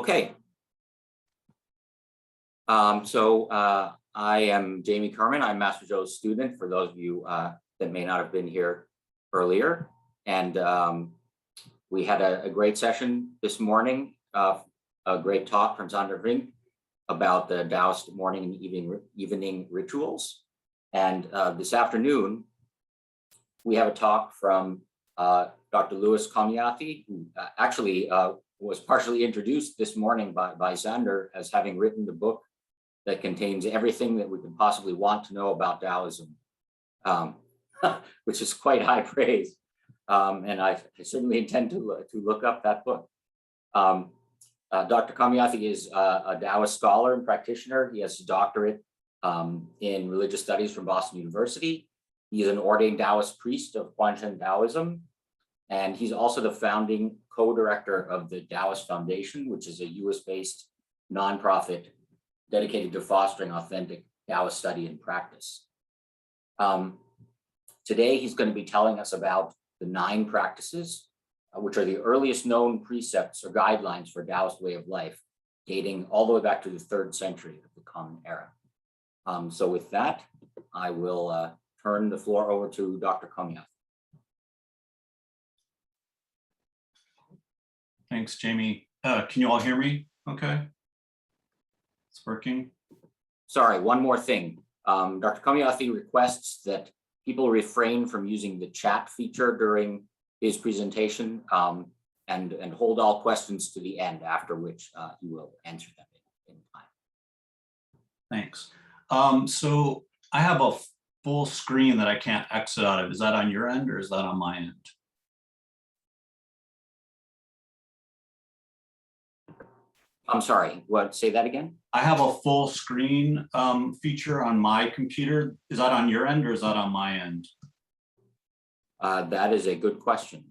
Okay. I am Jamie Kerman. I'm Master Zhou's student, for those of you that may not have been here earlier. And we had a great session this morning, a great talk from Sandra Vink about the Daoist morning and evening rituals. And this afternoon, we have a talk from Dr. Louis Komjathy, who actually was partially introduced this morning by Sander as having written the book that contains everything that we could possibly want to know about Taoism, which is quite high praise. And I certainly intend to look up that book. Dr. Komjathy is a Daoist scholar and practitioner. He has a doctorate in religious studies from Boston University. He is an ordained Daoist priest of Shin Daoism. And he's also the founding co-director of the Daoist Foundation, which is a US-based nonprofit dedicated to fostering authentic Daoist study and practice. Today, he's going to be telling us about the 9 practices, which are the earliest known precepts or guidelines for Daoist way of life, dating all the way back to the 3rd century of the Common Era. So with that, I will turn the floor over to Dr. Komjathy. Thanks, Jamie. Can you all hear me? Okay. It's working. Sorry, one more thing. Dr. Komjathy requests that people refrain from using the chat feature during his presentation and hold all questions to the end, after which he will answer them in time. Thanks. So I have a full screen that I can't exit out of. Is that on your end or is that on my end? I'm sorry, what, say that again? I have a full screen feature on my computer. Is that on your end or is that on my end? That is a good question.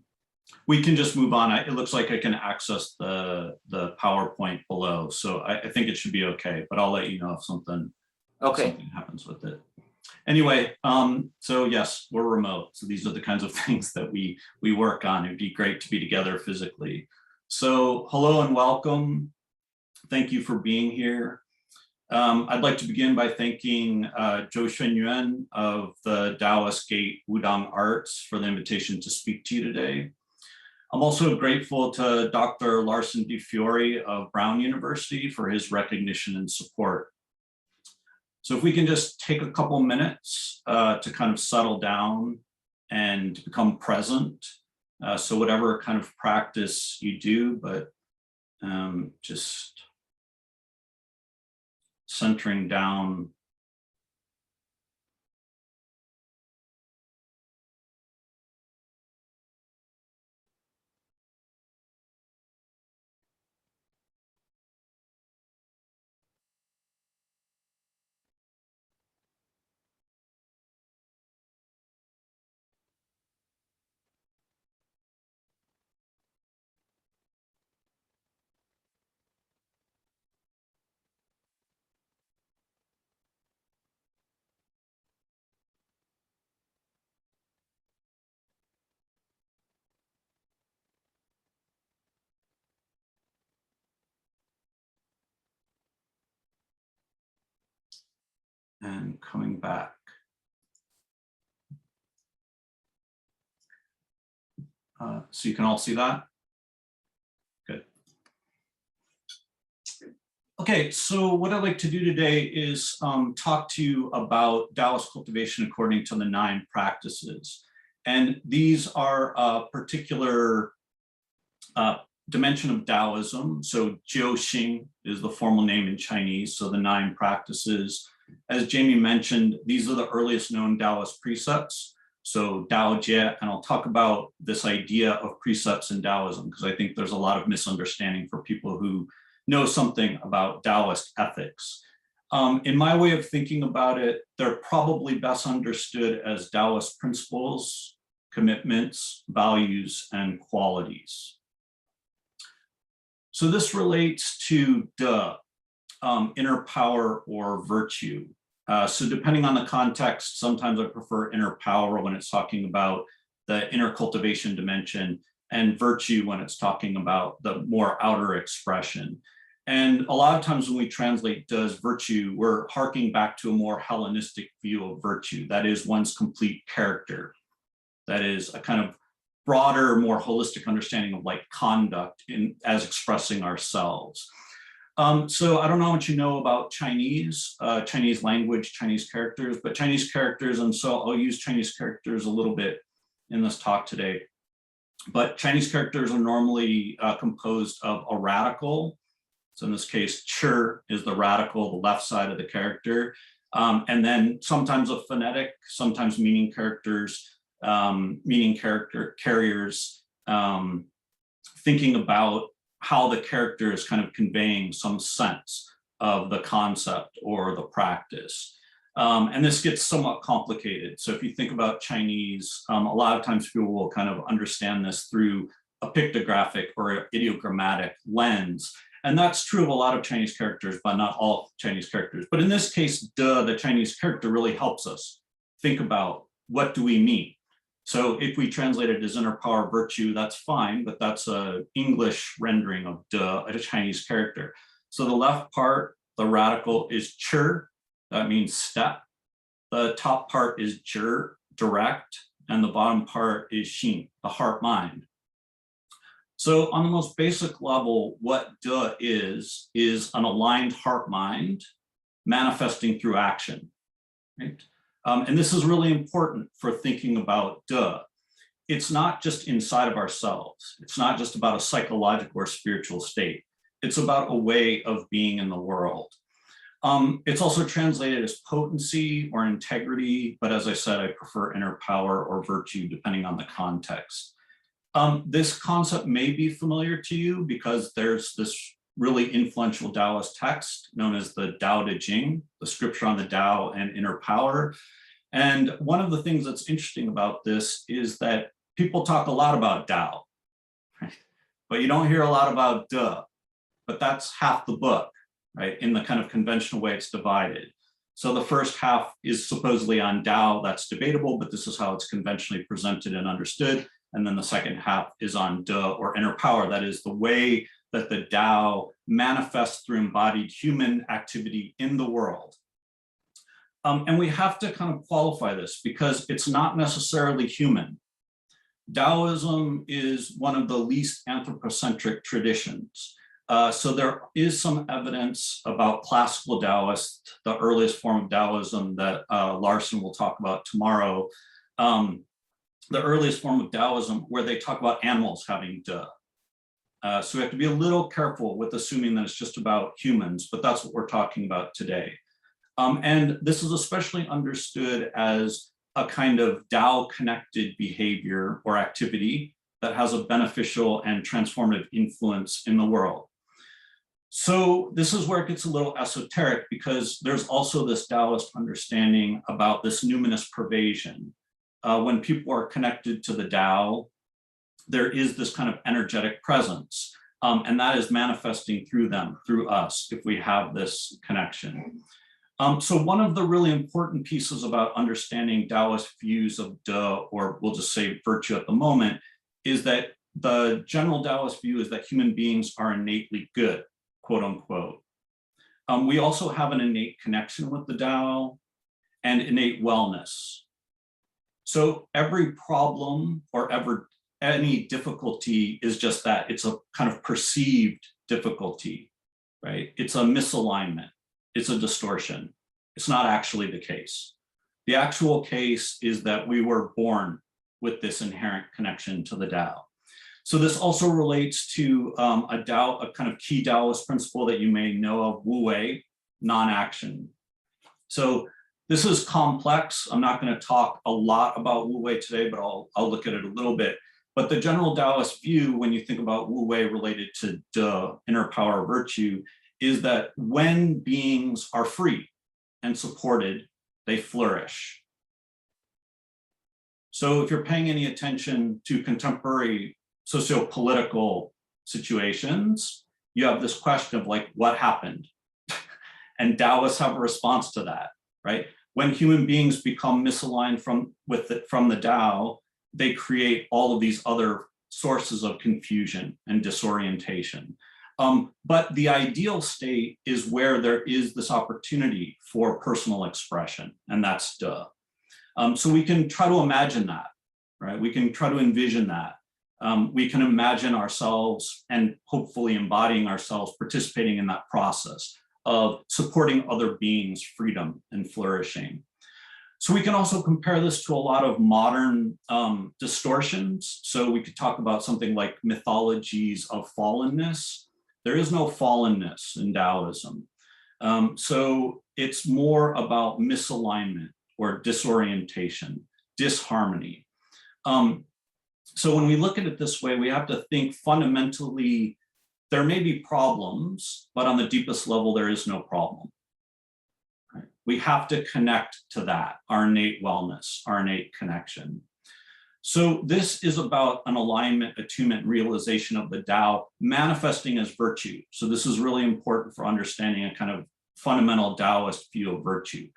We can just move on. It looks like I can access the PowerPoint below. So I think it should be okay, but I'll let you know if something happens with it. Anyway, so yes, we're remote. So these are the kinds of things that we work on. It'd be great to be together physically. So hello and welcome. Thank you for being here. I'd like to begin by thanking Zhou Xuanyuan of the Daoistgate Wudang Arts for the invitation to speak to you today. I'm also grateful to Dr. Larson DiFiore of Brown University for his recognition and support. So if we can just take a couple minutes to kind of settle down and become present. So whatever kind of practice you do, but just centering down. And coming back. So you can all see that? Good. Okay, so what I'd like to do today is talk to you about Daoist cultivation according to the 9 practices. And these are a particular dimension of Taoism. So jiǔxíng is the formal name in Chinese, so the 9 practices. As Jamie mentioned, these are the earliest known Daoist precepts. So dàojiè, and I'll talk about this idea of precepts in Taoism because I think there's a lot of misunderstanding for people who know something about Taoist ethics. In my way of thinking about it, they're probably best understood as Taoist principles, commitments, values, and qualities. So this relates to inner power or virtue. So depending on the context, sometimes I prefer inner power when it's talking about the inner cultivation dimension and virtue when it's talking about the more outer expression. And a lot of times when we translate de as virtue, we're harking back to a more Hellenistic view of virtue. That is one's complete character. That is a kind of broader, more holistic understanding of like conduct as expressing ourselves. So I don't know how much you know about Chinese language, Chinese characters, but Chinese characters, and so I'll use Chinese characters a little bit in this talk today. But Chinese characters are normally composed of a radical. So in this case, ch is the radical, the left side of the character. And then sometimes a phonetic, sometimes meaning characters, meaning character carriers, thinking about how the character is kind of conveying some sense of the concept or the practice. And this gets somewhat complicated. So if you think about Chinese, a lot of times people will kind of understand this through a pictographic or ideogrammatic lens. And that's true of a lot of Chinese characters, but not all Chinese characters. But in this case, de, the Chinese character, really helps us think about what do we mean. So if we translate it as inner power virtue, that's fine, but that's an English rendering of de, a Chinese character. So the left part, the radical, is chir, that means step. The top part is jir, direct, and the bottom part is xin, the heart mind. So on the most basic level, what de is an aligned heart mind manifesting through action, right? And this is really important for thinking about de. It's not just inside of ourselves. It's not just about a psychological or spiritual state. It's about a way of being in the world. It's also translated as potency or integrity, but as I said, I prefer inner power or virtue depending on the context. This concept may be familiar to you because there's this really influential Daoist text known as the Daoistgate Jīng, the scripture on the Dao and Inner Power. And one of the things that's interesting about this is that people talk a lot about Dao, right? But you don't hear a lot about de, but that's half the book, right? In the kind of conventional way it's divided. So the first half is supposedly on Dao, that's debatable, but this is how it's conventionally presented and understood. And then the second half is on de, or inner power, that is the way that the Dao manifests through embodied human activity in the world. And we have to kind of qualify this because it's not necessarily human. Daoism is one of the least anthropocentric traditions. So there is some evidence about classical Daoist, the earliest form of Daoism that Larson will talk about tomorrow, the earliest form of Daoism where they talk about animals having de. So we have to be a little careful with assuming that it's just about humans, but that's what we're talking about today. And this is especially understood as a kind of Dao-connected behavior or activity that has a beneficial and transformative influence in the world. So this is where it gets a little esoteric because there's also this Daoist understanding about this numinous pervasion. When people are connected to the Dao, there is this kind of energetic presence, and that is manifesting through them, through us, if we have this connection. So one of the really important pieces about understanding Daoist views of de, or we'll just say virtue at the moment, is that the general Daoist view is that human beings are innately good, quote unquote. We also have an innate connection with the Dao and innate wellness. So every problem or any difficulty is just that. It's a kind of perceived difficulty, right? It's a misalignment. It's a distortion. It's not actually the case. The actual case is that we were born with this inherent connection to the Dao. So this also relates to a kind of key Daoist principle that you may know of, Wu Wei, non-action. So this is complex. I'm not going to talk a lot about Wu Wei today, but I'll look at it a little bit. But the general Daoist view, when you think about Wu Wei related to de, inner power virtue, is that when beings are free and supported, they flourish. So if you're paying any attention to contemporary socio-political situations, you have this question of like, what happened? And Daoists have a response to that, right? When human beings become misaligned from the Dao, they create all of these other sources of confusion and disorientation. But the ideal state is where there is this opportunity for personal expression, and that's duh. So we can try to imagine that, right? We can try to envision that. We can imagine ourselves and hopefully embodying ourselves participating in that process of supporting other beings' freedom and flourishing. So we can also compare this to a lot of modern distortions. So we could talk about something like mythologies of fallenness. There is no fallenness in Taoism. So it's more about misalignment or disorientation, disharmony. So when we look at it this way, we have to think fundamentally, there may be problems, but on the deepest level, there is no problem. Right? We have to connect to that, our innate wellness, our innate connection. So this is about an alignment, attunement, realization of the Tao manifesting as virtue. So this is really important for understanding a kind of fundamental Taoist view of virtue.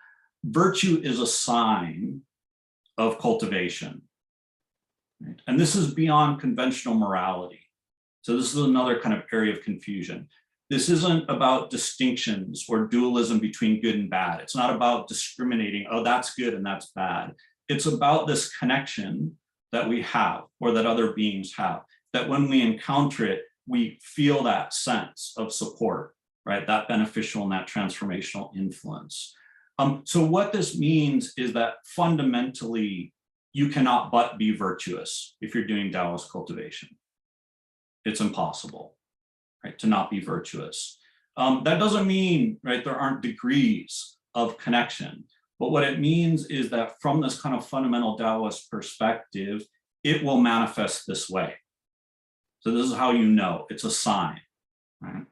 Virtue is a sign of cultivation. Right? And this is beyond conventional morality. So this is another kind of area of confusion. This isn't about distinctions or dualism between good and bad. It's not about discriminating, oh, that's good and that's bad. It's about this connection that we have or that other beings have, that when we encounter it, we feel that sense of support, right? That beneficial and that transformational influence. So what this means is that fundamentally, you cannot but be virtuous if you're doing Taoist cultivation. It's impossible, right, to not be virtuous. That doesn't mean, right, there aren't degrees of connection, but what it means is that from this kind of fundamental Taoist perspective, it will manifest this way. So this is how you know, it's a sign, right?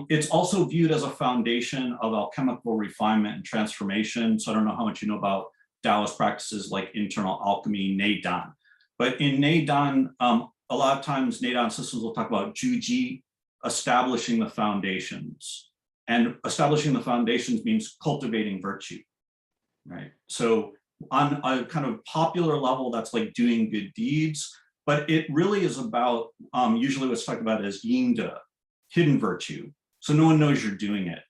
It's also viewed as a foundation of alchemical refinement and transformation. So I don't know how much you know about Taoist practices like internal alchemy, Neidan. But in Neidan, a lot of times Neidan systems will talk about jiǔxíng, establishing the foundations. And establishing the foundations means cultivating virtue, right? So on a kind of popular level, that's like doing good deeds, but it really is about, usually what's talked about as yīngde, hidden virtue. So no one knows you're doing it.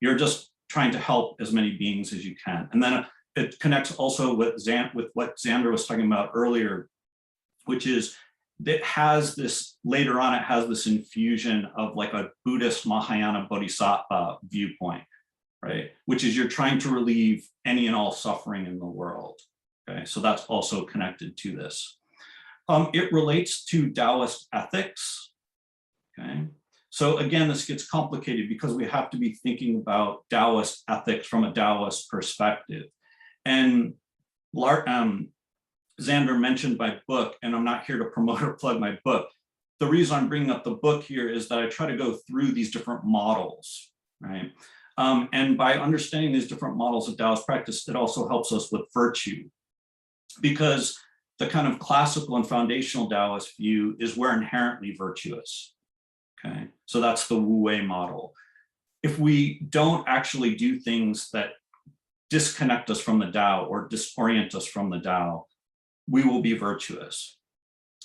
You're just trying to help as many beings as you can. And then it connects also with what Xander was talking about earlier, which is that has this, later on, it has this infusion of like a Buddhist Mahayana Bodhisattva viewpoint, right? Which is you're trying to relieve any and all suffering in the world, okay? So that's also connected to this. It relates to Taoist ethics, okay? So again, this gets complicated because we have to be thinking about Taoist ethics from a Taoist perspective. And Xander mentioned my book, and I'm not here to promote or plug my book. The reason I'm bringing up the book here is that I try to go through these different models, right? And by understanding these different models of Taoist practice, it also helps us with virtue, because the kind of classical and foundational Taoist view is we're inherently virtuous, okay? So that's the Wu Wei model. If we don't actually do things that disconnect us from the Tao or disorient us from the Tao, we will be virtuous.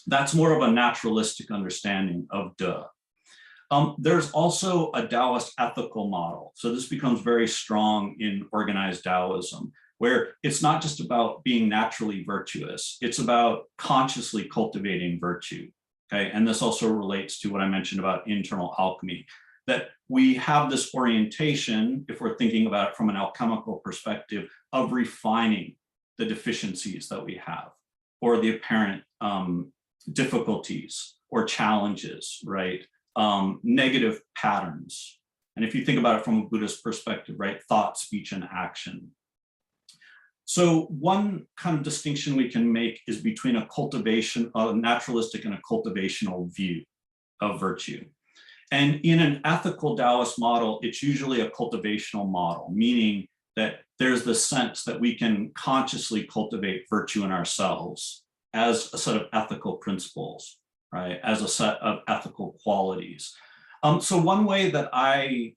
That's more of a naturalistic understanding of De. There's also a Taoist ethical model. So this becomes very strong in organized Taoism, where it's not just about being naturally virtuous, it's about consciously cultivating virtue, okay? And this also relates to what I mentioned about internal alchemy, that we have this orientation, if we're thinking about it from an alchemical perspective, of refining the deficiencies that we have, or the apparent difficulties or challenges, right? Negative patterns. And if you think about it from a Buddhist perspective, right? Thought, speech, and action. So one kind of distinction we can make is between a naturalistic and a cultivational view of virtue. And in an ethical Taoist model, it's usually a cultivational model, meaning that there's the sense that we can consciously cultivate virtue in ourselves as a set of ethical principles, right? As a set of ethical qualities. So one way that I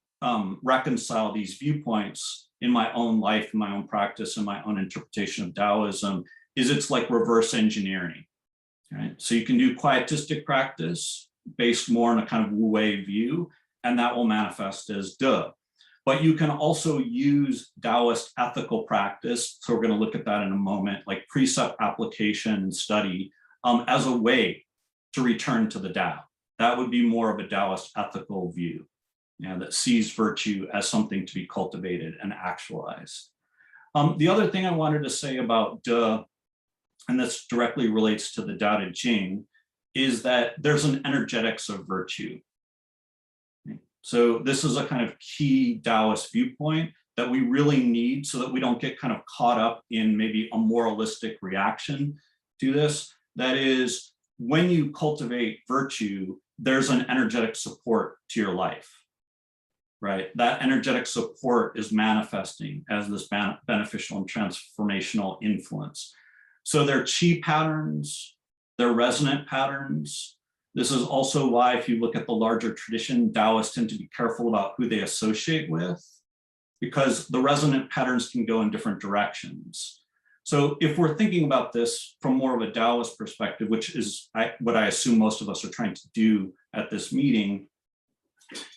reconcile these viewpoints in my own life, in my own practice, in my own interpretation of Taoism, is it's like reverse engineering, right? So you can do quietistic practice, based more on a kind of Wu Wei view, and that will manifest as De. But you can also use Daoist ethical practice, so we're going to look at that in a moment, like precept application and study, as a way to return to the Dao. That would be more of a Daoist ethical view, that sees virtue as something to be cultivated and actualized. The other thing I wanted to say about De, and this directly relates to the Dao De Jing, is that there's an energetics of virtue. So this is a kind of key Daoist viewpoint that we really need so that we don't get kind of caught up in maybe a moralistic reaction to this. That is, when you cultivate virtue, there's an energetic support to your life, right? That energetic support is manifesting as this beneficial and transformational influence. So they're chi patterns, they're resonant patterns. This is also why, if you look at the larger tradition, Daoists tend to be careful about who they associate with, because the resonant patterns can go in different directions. So if we're thinking about this from more of a Daoist perspective, which is what I assume most of us are trying to do at this meeting,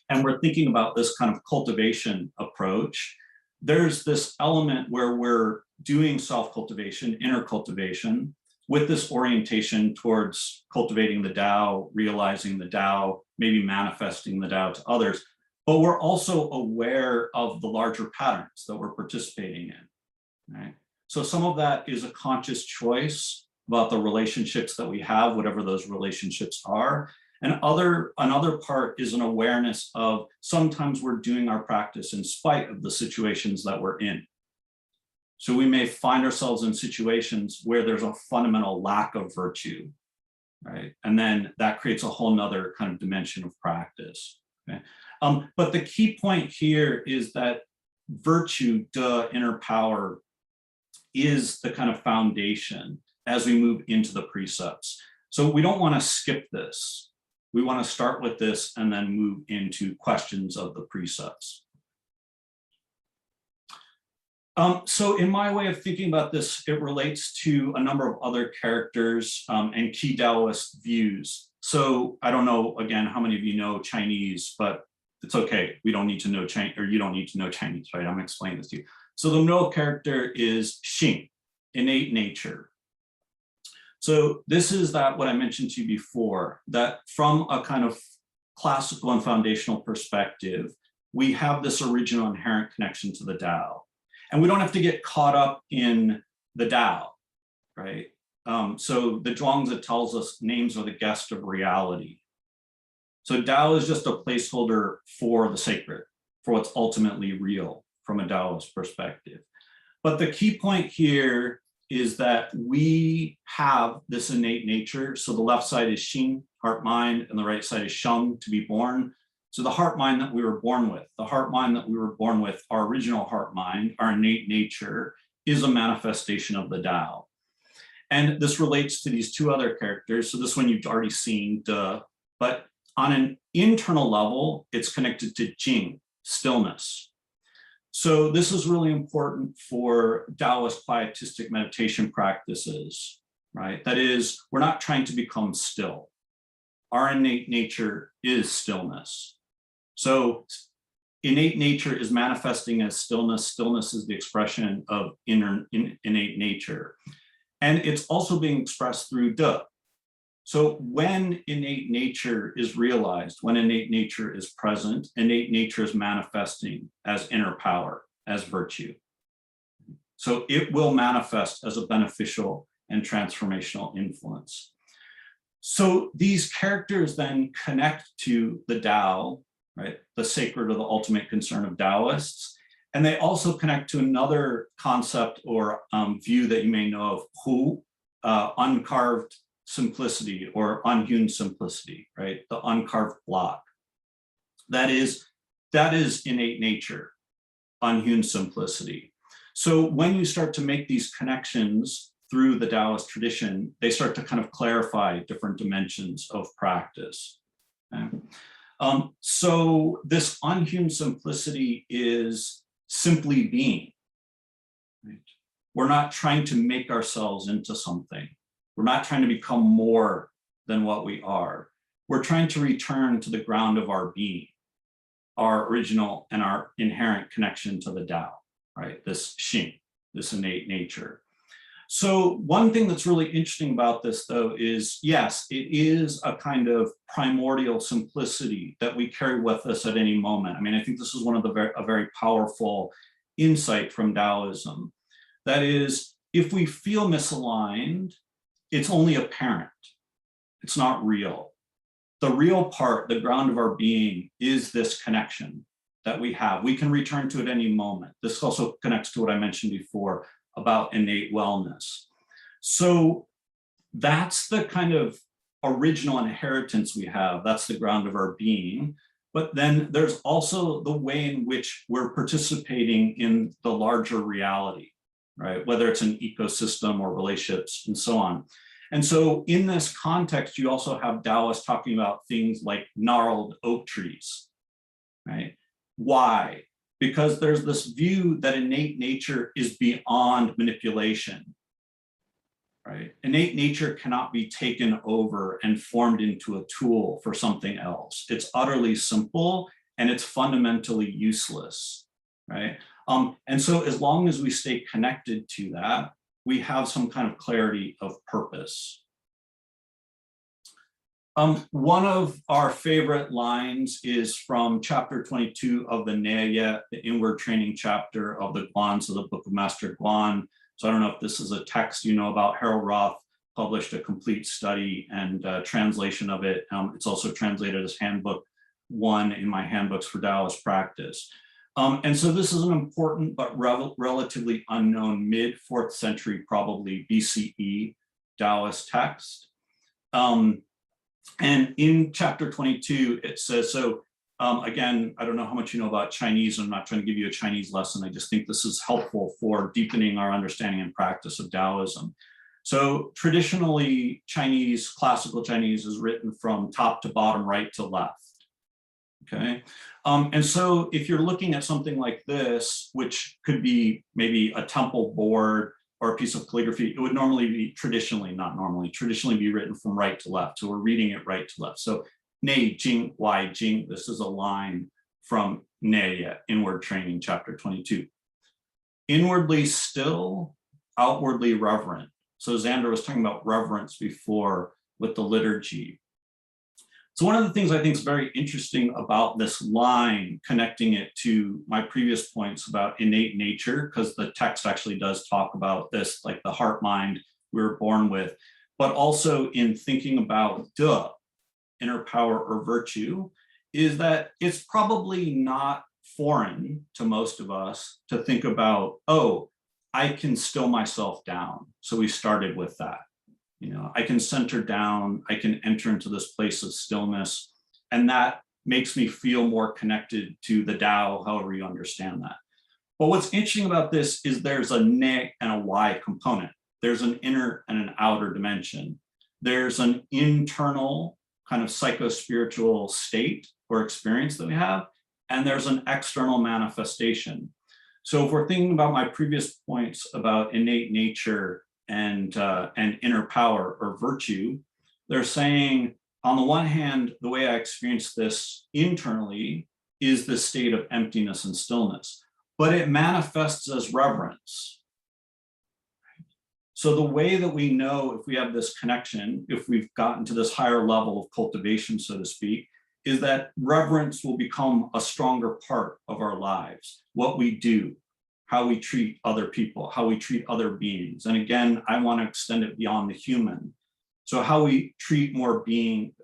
and we're thinking about this kind of cultivation approach, there's this element where we're doing self-cultivation, inner cultivation, with this orientation towards cultivating the Dao, realizing the Dao, maybe manifesting the Dao to others, but we're also aware of the larger patterns that we're participating in, right? So some of that is a conscious choice about the relationships that we have, whatever those relationships are. And another part is an awareness of sometimes we're doing our practice in spite of the situations that we're in. So we may find ourselves in situations where there's a fundamental lack of virtue, right? And then that creates a whole nother kind of dimension of practice, okay? But the key point here is that virtue, De, inner power, is the kind of foundation as we move into the precepts. So we don't want to skip this. We want to start with this and then move into questions of the precepts. So in my way of thinking about this, it relates to a number of other characters and key Daoist views. So I don't know, again, how many of you know Chinese, but it's okay. We don't need to know Chinese, or you don't need to know Chinese, right? I'm explaining this to you. So the middle character is Xing, innate nature. So this is what I mentioned to you before, that from a kind of classical and foundational perspective, we have this original inherent connection to the Dao. And we don't have to get caught up in the Dao, right? So the Zhuangzi tells us names are the guest of reality. So Dao is just a placeholder for the sacred, for what's ultimately real from a Daoist perspective. But the key point here is that we have this innate nature. So the left side is Xing, heart, mind, and the right side is Sheng, to be born. So the heart mind that we were born with, our original heart mind, our innate nature, is a manifestation of the Dao. And this relates to these two other characters. So this one you've already seen, De, but on an internal level, it's connected to jīng, stillness. So this is really important for Daoist pietistic meditation practices, right? That is, we're not trying to become still. Our innate nature is stillness. So innate nature is manifesting as stillness. Stillness is the expression of innate nature. And it's also being expressed through De. So when innate nature is realized, when innate nature is present, innate nature is manifesting as inner power, as virtue. So it will manifest as a beneficial and transformational influence. So these characters then connect to the Dao, right? The sacred or the ultimate concern of Daoists. And they also connect to another concept or view that you may know of, Hu, uncarved simplicity or unhewn simplicity, right? The uncarved block. That is innate nature, unhewn simplicity. So when you start to make these connections through the Daoist tradition, they start to kind of clarify different dimensions of practice. Okay? So this unhewn simplicity is simply being. Right? We're not trying to make ourselves into something. We're not trying to become more than what we are. we're trying to return to the ground of our being, our original and our inherent connection to the Dao, right? This Xing, this innate nature. So one thing that's really interesting about this, though, is yes, it is a kind of primordial simplicity that we carry with us at any moment. I mean, I think this is one of a very powerful insight from Taoism. That is, if we feel misaligned, it's only apparent. It's not real. The real part, the ground of our being, is this connection that we have. We can return to it any moment. This also connects to what I mentioned before about innate wellness. So that's the kind of original inheritance we have. That's the ground of our being. But then there's also the way in which we're participating in the larger reality, right? Whether it's an ecosystem or relationships and so on. And so in this context, you also have Daoists talking about things like gnarled oak trees, right? Why? Because there's this view that innate nature is beyond manipulation, right? Innate nature cannot be taken over and formed into a tool for something else. It's utterly simple and it's fundamentally useless, right? And so as long as we stay connected to that, we have some kind of clarity of purpose. One of our favorite lines is from chapter 22 of the Dàojiè, the inward training chapter of the Guans of the Book of Master Guan. So I don't know if this is a text you know about. Harold Roth published a complete study and translation of it. It's also translated as Handbook 1 in my handbooks for Taoist practice. And so this is an important but relatively unknown mid-4th century, probably BCE Taoist text. And in chapter 22, it says, so again, I don't know how much you know about Chinese. I'm not trying to give you a Chinese lesson. I just think this is helpful for deepening our understanding and practice of Taoism. So traditionally, Chinese, classical Chinese is written from top to bottom, right to left. Okay. And so if you're looking at something like this, which could be maybe a temple board or a piece of calligraphy, it would normally be traditionally be written from right to left. So we're reading it right to left. So nei jing wai jing, this is a line from Dàojiè, Inward Training, chapter 22. Inwardly still, outwardly reverent. So Xander was talking about reverence before with the liturgy. So one of the things I think is very interesting about this line, connecting it to my previous points about innate nature, because the text actually does talk about this, like the heart mind we were born with, but also in thinking about inner power or virtue, is that it's probably not foreign to most of us to think about, oh, I can still myself down. So we started with that. You know, I can center down, I can enter into this place of stillness, and that makes me feel more connected to the Dao, however you understand that. But what's interesting about this is there's a ne and a y component. There's an inner and an outer dimension. There's an internal kind of psycho-spiritual state or experience that we have, and there's an external manifestation. So if we're thinking about my previous points about innate nature and inner power or virtue, they're saying, on the one hand, the way I experience this internally is this state of emptiness and stillness, but it manifests as reverence. So the way that we know if we have this connection, if we've gotten to this higher level of cultivation, so to speak, is that reverence will become a stronger part of our lives, what we do, how we treat other people, how we treat other beings. And again, I want to extend it beyond the human. So how we treat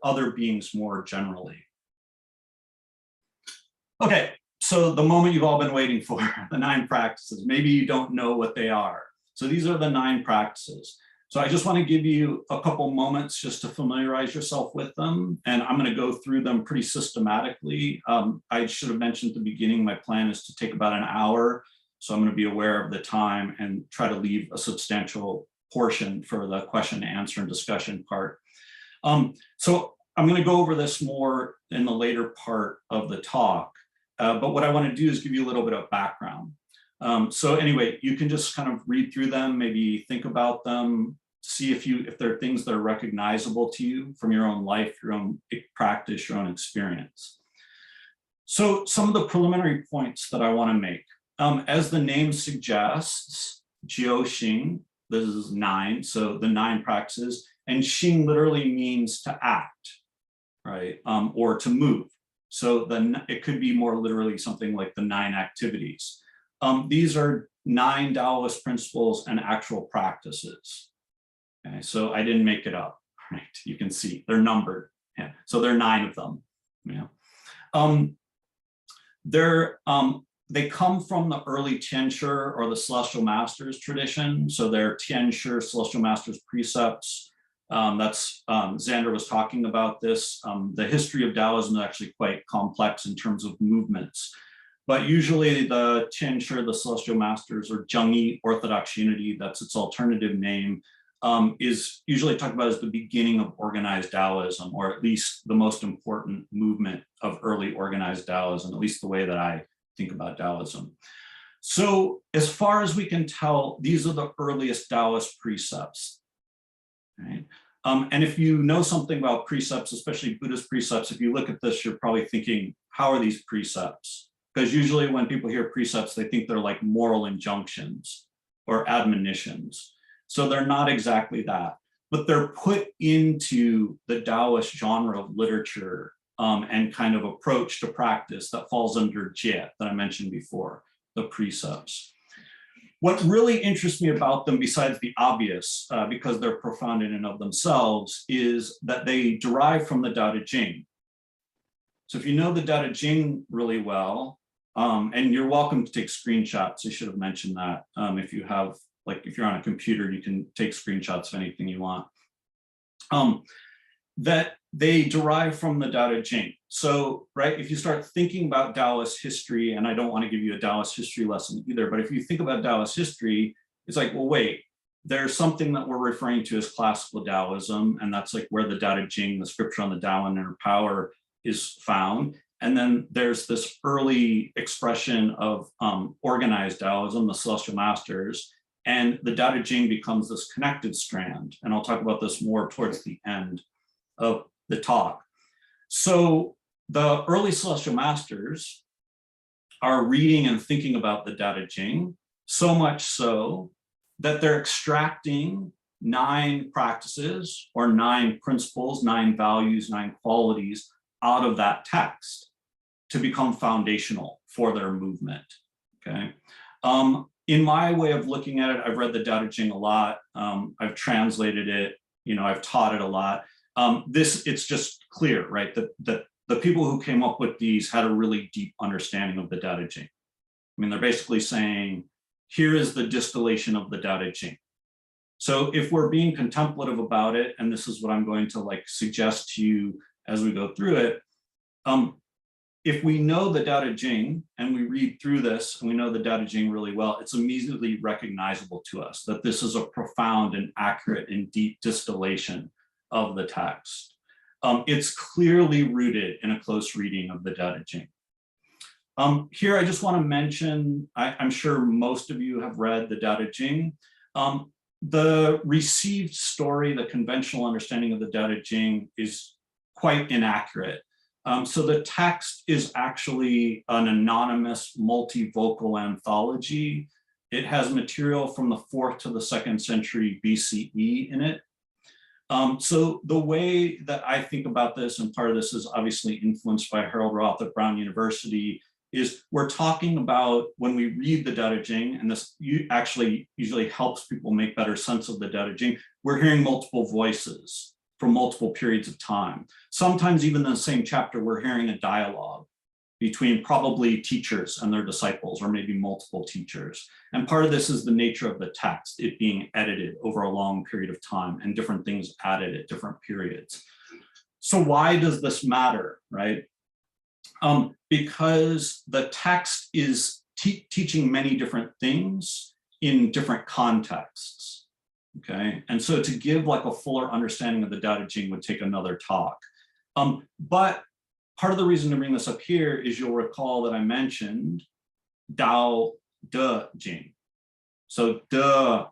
other beings more generally. Okay, so the moment you've all been waiting for, the 9 practices. Maybe you don't know what they are. So these are the 9 practices. So I just want to give you a couple moments just to familiarize yourself with them. And I'm going to go through them pretty systematically. I should have mentioned at the beginning, my plan is to take about an hour. So I'm going to be aware of the time and try to leave a substantial portion for the question and answer and discussion part. So I'm going to go over this more in the later part of the talk. But what I want to do is give you a little bit of background. So anyway, you can just kind of read through them, maybe think about them, see if there are things that are recognizable to you from your own life, your own practice, your own experience. So some of the preliminary points that I want to make. As the name suggests, jiǔxíng, this is 9, so the 9 practices, and xing literally means to act, right, or to move. So it could be more literally something like the 9 activities. These are 9 Daoist principles and actual practices. Okay, so I didn't make it up, right? You can see they're numbered. Yeah. So there are 9 of them. Yeah. They come from the early Tiānshī or the Celestial Masters tradition. So they're Tiānshī, Celestial Masters precepts. Xander was talking about this. The history of Taoism is actually quite complex in terms of movements. But usually the Tiānshī, the Celestial Masters, or Jong Orthodox Unity, that's its alternative name, is usually talked about as the beginning of organized Taoism, or at least the most important movement of early organized Taoism, at least the way that I think about Taoism. So as far as we can tell, these are the earliest Taoist precepts. Right? And if you know something about precepts, especially Buddhist precepts, if you look at this, you're probably thinking, how are these precepts? Because usually when people hear precepts, they think they're like moral injunctions or admonitions. So they're not exactly that, but they're put into the Taoist genre of literature and kind of approach to practice that falls under jiē that I mentioned before, the precepts. What really interests me about them, besides the obvious, because they're profound in and of themselves, is that they derive from the Daoistgate Jing. So if you know the Daoistgate Jing really well, and you're welcome to take screenshots, I should have mentioned that. If you have, like, if you're on a computer, you can take screenshots of anything you want. That they derive from the Daoistgate Jing. So, right, if you start thinking about Taoist history, and I don't want to give you a Taoist history lesson either, but if you think about Taoist history, it's like, well, wait, there's something that we're referring to as classical Taoism, and that's like where the Daoistgate Jing, the scripture on the Dao and Inner Power, is found. And then there's this early expression of organized Taoism, the Celestial Masters, and the Daoistgate Jing becomes this connected strand. And I'll talk about this more towards the end of the talk. So the early Celestial Masters are reading and thinking about the Daoistgate Jing, so much so that they're extracting 9 practices or 9 principles, 9 values, 9 qualities out of that text to become foundational for their movement, okay? In my way of looking at it, I've read the Daoistgate Jing a lot. I've translated it, I've taught it a lot. It's just clear, right, that the people who came up with these had a really deep understanding of the Daoistgate Jing. I mean, they're basically saying, here is the distillation of the Daoistgate Jing. So if we're being contemplative about it, and this is what I'm going to like suggest to you as we go through it, if we know the Daoistgate Jing and we read through this and we know the Daoistgate Jing really well, it's immediately recognizable to us that this is a profound and accurate and deep distillation of the text. It's clearly rooted in a close reading of the Daoistgate Jing. Here, I just want to mention, I'm sure most of you have read the Daoistgate Jing. The received story, the conventional understanding of the Daoistgate Jing is quite inaccurate. So the text is actually an anonymous multivocal anthology. It has material from the 4th to the 2nd century BCE in it. So the way that I think about this, and part of this is obviously influenced by Harold Roth at Brown University, is we're talking about when we read the Daoistgate Jing, and this actually usually helps people make better sense of the Daoistgate Jing, we're hearing multiple voices from multiple periods of time. Sometimes even in the same chapter, we're hearing a dialogue between probably teachers and their disciples, or maybe multiple teachers. And part of this is the nature of the text, it being edited over a long period of time and different things added at different periods. So why does this matter, right? Because the text is teaching many different things in different contexts, okay? And so to give like a fuller understanding of the Daoistgate Jing would take another talk. But part of the reason to bring this up here is you'll recall that I mentioned Daoistgate Jing. So the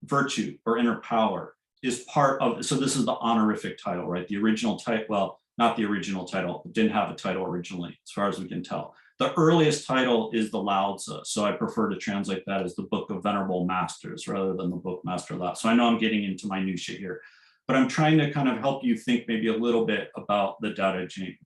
virtue or inner power. is part of, so this is the honorific title, right? The original title, well, not the original title, it didn't have a title originally, as far as we can tell. The earliest title is the Lao Tzu, so I prefer to translate that as the Book of Venerable Masters rather than the Book Master Lao. So I know I'm getting into minutiae here, but I'm trying to kind of help you think maybe a little bit about the Daoistgate.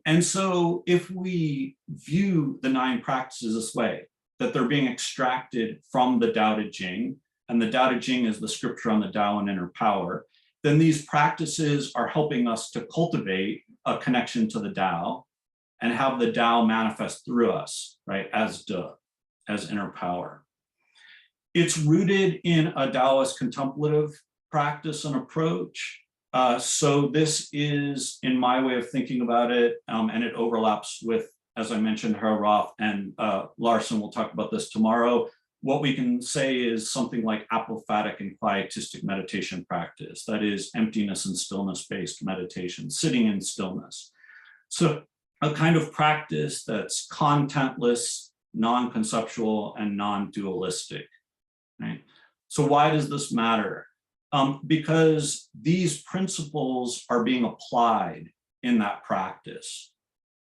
And so if we view the 9 practices this way, that they're being extracted from the Daoistgate, and the Daoistgate is the scripture on the Dao and Inner Power, then these practices are helping us to cultivate a connection to the Dao and have the Dao manifest through us, right, as De, as inner power. It's rooted in a Daoist contemplative practice and approach. So this is, in my way of thinking about it, and it overlaps with, as I mentioned, Roth and Larson will talk about this tomorrow. What we can say is something like apophatic and quietistic meditation practice. That is emptiness and stillness-based meditation, sitting in stillness. So a kind of practice that's contentless, non-conceptual, and non-dualistic, right? So why does this matter? Because these principles are being applied in that practice.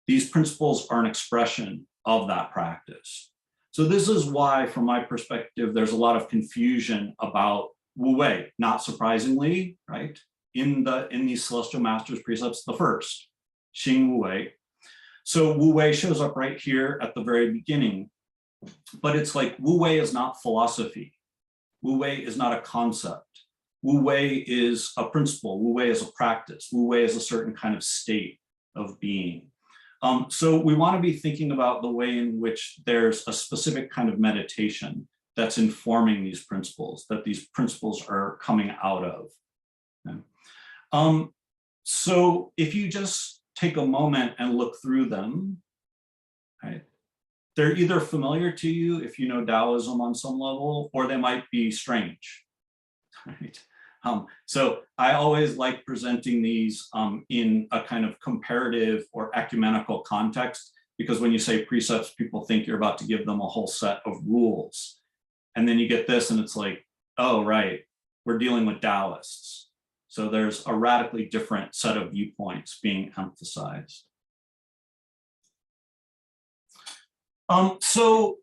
These principles are an expression of that practice. So this is why, from my perspective, there's a lot of confusion about Wu Wei, not surprisingly, right? In these Celestial Masters precepts, the first, Xing Wu Wei. So Wu Wei shows up right here at the very beginning, but it's like Wu Wei is not philosophy. Wu Wei is not a concept. Wu Wei is a principle. Wu Wei is a practice. Wu Wei is a certain kind of state of being. So we want to be thinking about the way in which there's a specific kind of meditation that's informing these principles, that these principles are coming out of. Okay. So if you just take a moment and look through them, right, they're either familiar to you if you know Taoism on some level, or they might be strange, right? So I always like presenting these in a kind of comparative or ecumenical context, because when you say precepts, people think you're about to give them a whole set of rules. And then you get this and it's like, oh, right, we're dealing with Taoists. So there's a radically different set of viewpoints being emphasized. So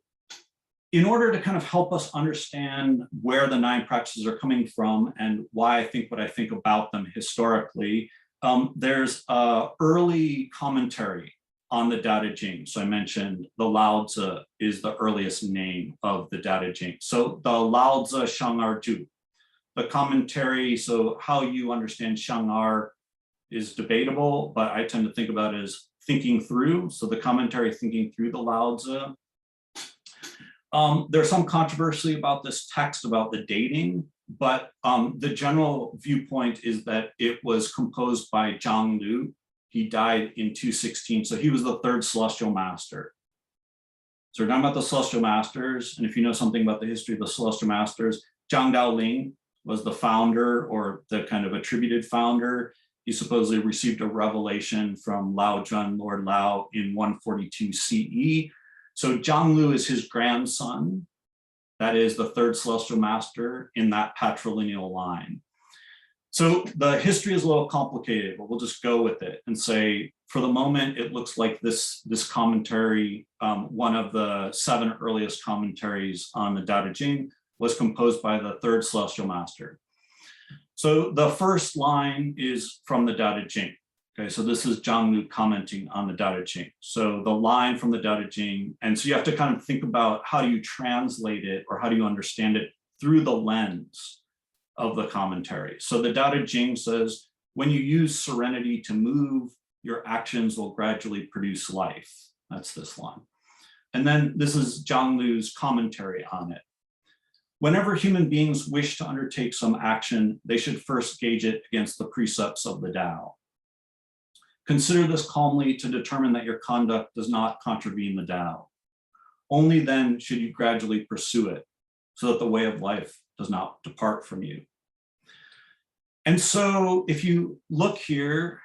in order to kind of help us understand where the 9 practices are coming from and why I think what I think about them historically, there's an early commentary on the Daoistgate. So I mentioned the Lao Tzu is the earliest name of the Daoistgate. So the Lao Tzu Shang'ar Ju, the commentary, so how you understand Shang'ar is debatable, but I tend to think about it as thinking through. So the commentary thinking through the Lao Tzu. There's some controversy about this text, about the dating, but the general viewpoint is that it was composed by Zhang Lu. He died in 216, so he was the 3rd Celestial Master. So we're talking about the Celestial Masters, and if you know something about the history of the Celestial Masters, Zhang Dao Ling was the founder, or the kind of attributed founder. He supposedly received a revelation from Lao Zhen, Lord Lao, in 142 CE. So Zhang Lu is his grandson. That is the 3rd Celestial Master in that patrilineal line. So the history is a little complicated, but we'll just go with it and say, for the moment, it looks like this commentary, one of the 7 earliest commentaries on the Daoistgate, was composed by the 3rd Celestial Master. So the first line is from the Daoistgate. Okay, so this is Zhang Lu commenting on the Daoistgate. So the line from the Daoistgate, and so you have to kind of think about how do you translate it or how do you understand it through the lens of the commentary. So the Daoistgate says, when you use serenity to move, your actions will gradually produce life. That's this line. And then this is Zhang Lu's commentary on it. Whenever human beings wish to undertake some action, they should first gauge it against the precepts of the Tao. Consider this calmly to determine that your conduct does not contravene the Tao. Only then should you gradually pursue it, so that the way of life does not depart from you. And so if you look here,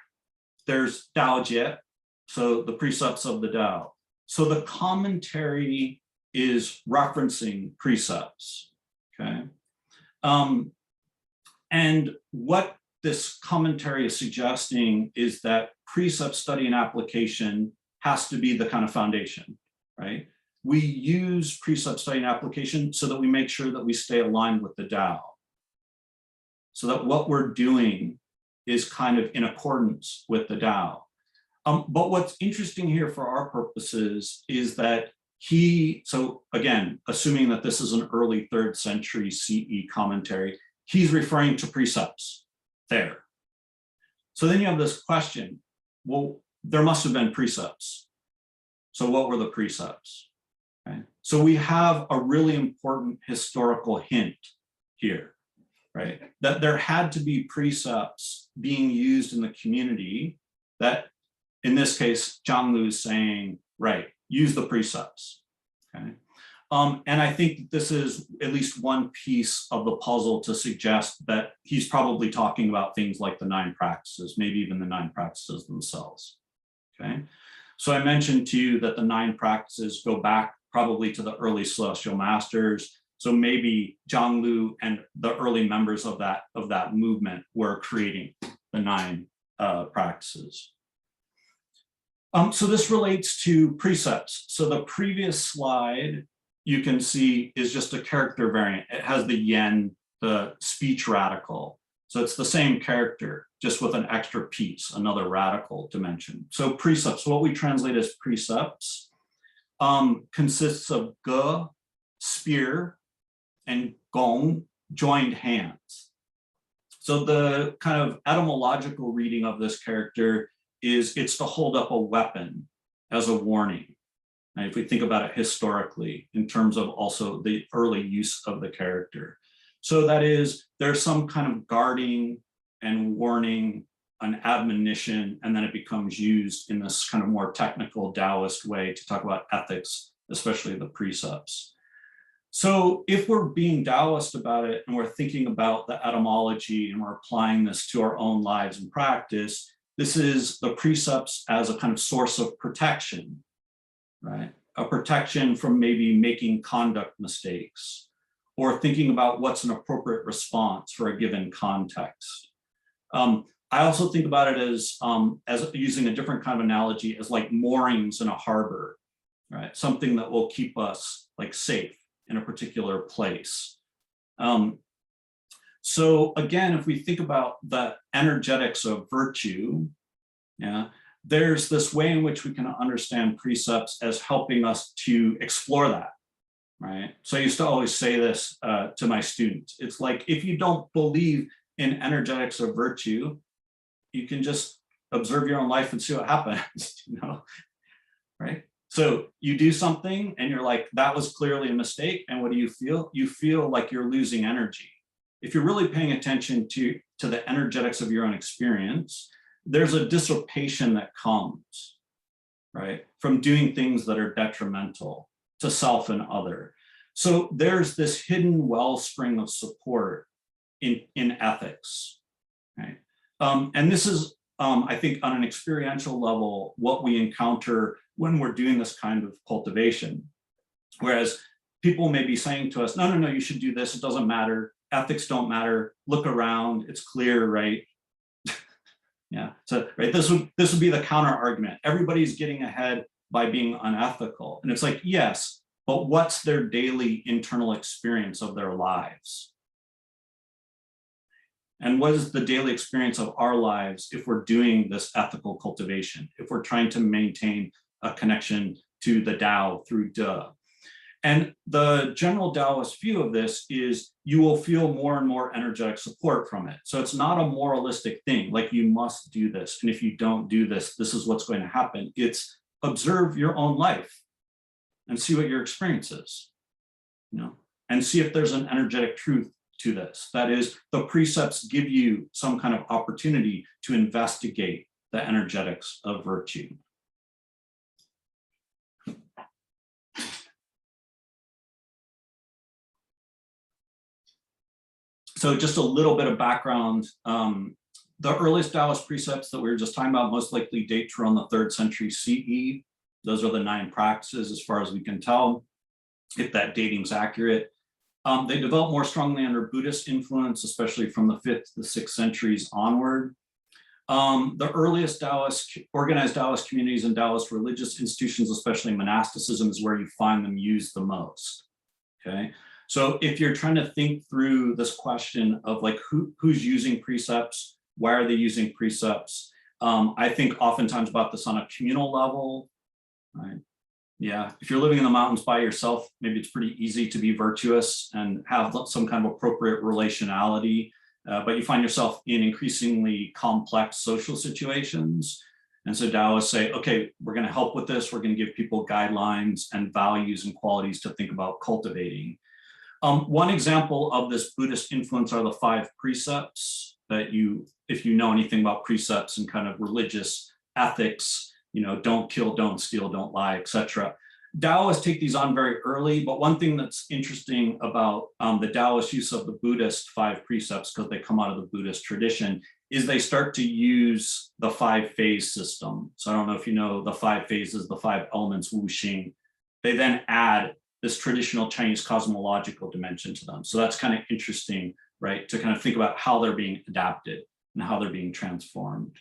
there's dàojiè, so the precepts of the Tao. So the commentary is referencing precepts, okay? And what this commentary is suggesting is that precept, study, and application has to be the kind of foundation, right? We use precept, study, and application so that we make sure that we stay aligned with the Dao. So that what we're doing is kind of in accordance with the Dao. But what's interesting here for our purposes is that so again, assuming that this is an early 3rd century CE commentary, he's referring to precepts there. So then you have this question, well, there must have been precepts. So what were the precepts? Okay. So we have a really important historical hint here, right? That there had to be precepts being used in the community that, in this case, Zhang Lu is saying, right, use the precepts, okay? And I think this is at least one piece of the puzzle to suggest that he's probably talking about things like the 9 practices, maybe even the 9 practices themselves, okay? So I mentioned to you that the 9 practices go back probably to the early celestial masters. So maybe Zhang Lu and the early members of that movement were creating the 9 practices. So this relates to precepts. So the previous slide you can see is just a character variant. It has the yen, the speech radical. So it's the same character, just with an extra piece, another radical dimension. So precepts, what we translate as precepts, consists of ge, spear, and gong, joined hands. So the kind of etymological reading of this character is it's to hold up a weapon as a warning. And if we think about it historically, in terms of also the early use of the character. So that is, there's some kind of guarding and warning, an admonition, and then it becomes used in this kind of more technical Taoist way to talk about ethics, especially the precepts. So if we're being Taoist about it and we're thinking about the etymology and we're applying this to our own lives and practice, this is the precepts as a kind of source of protection, right? A protection from maybe making conduct mistakes or thinking about what's an appropriate response for a given context. I also think about it as using a different kind of analogy as like moorings in a harbor, right? Something that will keep us like safe in a particular place. So again, if we think about the energetics of virtue, yeah, there's this way in which we can understand precepts as helping us to explore that, right? So I used to always say this to my students. It's like, if you don't believe in energetics of virtue, you can just observe your own life and see what happens, you know, right? So you do something and you're like, that was clearly a mistake. And what do you feel? You feel like you're losing energy. If you're really paying attention to the energetics of your own experience, there's a dissipation that comes, right, from doing things that are detrimental to self and other. So there's this hidden wellspring of support in ethics, right? And this is, I think, on an experiential level, what we encounter when we're doing this kind of cultivation. Whereas people may be saying to us, no, you should do this, it doesn't matter, ethics don't matter, look around, it's clear, right? Yeah, so right, this would be the counter argument. Everybody's getting ahead by being unethical. And it's like, yes, but what's their daily internal experience of their lives? And what is the daily experience of our lives if we're doing this ethical cultivation, if we're trying to maintain a connection to the Dao through De? And the general Taoist view of this is you will feel more and more energetic support from it. So it's not a moralistic thing, like you must do this. And if you don't do this, this is what's going to happen. It's observe your own life and see what your experience is, you know, and see if there's an energetic truth to this. That is, the precepts give you some kind of opportunity to investigate the energetics of virtue. So just a little bit of background. The earliest Taoist precepts that we were just talking about most likely date to around the 3rd century CE. Those are the 9 practices as far as we can tell, if that dating's accurate. They developed more strongly under Buddhist influence, especially from the 5th to the 6th centuries onward. The earliest organized Daoist communities and Daoist religious institutions, especially monasticism, is where you find them used the most. Okay, so if you're trying to think through this question of like who's using precepts, why are they using precepts? I think oftentimes about this on a communal level, right? Yeah, if you're living in the mountains by yourself, maybe it's pretty easy to be virtuous and have some kind of appropriate relationality, but you find yourself in increasingly complex social situations. And so Daoists say, okay, we're going to help with this. We're going to give people guidelines and values and qualities to think about cultivating. One example of this Buddhist influence are the 5 precepts that if you know anything about precepts and kind of religious ethics, don't kill, don't steal, don't lie, etc. Daoists take these on very early, but one thing that's interesting about the Daoist use of the Buddhist 5 precepts, because they come out of the Buddhist tradition, is they start to use the 5-phase system. So I don't know if you know the 5 phases, the 5 elements, wuxing. They then add this traditional Chinese cosmological dimension to them. So that's kind of interesting, right? To kind of think about how they're being adapted and how they're being transformed.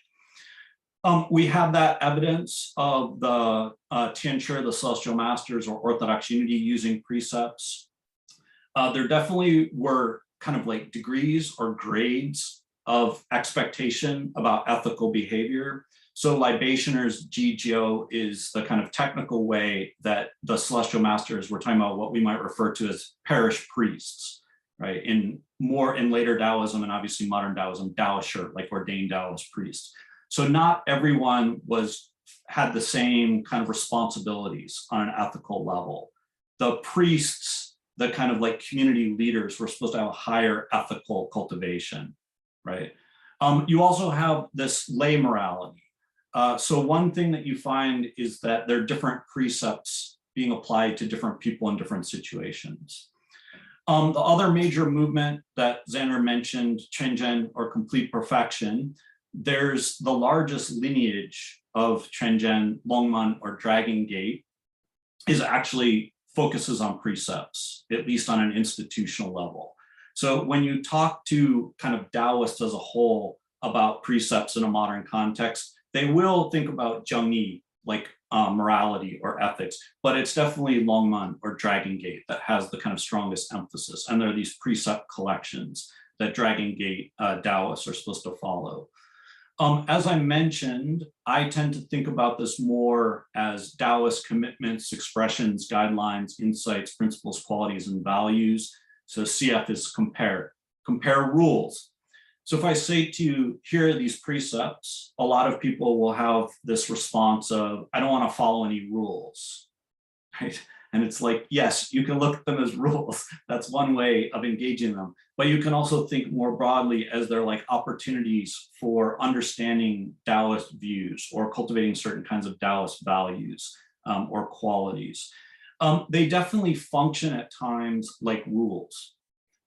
We have that evidence of the Tiānshī, the celestial masters, or Orthodox unity using precepts. There definitely were kind of like degrees or grades of expectation about ethical behavior. So libationers, jiǔxíng, is the kind of technical way that the celestial masters were talking about what we might refer to as parish priests, right? In later Taoism and obviously modern Taoism, Daoist, like ordained Taoist priests. So not everyone had the same kind of responsibilities on an ethical level. The priests, the kind of like community leaders, were supposed to have a higher ethical cultivation, right? You also have this lay morality. So one thing that you find is that there are different precepts being applied to different people in different situations. The other major movement that Xander mentioned, Quanzhen, or complete perfection, there's the largest lineage of Quanzhen, Longman, or Dragon Gate, is actually focuses on precepts, at least on an institutional level. So when you talk to kind of Daoists as a whole about precepts in a modern context, they will think about Jong, like morality or ethics, but it's definitely Longman or Dragon Gate that has the kind of strongest emphasis. And there are these precept collections that Dragon Gate Daoists are supposed to follow. As I mentioned, I tend to think about this more as Daoist commitments, expressions, guidelines, insights, principles, qualities, and values. So CF is compare rules. So if I say to you, here are these precepts, a lot of people will have this response of, I don't want to follow any rules, right? And it's like, yes, you can look at them as rules. That's one way of engaging them. But you can also think more broadly as they're like opportunities for understanding Daoist views or cultivating certain kinds of Daoist values or qualities. They definitely function at times like rules.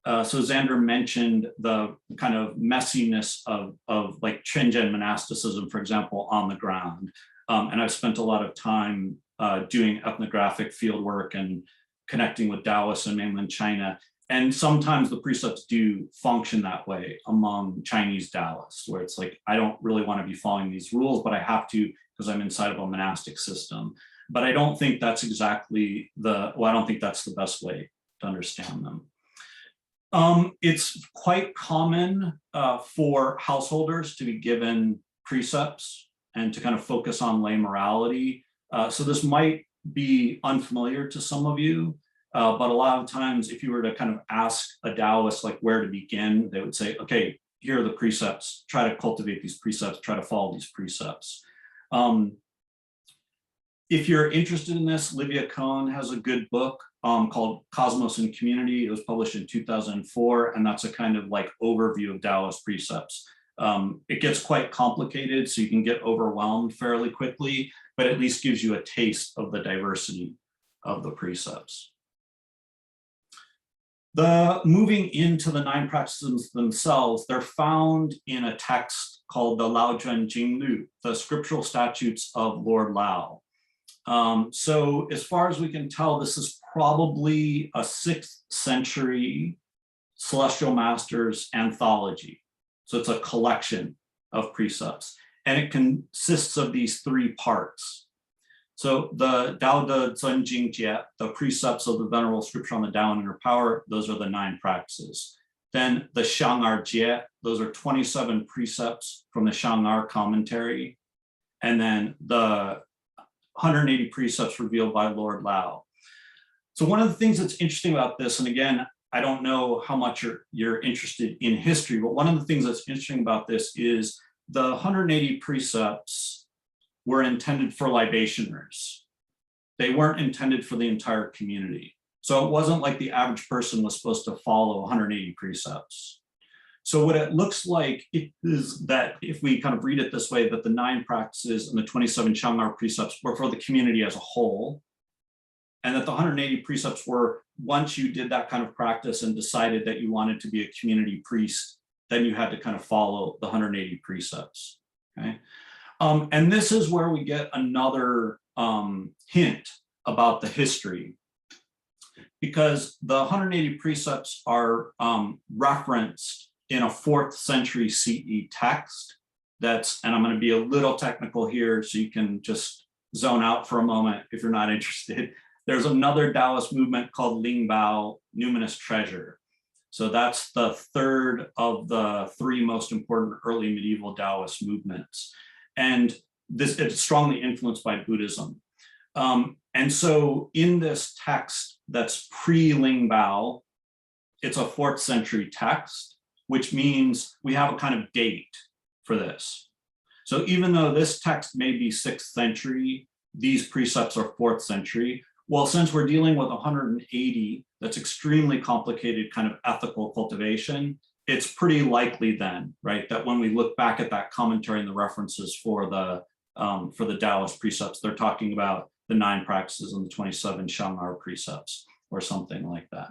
So Xander mentioned the kind of messiness of like Quanzhen monasticism, for example, on the ground. And I've spent a lot of time doing ethnographic field work and connecting with Daoists in mainland China. And sometimes the precepts do function that way among Chinese Daoists, where it's like, I don't really want to be following these rules, but I have to because I'm inside of a monastic system. But I don't think that's exactly I don't think that's the best way to understand them. It's quite common for householders to be given precepts and to kind of focus on lay morality. So this might be unfamiliar to some of you, but a lot of times if you were to kind of ask a Daoist like where to begin, they would say, okay, here are the precepts, try to cultivate these precepts, try to follow these precepts. If you're interested in this, Livia Cohn has a good book called Cosmos and Community. It was published in 2004, and that's a kind of like overview of Daoist precepts. It gets quite complicated, so you can get overwhelmed fairly quickly, but at least gives you a taste of the diversity of the precepts. The moving into the 9 practices themselves, they're found in a text called the Lao Zhuan Jing Lu, the scriptural statutes of Lord Lao. So as far as we can tell, this is probably a 6th century Celestial Masters anthology. So it's a collection of precepts, and it consists of these 3 parts. So the Daoistgate, jīng, the precepts of the Venerable Scripture on the Dao and Inner Power, those are the 9 practices. Then the jiē, those are 27 precepts from the Shangar commentary. And then the 180 precepts revealed by Lord Lao. So one of the things that's interesting about this, and again, I don't know how much you're interested in history, but one of the things that's interesting about this is the 180 precepts were intended for libationers. They weren't intended for the entire community. So it wasn't like the average person was supposed to follow 180 precepts. So what it looks like is that if we kind of read it this way, that the 9 practices and the 27 Shangar precepts were for the community as a whole, and that the 180 precepts were, once you did that kind of practice and decided that you wanted to be a community priest, then you had to kind of follow the 180 precepts, okay? And this is where we get another hint about the history, because the 180 precepts are referenced in a 4th century CE text that's, and I'm going to be a little technical here so you can just zone out for a moment if you're not interested. There's another Taoist movement called Ling Bao, Luminous Treasure. So that's the 3rd of the 3 most important early medieval Taoist movements. And this, it's strongly influenced by Buddhism. And so in this text that's pre-Ling Bao, it's a 4th century text, which means we have a kind of date for this. So even though this text may be 6th century, these precepts are 4th century. Well, since we're dealing with 180, that's extremely complicated kind of ethical cultivation, it's pretty likely then, right, that when we look back at that commentary and the references for the Taoist precepts, they're talking about the 9 practices and the 27 Shangar precepts or something like that.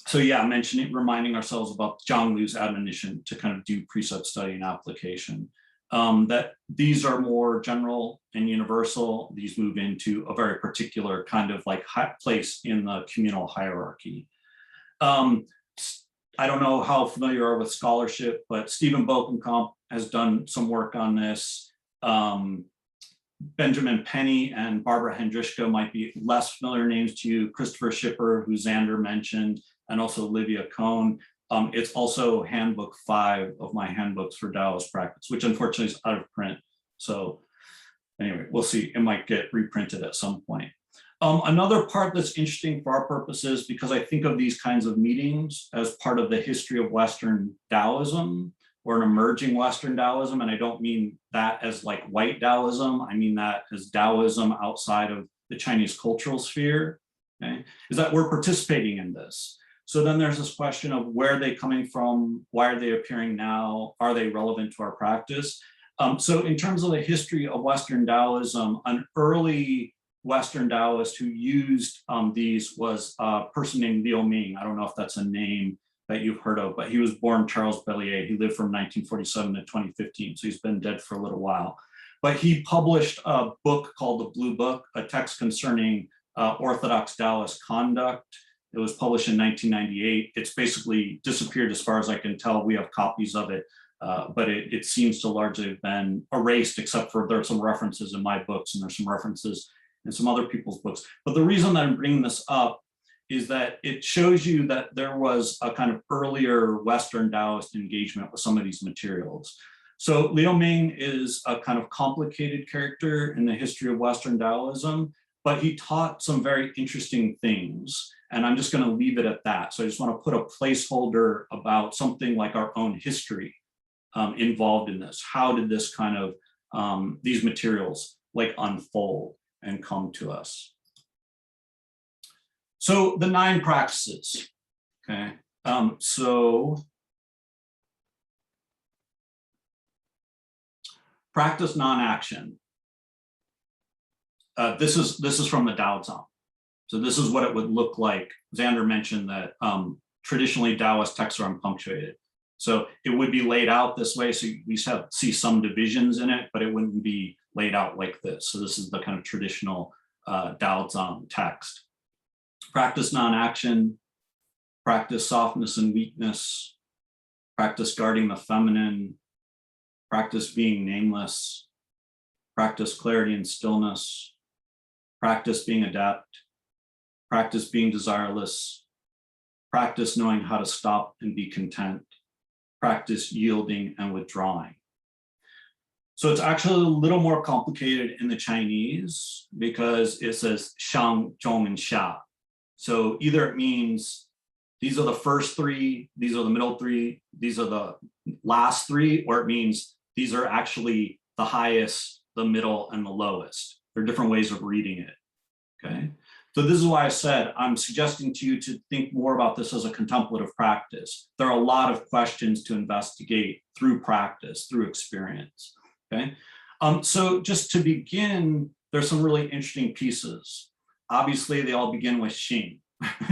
So yeah, reminding ourselves about Zhang Lu's admonition to kind of do precept study and application. That these are more general and universal. These move into a very particular kind of like place in the communal hierarchy. I don't know how familiar you are with scholarship, but Stephen Bokenkamp has done some work on this. Benjamin Penny and Barbara Hendryshka might be less familiar names to you. Christopher Schipper, who Xander mentioned, and also Olivia Cohn. It's also handbook 5 of my handbooks for Taoist practice, which unfortunately is out of print. So anyway, we'll see. It might get reprinted at some point. Another part that's interesting for our purposes, because I think of these kinds of meetings as part of the history of Western Taoism or an emerging Western Taoism, and I don't mean that as like white Taoism, I mean that as Taoism outside of the Chinese cultural sphere, okay, is that we're participating in this. So then there's this question of where are they coming from? Why are they appearing now? Are they relevant to our practice? So in terms of the history of Western Taoism, an early Western Taoist who used these was a person named Liu Ming. I don't know if that's a name that you've heard of, but he was born Charles Bellier. He lived from 1947 to 2015, so he's been dead for a little while. But he published a book called The Blue Book, a text concerning Orthodox Taoist conduct. It was published in 1998. It's basically disappeared as far as I can tell. We have copies of it, but it seems to largely have been erased, except for there are some references in my books and there's some references in some other people's books. But the reason that I'm bringing this up is that it shows you that there was a kind of earlier Western Taoist engagement with some of these materials. So Liu Ming is a kind of complicated character in the history of Western Taoism, but he taught some very interesting things. And I'm just going to leave it at that. So I just want to put a placeholder about something like our own history involved in this. How did this kind of, these materials like unfold and come to us? So the 9 practices, okay? So practice non-action. This is from the Daoism. So this is what it would look like. Xander mentioned that traditionally Taoist texts are unpunctuated. So it would be laid out this way. So we see some divisions in it, but it wouldn't be laid out like this. So this is the kind of traditional Daoism text. Practice non-action, practice softness and weakness, practice guarding the feminine, practice being nameless, practice clarity and stillness, practice being adept, practice being desireless, practice knowing how to stop and be content, practice yielding and withdrawing. So it's actually a little more complicated in the Chinese because it says Shang, Jong, and Xia. So either it means these are the first three, these are the middle three, these are the last three, or it means these are actually the highest, the middle, and the lowest. There are different ways of reading it, okay? So this is why I said I'm suggesting to you to think more about this as a contemplative practice. There are a lot of questions to investigate through practice, through experience, okay? So just to begin, there's some really interesting pieces. Obviously, they all begin with Xing.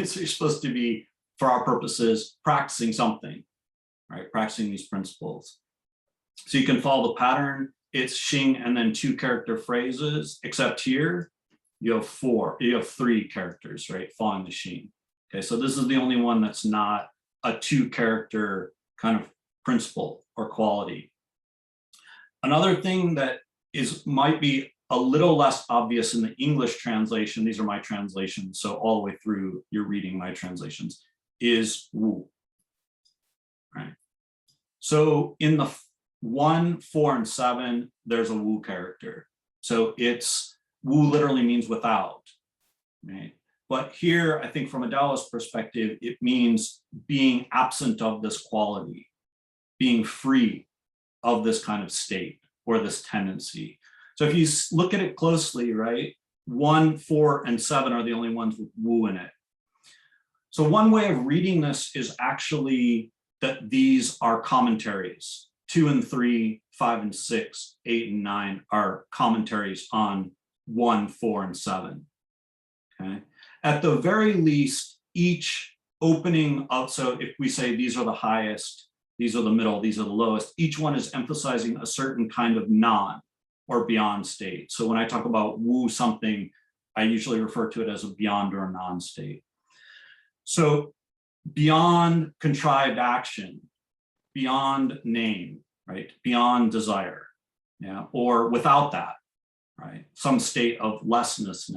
So you're supposed to be, for our purposes, practicing something, right? Practicing these principles. So you can follow the pattern. It's Xing and then 2 character phrases, except here, you have 3 characters, right? Following the Xing. Okay, so this is the only one that's not a 2 character kind of principle or quality. Another thing that might be a little less obvious in the English translation, these are my translations, so all the way through you're reading my translations, is Wu, right? So in the 1, 4, and 7, there's a Wu character. So it's, Wu literally means without, right? But here, I think from a Daoist perspective, it means being absent of this quality, being free of this kind of state or this tendency. So if you look at it closely, right, 1, 4, and 7 are the only ones with Wu in it. So one way of reading this is actually that these are commentaries. 2 and 3, 5 and 6, 8 and 9 are commentaries on 1, 4, and 7. Okay. At the very least, each opening of, so if we say these are the highest, these are the middle, these are the lowest, each one is emphasizing a certain kind of non or beyond state. So when I talk about Wu something, I usually refer to it as a beyond or a non-state. So beyond contrived action, beyond name, right? Beyond desire, yeah, or without that, right? Some state of lessness,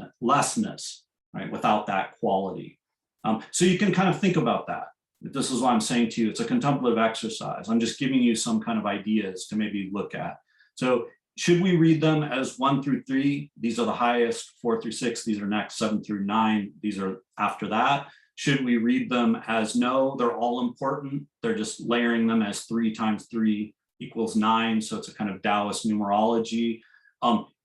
right? Without that quality. So you can kind of think about that. This is what I'm saying to you. It's a contemplative exercise. I'm just giving you some kind of ideas to maybe look at. So should we read them as 1 through 3? These are the highest. 4 through 6, these are next. 7 through 9, these are after that. Should we read them as no, they're all important? They're just layering them as 3 times 3 equals 9. So it's a kind of Daoist numerology.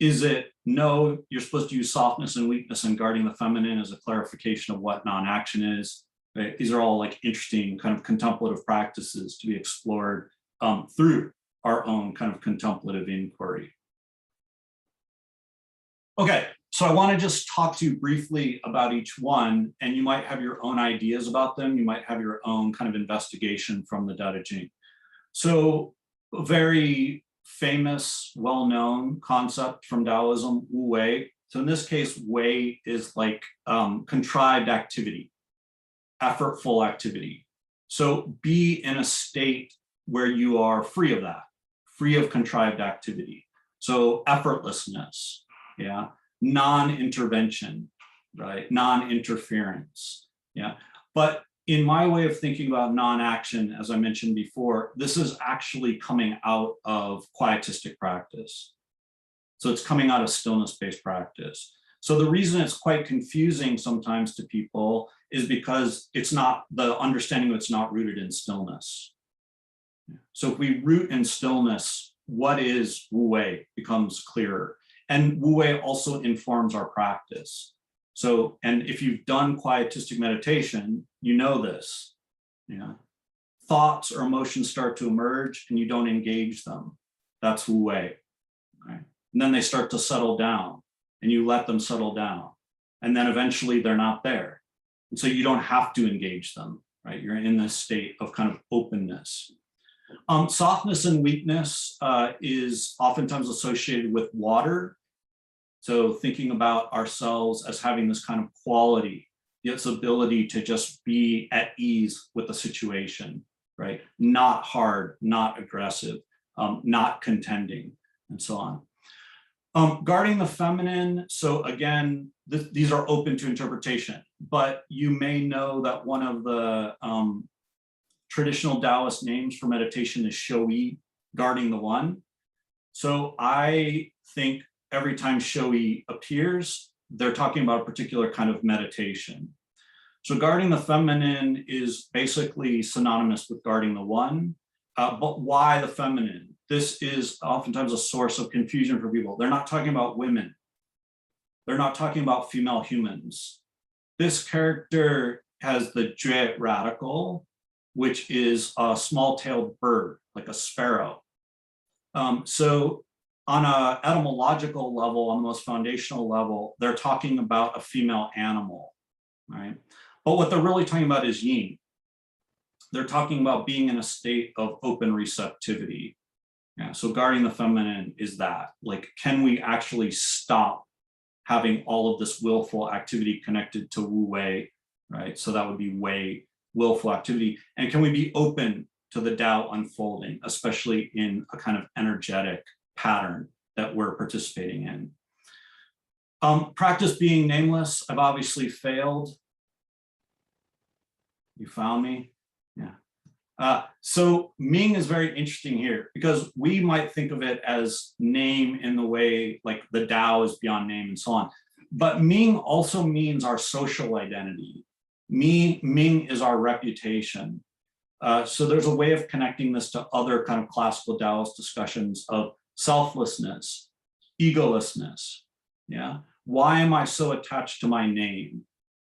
Is it no, you're supposed to use softness and weakness and guarding the feminine as a clarification of what non-action is? Right? These are all like interesting kind of contemplative practices to be explored through our own kind of contemplative inquiry. Okay, so I want to just talk to you briefly about each one, and you might have your own ideas about them. You might have your own kind of investigation from the Dao De Jing. So a very famous, well-known concept from Taoism, Wu Wei. So in this case, Wei is like contrived activity, effortful activity. So be in a state where you are free of that, free of contrived activity. So effortlessness, yeah, non-intervention, right, non-interference, yeah. But in my way of thinking about non-action, as I mentioned before, this is actually coming out of quietistic practice. So it's coming out of stillness-based practice. So the reason it's quite confusing sometimes to people is because it's not, the understanding of it's not rooted in stillness. So if we root in stillness, what is Wu Wei becomes clearer. And Wu Wei also informs our practice. So, and if you've done quietistic meditation, you know this, yeah. Thoughts or emotions start to emerge and you don't engage them. That's Wu Wei, right? And then they start to settle down and you let them settle down. And then eventually they're not there. And so you don't have to engage them, right? You're in this state of kind of openness. Softness and weakness is oftentimes associated with water. So thinking about ourselves as having this kind of quality, its ability to just be at ease with the situation, right? Not hard, not aggressive, not contending, and so on. Guarding the feminine, so again, these are open to interpretation, but you may know that one of the traditional Taoist names for meditation is Shouyi, guarding the one. So I think every time Shouyi appears, they're talking about a particular kind of meditation. So guarding the feminine is basically synonymous with guarding the one, but why the feminine? This is oftentimes a source of confusion for people. They're not talking about women. They're not talking about female humans. This character has the jie radical, which is a small-tailed bird, like a sparrow. So on an etymological level, on the most foundational level, they're talking about a female animal, right? But what they're really talking about is yin. They're talking about being in a state of open receptivity. Yeah, so guarding the feminine is that, like, can we actually stop having all of this willful activity connected to Wu Wei, right? So that would be Wei, willful activity. And can we be open to the Dao unfolding, especially in a kind of energetic pattern that we're participating in? Practice being nameless, I've obviously failed. You found me? Yeah. So Ming is very interesting here because we might think of it as name in the way like the Dao is beyond name and so on. But Ming also means our social identity. Ming is our reputation. So there's a way of connecting this to other kind of classical Taoist discussions of selflessness, egolessness. Yeah. Why am I so attached to my name?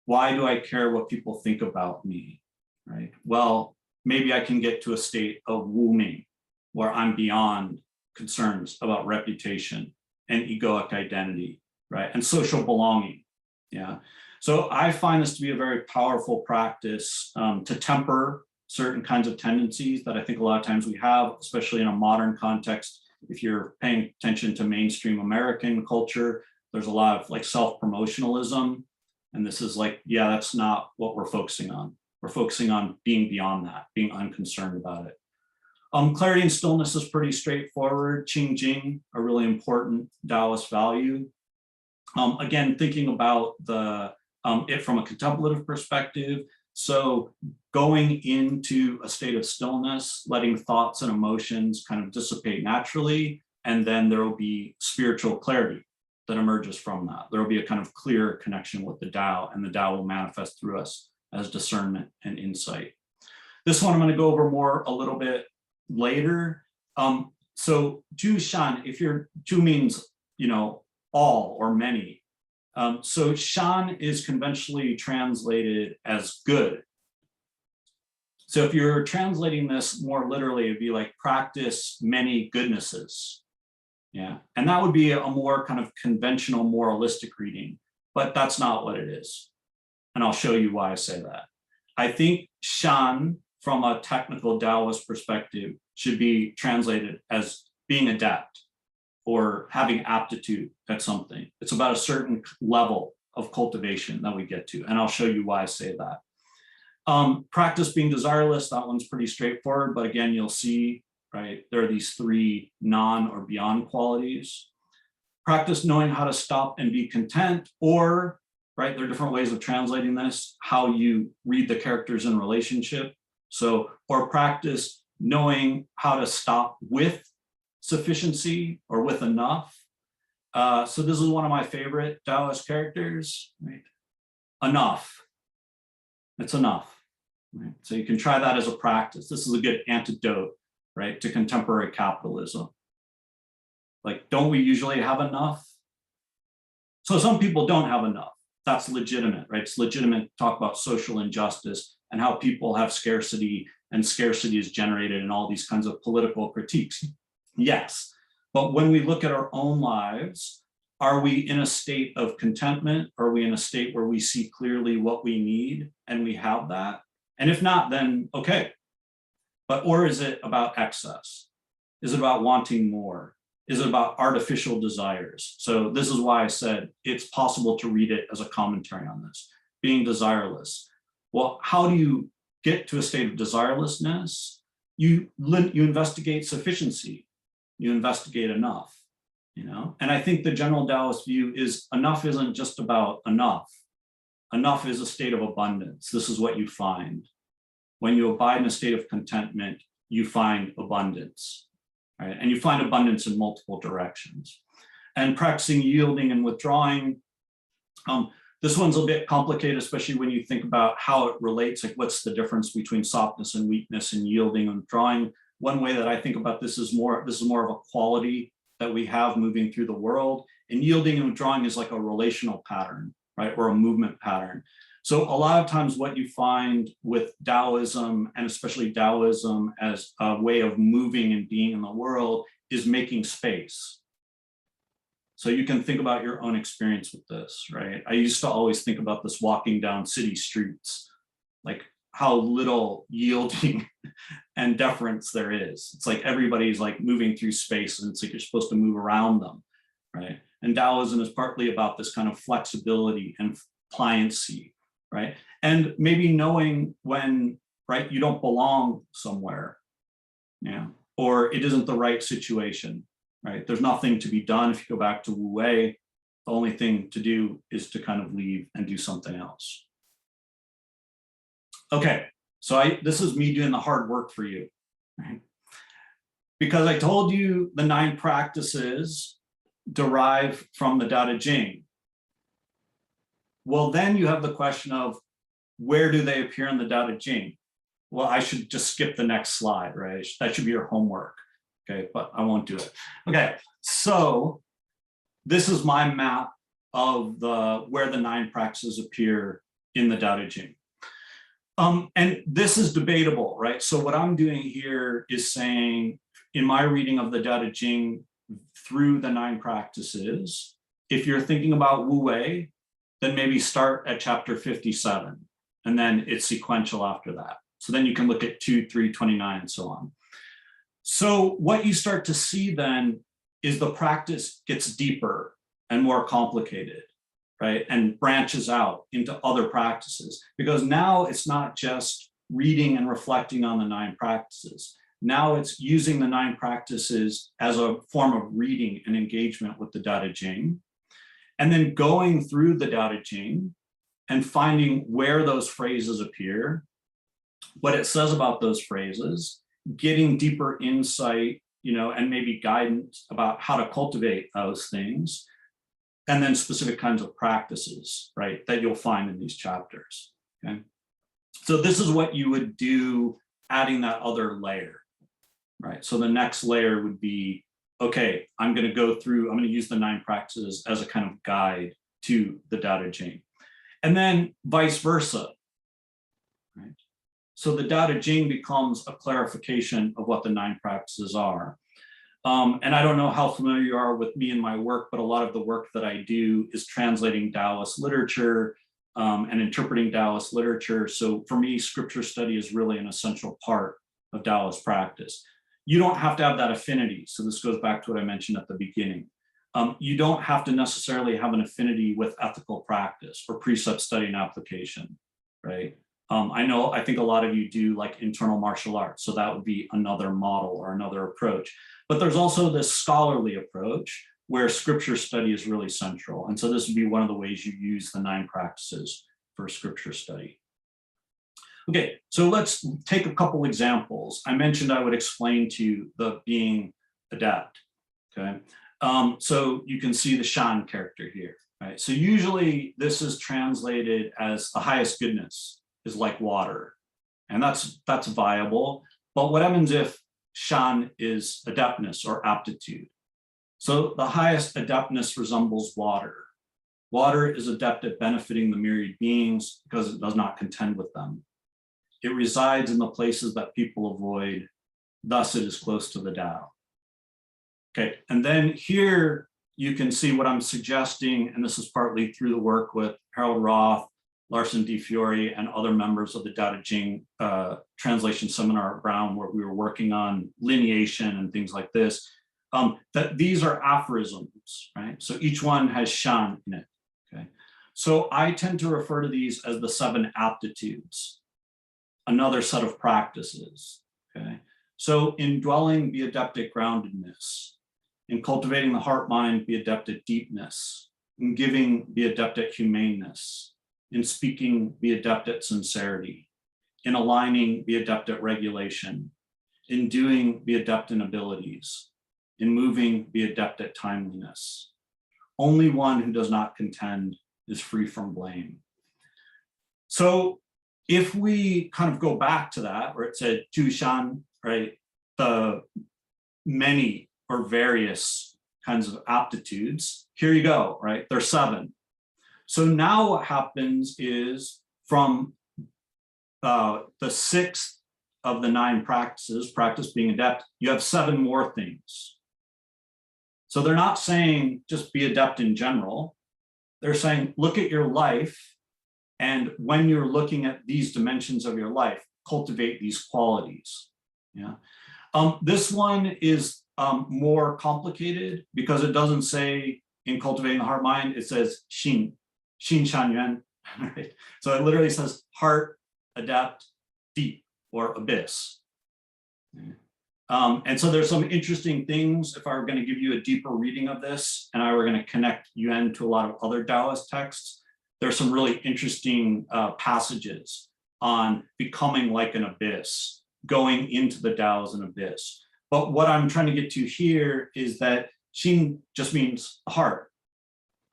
Why do I care what people think about me? Right. Well, maybe I can get to a state of Wu-ming where I'm beyond concerns about reputation and egoic identity, right? And social belonging. Yeah. So I find this to be a very powerful practice to temper certain kinds of tendencies that I think a lot of times we have, especially in a modern context. If you're paying attention to mainstream American culture, there's a lot of like self-promotionalism. And this is like, yeah, that's not what we're focusing on. We're focusing on being beyond that, being unconcerned about it. Clarity and stillness is pretty straightforward. Qing Jing, a really important Taoist value. Again, thinking about it from a contemplative perspective. So going into a state of stillness, letting thoughts and emotions kind of dissipate naturally, and then there will be spiritual clarity that emerges from that. There will be a kind of clear connection with the Dao, and the Dao will manifest through us as discernment and insight. This one I'm going to go over more a little bit later. So Zhu Shan, if you're, Zhu means, you know, all or many. So Shan is conventionally translated as good. So if you're translating this more literally, it'd be like practice many goodnesses. Yeah, and that would be a more kind of conventional moralistic reading, but that's not what it is. And I'll show you why I say that. I think Shan, from a technical Taoist perspective, should be translated as being adept or having aptitude at something. It's about a certain level of cultivation that we get to, and I'll show you why I say that. Practice being desireless, that one's pretty straightforward, but again, you'll see, right, there are these three non or beyond qualities. Practice knowing how to stop and be content, or, right, there are different ways of translating this, how you read the characters in relationship. So, or practice knowing how to stop with sufficiency or with enough. So this is one of my favorite Taoist characters, right? Enough. It's enough. Right? So you can try that as a practice. This is a good antidote, right, to contemporary capitalism. Like, don't we usually have enough? So some people don't have enough. That's legitimate, right? It's legitimate to talk about social injustice and how people have scarcity, and scarcity is generated in all these kinds of political critiques. Yes, but when we look at our own lives, are we in a state of contentment? Are we in a state where we see clearly what we need and we have that? And if not, then okay. But, or is it about excess? Is it about wanting more? is it about artificial desires? So this is why I said it's possible to read it as a commentary on this, being desireless. Well, how do you get to a state of desirelessness? You investigate sufficiency, you investigate enough, you know? And I think the general Taoist view is enough isn't just about enough. Enough is a state of abundance. This is what you find. When you abide in a state of contentment, you find abundance, right? And you find abundance in multiple directions. And practicing yielding and withdrawing, this one's a bit complicated, especially when you think about how it relates, like what's the difference between softness and weakness and yielding and withdrawing. One way that I think about this is more of a quality that we have moving through the world. And yielding and withdrawing is like a relational pattern, right? Or a movement pattern. So a lot of times what you find with Taoism, and especially Taoism as a way of moving and being in the world, is making space. So you can think about your own experience with this, right? I used to always think about this walking down city streets, like how little yielding and deference there is. It's like everybody's like moving through space and it's like you're supposed to move around them, right? And Taoism is partly about this kind of flexibility and pliancy, right? And maybe knowing when, right, you don't belong somewhere, yeah, or it isn't the right situation. Right? There's nothing to be done. If you go back to Wu Wei, the only thing to do is to kind of leave and do something else. Okay, so this is me doing the hard work for you, right? Because I told you the 9 practices derive from the Dao De Jing. Well, then you have the question of where do they appear in the Dao De Jing? Well, I should just skip the next slide, right? That should be your homework. Okay, but I won't do it. Okay, so this is my map of where the 9 practices appear in the Dao De Jing. And this is debatable, right? So what I'm doing here is saying, in my reading of the Dao De Jing through the 9 practices, if you're thinking about Wu Wei, then maybe start at chapter 57, and then it's sequential after that. So then you can look at 2, 3, 29, and so on. So what you start to see then is the practice gets deeper and more complicated, right? And branches out into other practices, because now it's not just reading and reflecting on the 9 practices. Now it's using the 9 practices as a form of reading and engagement with the Dao De Jing, and then going through the Dao De Jing and finding where those phrases appear, what it says about those phrases, getting deeper insight, you know, and maybe guidance about how to cultivate those things, and then specific kinds of practices, right, that you'll find in these chapters, okay? So this is what you would do, adding that other layer, right? So the next layer would be, okay, I'm going to use the 9 practices as a kind of guide to the Dao De Jing. And then vice versa, right? So the Dao De Jing becomes a clarification of what the 9 practices are. And I don't know how familiar you are with me and my work, but a lot of the work that I do is translating Taoist literature and interpreting Taoist literature. So for me, scripture study is really an essential part of Taoist practice. You don't have to have that affinity. So this goes back to what I mentioned at the beginning. You don't have to necessarily have an affinity with ethical practice or precept study and application, right? I think a lot of you do like internal martial arts, so that would be another model or another approach. But there's also this scholarly approach where scripture study is really central. And so this would be one of the ways you use the 9 practices for scripture study. Okay, so let's take a couple examples. I mentioned I would explain to you the being adept, okay? So you can see the Shan character here, right? So usually this is translated as the highest goodness is like water, and that's viable. But what happens if Shan is adeptness or aptitude? So the highest adeptness resembles water. Water is adept at benefiting the myriad beings because it does not contend with them. It resides in the places that people avoid, thus it is close to the Tao. Okay, and then here you can see what I'm suggesting, and this is partly through the work with Harold Roth, Larson D. Fiore, and other members of the Dao De Jing translation seminar at Brown, where we were working on lineation and things like this. that these are aphorisms, right? So each one has shan in it, okay? So I tend to refer to these as the 7 aptitudes, another set of practices, okay? So in dwelling, be adept at groundedness. In cultivating the heart mind, be adept at deepness. In giving, be adept at humaneness. In speaking, be adept at sincerity. In aligning, be adept at regulation. In doing, be adept in abilities. In moving, be adept at timeliness. Only one who does not contend is free from blame. So if we kind of go back to that, where it said jiǔxíng, right, the many or various kinds of aptitudes, here you go, right? There's 7. So now what happens is from the 6th of the 9 practices, practice being adept, you have 7 more things. So they're not saying just be adept in general. They're saying, look at your life. And when you're looking at these dimensions of your life, cultivate these qualities. Yeah. This one is more complicated because it doesn't say in cultivating the heart mind, it says Xin Shan Yuan, right? So it literally says heart, adept, deep, or abyss. And so there's some interesting things. If I were going to give you a deeper reading of this and I were going to connect Yuan to a lot of other Taoist texts, there's some really interesting passages on becoming like an abyss, going into the Tao as an abyss. But what I'm trying to get to here is that Xin just means heart.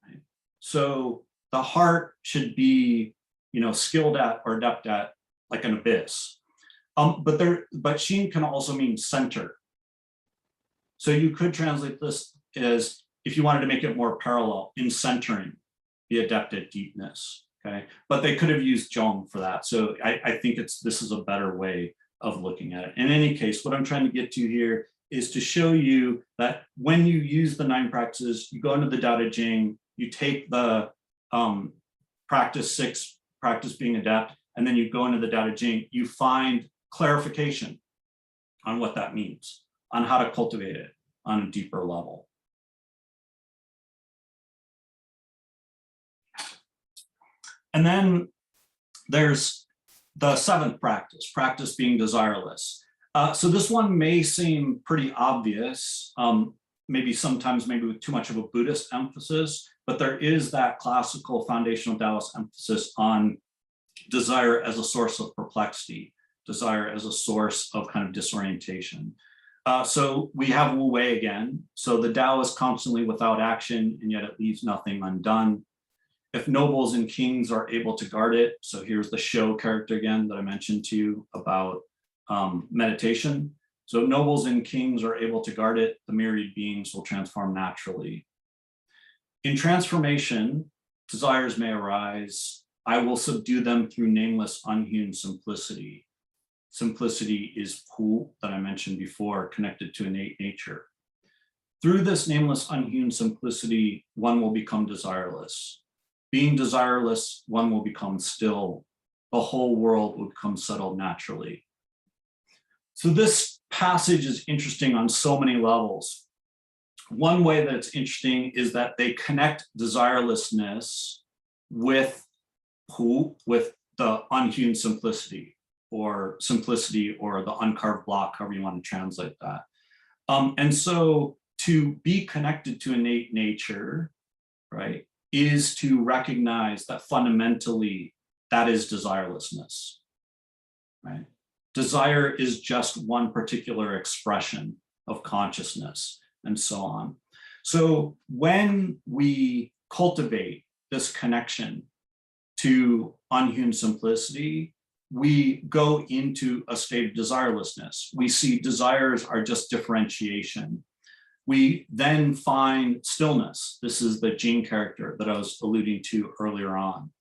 Right? So the heart should be, skilled at or adept at like an abyss. But Xin can also mean center. So you could translate this as, if you wanted to make it more parallel, in centering, be adept at deepness. Okay, but they could have used Jong for that. So I think this is a better way of looking at it. In any case, what I'm trying to get to here is to show you that when you use the 9 practices, you go into the Dao Jīng, you take the practice 6, practice being adept, and then you go into the Dao Jīng, you find clarification on what that means, on how to cultivate it on a deeper level. And then there's the 7th practice, practice being desireless. So this one may seem pretty obvious, maybe with too much of a Buddhist emphasis, but there is that classical foundational Taoist emphasis on desire as a source of perplexity, desire as a source of kind of disorientation. So we have Wu Wei again. So the Tao is constantly without action, and yet it leaves nothing undone. If nobles and kings are able to guard it, so here's the show character again that I mentioned to you about meditation. So nobles and kings are able to guard it, the myriad beings will transform naturally. In transformation, desires may arise. I will subdue them through nameless, unhewn simplicity. Simplicity is pu that I mentioned before, connected to innate nature. Through this nameless, unhewn simplicity, one will become desireless. Being desireless, one will become still. The whole world will become settled naturally. So this passage is interesting on so many levels. One way that it's interesting is that they connect desirelessness with the unhewn simplicity or the uncarved block, however you want to translate that. And so to be connected to innate nature, right, is to recognize that fundamentally that is desirelessness, right? Desire is just one particular expression of consciousness and so on. So when we cultivate this connection to unhewn simplicity, we go into a state of desirelessness. We see desires are just differentiation. We then find stillness. This is the jīng character that I was alluding to earlier on.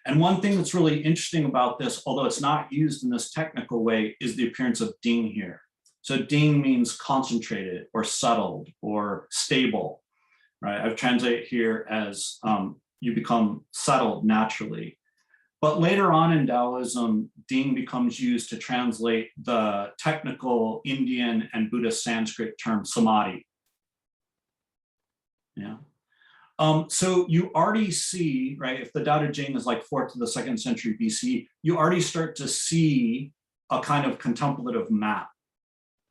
And one thing that's really interesting about this, although it's not used in this technical way, is the appearance of ding here. So ding means concentrated or settled or stable, right? I've translated here as you become settled naturally. But later on in Taoism, ding becomes used to translate the technical Indian and Buddhist Sanskrit term samadhi. Yeah. So you already see, right, if the Dao De Jing is like 4th to the 2nd century BC, you already start to see a kind of contemplative map.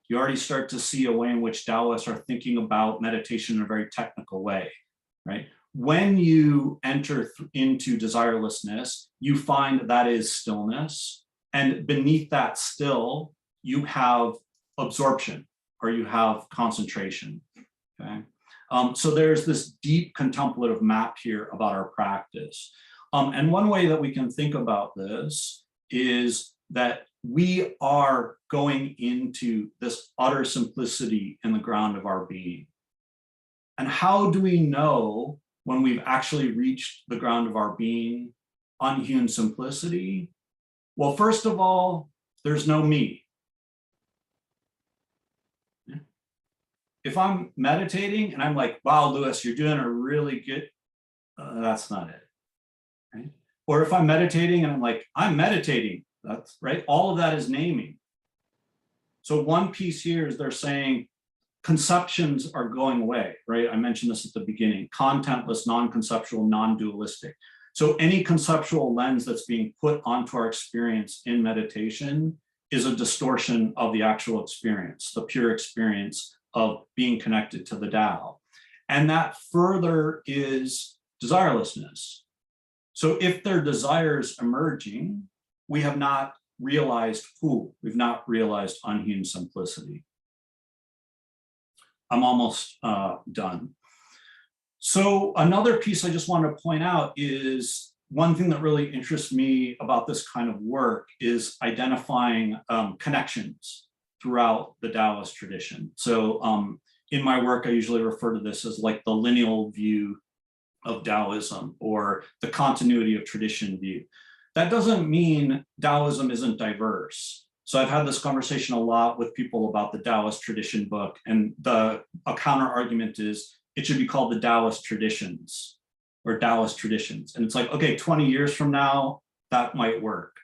You already start to see a way in which Daoists are thinking about meditation in a very technical way, right? When you enter into desirelessness, you find that is stillness. And beneath that still, you have absorption or you have concentration, okay? So there's this deep contemplative map here about our practice. And one way that we can think about this is that we are going into this utter simplicity in the ground of our being. And how do we know when we've actually reached the ground of our being, unhewn simplicity? Well, first of all, there's no me. If I'm meditating and I'm like, wow, Lewis, you're doing a really good, that's not it, right? Or if I'm meditating and I'm like, I'm meditating, that's right. All of that is naming. So one piece here is they're saying conceptions are going away, right? I mentioned this at the beginning, contentless, non-conceptual, non-dualistic. So any conceptual lens that's being put onto our experience in meditation is a distortion of the actual experience, the pure experience of being connected to the Tao. And that further is desirelessness. So if there are desires emerging, we have not realized who, we've not realized unhewn simplicity. I'm almost done. So another piece I just want to point out is one thing that really interests me about this kind of work is identifying connections throughout the Taoist tradition. So in my work, I usually refer to this as like the lineal view of Taoism or the continuity of tradition view. That doesn't mean Taoism isn't diverse. So I've had this conversation a lot with people about the Taoist tradition book, and a counter argument is it should be called the Taoist traditions or Taoist traditions. And it's like, okay, 20 years from now, that might work.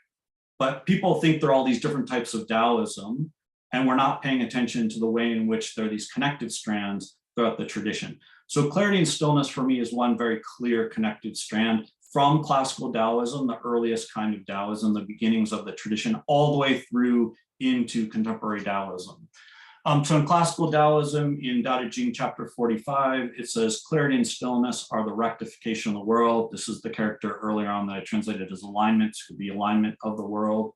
But people think there are all these different types of Taoism, and we're not paying attention to the way in which there are these connected strands throughout the tradition. So clarity and stillness for me is one very clear connected strand from classical Taoism, the earliest kind of Taoism, the beginnings of the tradition, all the way through into contemporary Taoism. So in classical Taoism, in Dao De Jing chapter 45, it says clarity and stillness are the rectification of the world. This is the character earlier on that I translated as alignment, so the alignment of the world.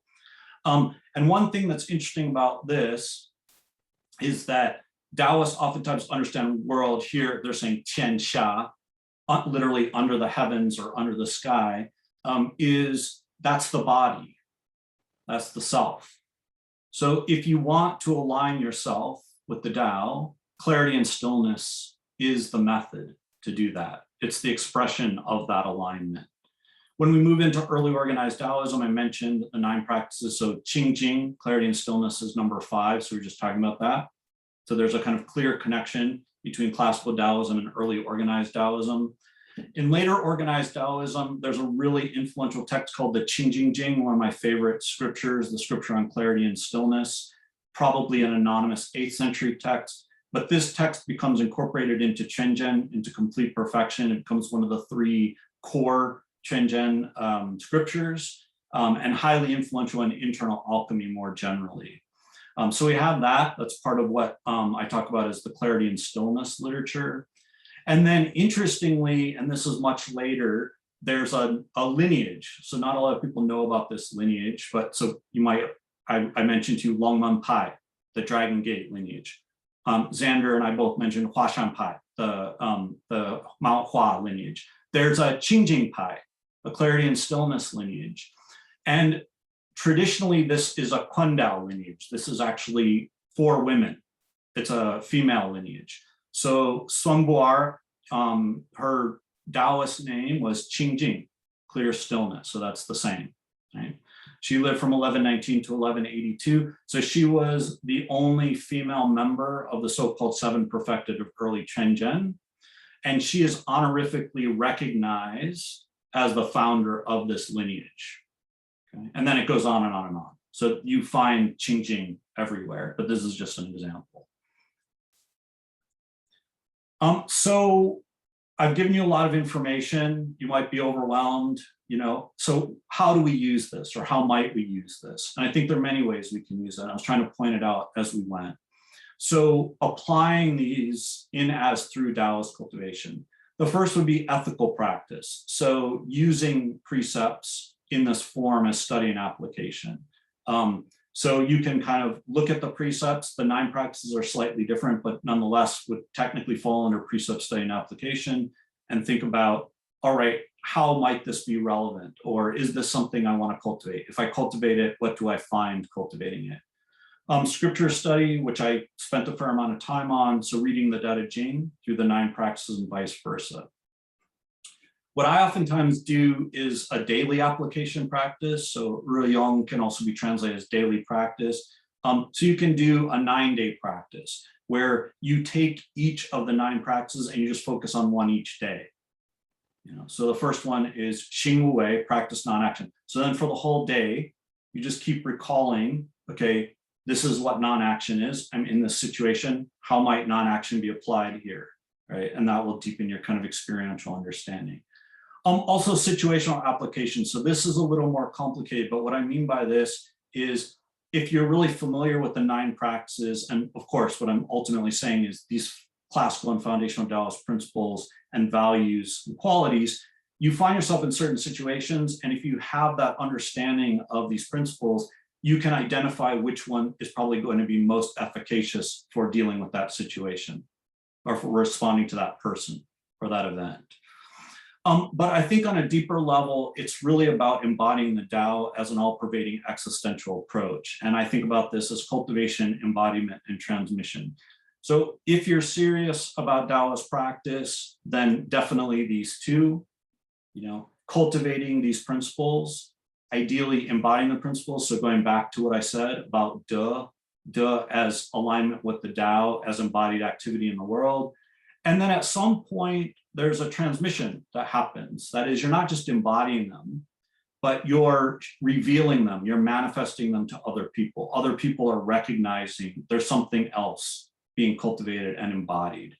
And one thing that's interesting about this is that Taoists oftentimes understand world here, they're saying Tiānshī, literally under the heavens or under the sky, that's the body, that's the self. So if you want to align yourself with the Tao, clarity and stillness is the method to do that. It's the expression of that alignment. When we move into early organized Taoism, I mentioned the 9 practices. So jīng, clarity and stillness is number 5. So we're just talking about that. So there's a kind of clear connection between classical Taoism and early organized Taoism. In later organized Taoism, there's a really influential text called the Jing, one of my favorite scriptures, the scripture on clarity and stillness, probably an anonymous 8th century text. But this text becomes incorporated into Quanzhen, into complete perfection. It becomes one of the 3 core Quanzhen scriptures, and highly influential in internal alchemy more generally. So we have that. That's part of what I talk about as the clarity and stillness literature. And then interestingly, and this is much later, there's a lineage. So not a lot of people know about this lineage, but so you might, I mentioned to you Longmen Pai, the Dragon Gate lineage. Xander and I both mentioned Huashan Pai, the Mount Hua lineage. There's a Qingjing Pai, a clarity and stillness lineage. And traditionally, this is a Quandao lineage. This is actually for women. It's a female lineage. So Sun Bu'er, her Taoist name was Qingjing, clear stillness. So that's the same, right? She lived from 1119 to 1182. So she was the only female member of the so-called 7 perfected of early Quanzhen. And she is honorifically recognized as the founder of this lineage. Okay? And then it goes on and on and on. So you find Qingjing everywhere, but this is just an example. So I've given you a lot of information. You might be overwhelmed, so how do we use this, or how might we use this? And I think there are many ways we can use it. I was trying to point it out as we went. So applying these in as through Daoist cultivation. The first would be ethical practice. So using precepts in this form as study and application. So you can kind of look at the precepts. The 9 practices are slightly different, but nonetheless would technically fall under precept, study, and application, and think about, all right, how might this be relevant? Or is this something I want to cultivate? If I cultivate it, what do I find cultivating it? Scripture study, which I spent a fair amount of time on. So reading the Dao Jīng through the 9 practices and vice versa. What I oftentimes do is a daily application practice. So Jong can also be translated as daily practice. So you can do a 9-day practice where you take each of the 9 practices and you just focus on one each day. So the first one is Xing Wei, practice non-action. So then for the whole day, you just keep recalling, okay, this is what non-action is. I'm in this situation. How might non-action be applied here, right? And that will deepen your kind of experiential understanding. Also situational applications. So this is a little more complicated, but what I mean by this is if you're really familiar with the 9 practices, and of course, what I'm ultimately saying is these classical and foundational Taoist principles and values and qualities, you find yourself in certain situations. And if you have that understanding of these principles, you can identify which one is probably going to be most efficacious for dealing with that situation or for responding to that person or that event. But I think on a deeper level, it's really about embodying the Dao as an all-pervading existential approach. And I think about this as cultivation, embodiment, and transmission. So if you're serious about Daoist practice, then definitely these 2, cultivating these principles, ideally embodying the principles. So going back to what I said about De as alignment with the Dao as embodied activity in the world. And then at some point, there's a transmission that happens. That is, you're not just embodying them, but you're revealing them, you're manifesting them to other people. Other people are recognizing there's something else being cultivated and embodied.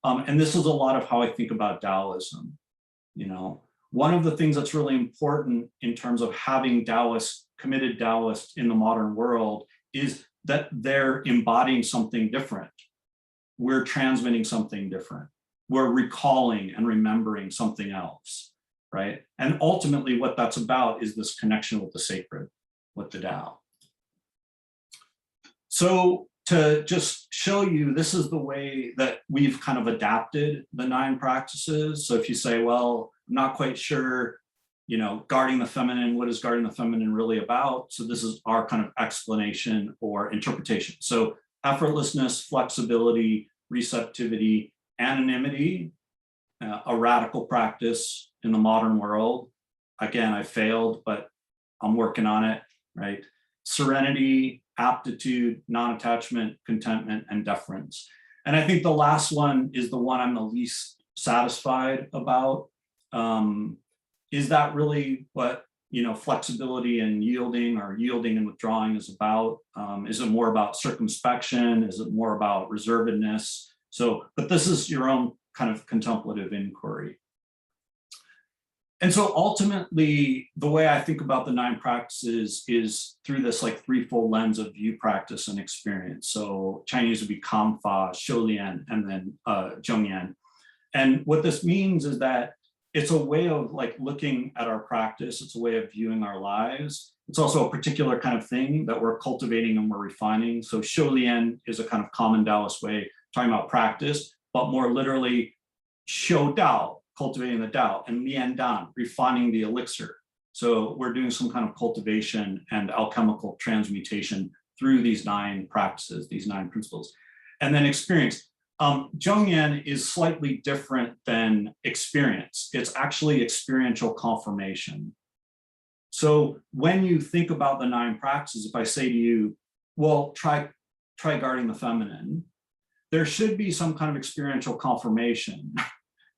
And this is a lot of how I think about Taoism. One of the things that's really important in terms of having Taoist, committed Taoist in the modern world is that they're embodying something different. We're transmitting something different. We're recalling and remembering something else, right? And ultimately what that's about is this connection with the sacred, with the Dao. So to just show you, this is the way that we've kind of adapted the 9 practices. So if you say, well, I'm not quite sure, guarding the feminine, what is guarding the feminine really about? So this is our kind of explanation or interpretation. So effortlessness, flexibility, receptivity, anonymity, a radical practice in the modern world. Again, I failed, but I'm working on it, right? Serenity, aptitude, non-attachment, contentment, and deference. And I think the last one is the one I'm the least satisfied about. Is that really what flexibility and yielding, or yielding and withdrawing, is about? Is it more about circumspection? Is it more about reservedness? So, but this is your own kind of contemplative inquiry. And so ultimately, the way I think about the 9 practices is through this like 3-fold lens of view, practice, and experience. So Chinese would be Kamfa, Shoulian, and then Zhongyan. And what this means is that it's a way of like looking at our practice. It's a way of viewing our lives. It's also a particular kind of thing that we're cultivating and we're refining. So Shoulian is a kind of common Taoist way talking about practice, but more literally Xiu Dao, cultivating the Dao, and Lian Dan, refining the elixir. So we're doing some kind of cultivation and alchemical transmutation through these 9 practices, these 9 principles. And then experience. Zhongyan is slightly different than experience. It's actually experiential confirmation. So when you think about the 9 practices, if I say to you, well, try guarding the feminine, there should be some kind of experiential confirmation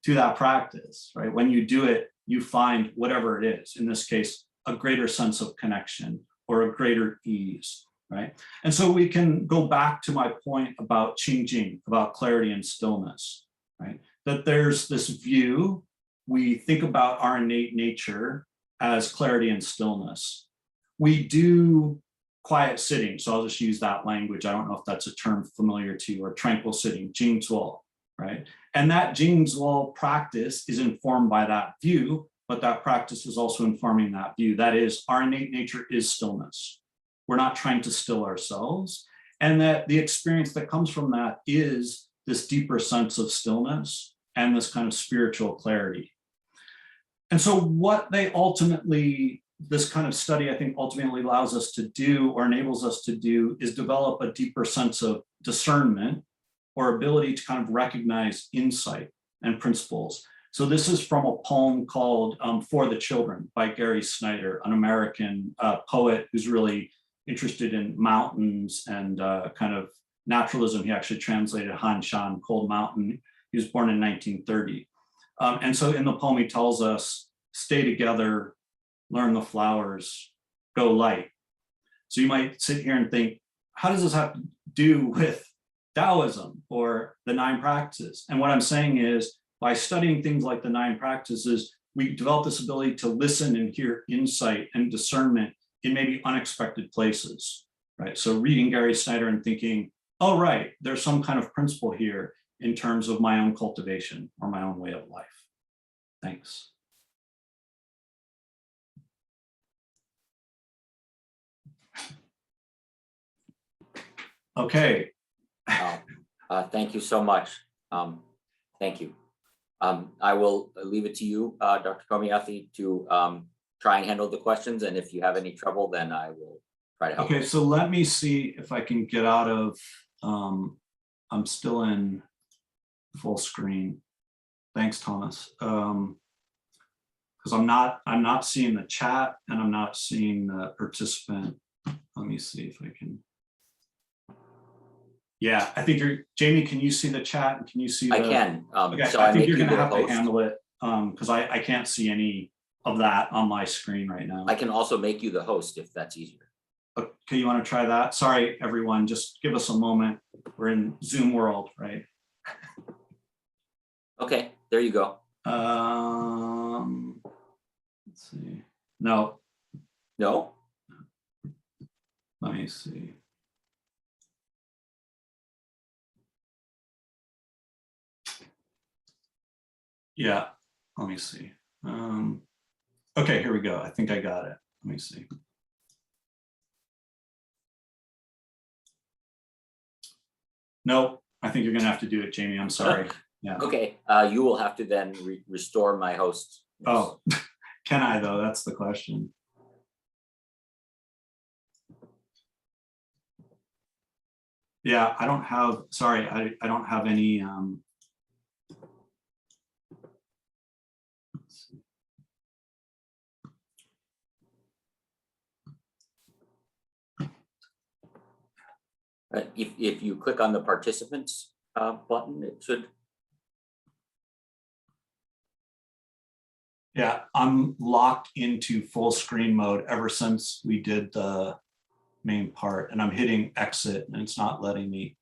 to that practice, right? When you do it, you find whatever it is, in this case, a greater sense of connection or a greater ease, right? And so we can go back to my point about jīng, about clarity and stillness, right? that there's this view, we think about our innate nature as clarity and stillness. We do quiet sitting, so I'll just use that language. I don't know if that's a term familiar to you, or tranquil sitting, jīng, right? And that jīng practice is informed by that view, but that practice is also informing that view. That is, our innate nature is stillness. We're not trying to still ourselves. And that the experience that comes from that is this deeper sense of stillness and this kind of spiritual clarity. And so what they ultimately, this kind of study, I think, ultimately allows us to do, or enables us to do, is develop a deeper sense of discernment, or ability to kind of recognize insight and principles. So this is from a poem called For the Children by Gary Snyder, an American poet who's really interested in mountains and kind of naturalism. He actually translated Han Shan, Cold Mountain. He was born in 1930. And so in the poem, he tells us, stay together, learn the flowers, go light. So you might sit here and think, how does this have to do with Taoism or the 9 practices? And what I'm saying is, by studying things like the 9 practices, we develop this ability to listen and hear insight and discernment in maybe unexpected places, right? So reading Gary Snyder and thinking, oh, right, there's some kind of principle here in terms of my own cultivation or my own way of life. Thanks. Okay. Thank you so much. Thank you. I will leave it to you, Dr. Komjathy, to try and handle the questions. And if you have any trouble, then I will try to help. Okay, so let me see if I can get out of, I'm still in full screen. Thanks, Thomas. Because I'm not seeing the chat and I'm not seeing the participant. Let me see if I can. Yeah, I think Jamie, can you see the chat? And can you see the, I can. Okay, so I think you're you gonna the have to host. handle it because I can't see any of that on my screen right now. I can also make you the host if that's easier. Okay, you want to try that? Sorry, everyone, just give us a moment. We're in Zoom world, right? Okay, there you go. Let's see. No. No? Let me see. Yeah, let me see. Okay, here we go. I think I got it. Let me see. Nope, I think you're gonna have to do it, Jamie. I'm sorry. Yeah. Okay, you will have to then restore my host. Oh, can I though? That's the question. Yeah, I don't have, sorry, I don't have any, If you click on the participants button, it should. yeah, I'm locked into full screen mode ever since we did the main part, and I'm hitting exit and it's not letting me.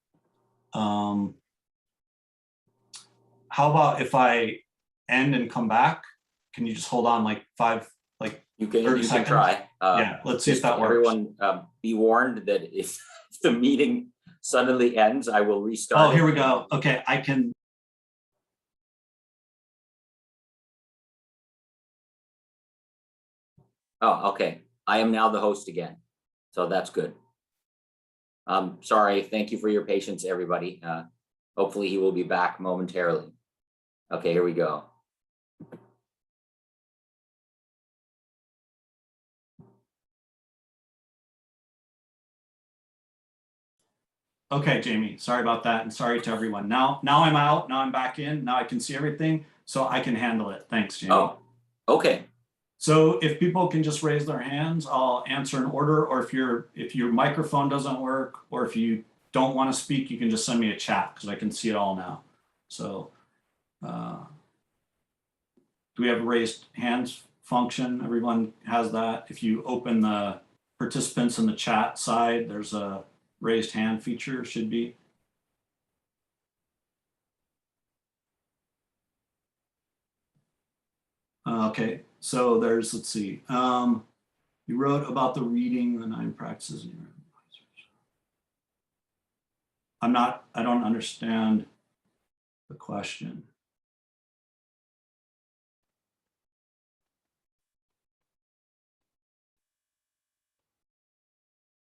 How about if I end and come back? Can you just hold on like 30 You can seconds? try. Yeah, let's see if that works. Everyone be warned that if the meeting suddenly ends, I will restart. Oh, here we go. Okay, I can. Oh, okay. I am now the host again. So that's good. Sorry, thank you for your patience, everybody. Hopefully he will be back momentarily. Okay, here we go. Okay, Jamie, sorry about that, and sorry to everyone. Now I'm out, now I'm back in, now I can see everything, so I can handle it. Thanks, Jamie. Oh, okay. So if people can just raise their hands, I'll answer in order, or if your microphone doesn't work, or if you don't want to speak, you can just send me a chat because I can see it all now. So do we have a raised hands function? Everyone has that. If you open the participants in the chat side, there's a raised hand feature, should be. Okay, so there's, let's see. You wrote about the reading, the 9 practices. I don't understand the question.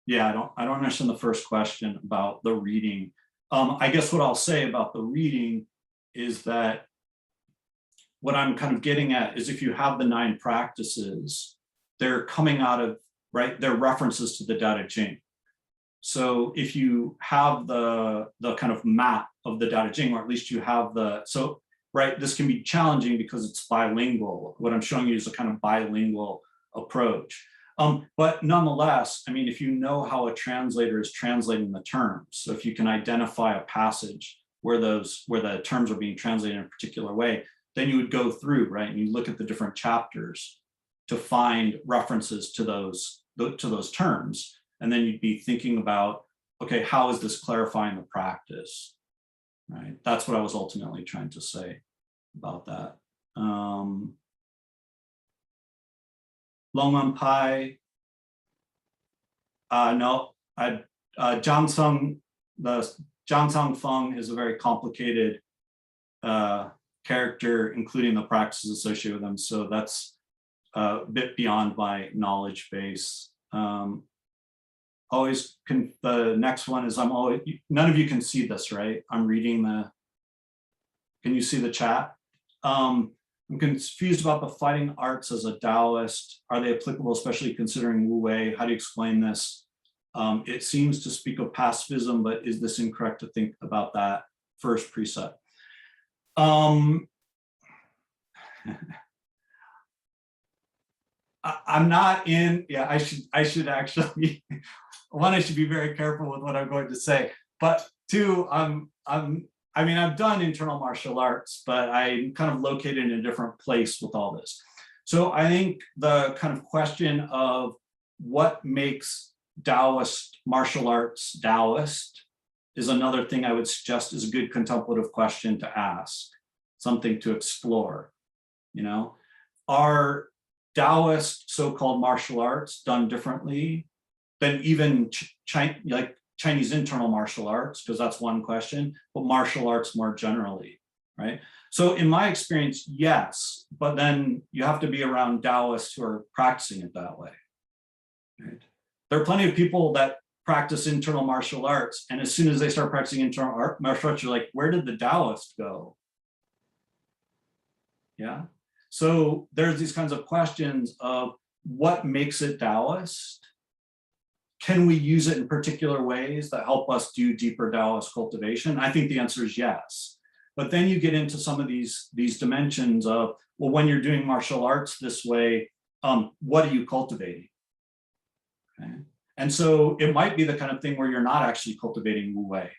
Yeah, I don't understand the first question about the reading. I guess what I'll say about the reading is that what I'm kind of getting at is if you have the 9 practices, they're coming out of, right, they're references to the Dao Jīng. So if you have the kind of map of the Dao Jīng, or at least you have the, so, right, this can be challenging because it's bilingual. What I'm showing you is a kind of bilingual approach. But nonetheless, I mean, if you know how a translator is translating the terms, so if you can identify a passage where the terms are being translated in a particular way, then you would go through, right, and you look at the different chapters to find references to those terms, and then you'd be thinking about, okay, how is this clarifying the practice, right? That's what I was ultimately trying to say about that. Longman Pai, no, Jiāxíng, the Jiāxíng Feng is a very complicated character, including the practices associated with them. So that's a bit beyond my knowledge base. The next one is none of you can see this, right? I'm reading can you see the chat? I'm confused about the fighting arts as a Daoist. Are they applicable, especially considering Wu Wei? How do you explain this? It seems to speak of pacifism, but is this incorrect to think about that first precept? I'm not in, yeah, I should actually, one, I should be very careful with what I'm going to say, but 2, I mean, I've done internal martial arts, but I'm kind of located in a different place with all this. So I think the kind of question of what makes Daoist martial arts Daoist is another thing I would suggest is a good contemplative question to ask, something to explore, you know? Are Daoist so-called martial arts done differently than even Chinese internal martial arts, because that's one question, but martial arts more generally, right? So in my experience, yes, but then you have to be around Daoists who are practicing it that way, right? There are plenty of people that practice internal martial arts, and as soon as they start practicing internal martial arts, you're like, where did the Daoist go? Yeah, so there's these kinds of questions of what makes it Daoist? Can we use it in particular ways that help us do deeper Daoist cultivation? I think the answer is yes. But then you get into some of these dimensions of, well, when you're doing martial arts this way, what are you cultivating? Okay. And so it might be the kind of thing where you're not actually cultivating Wu Wei.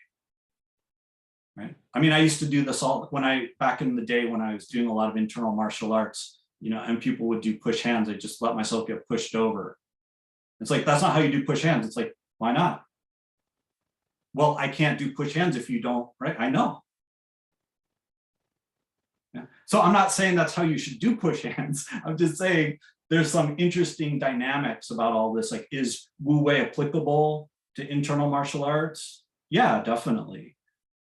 Right? I mean, I used to do this all back in the day when I was doing a lot of internal martial arts, you know, and people would do push hands. I just let myself get pushed over. It's like, that's not how you do push hands. It's like, why not? Well, I can't do push hands if you don't, right? I know. Yeah. So I'm not saying that's how you should do push hands. I'm just saying there's some interesting dynamics about all this. Like, is Wu Wei applicable to internal martial arts? Yeah, definitely.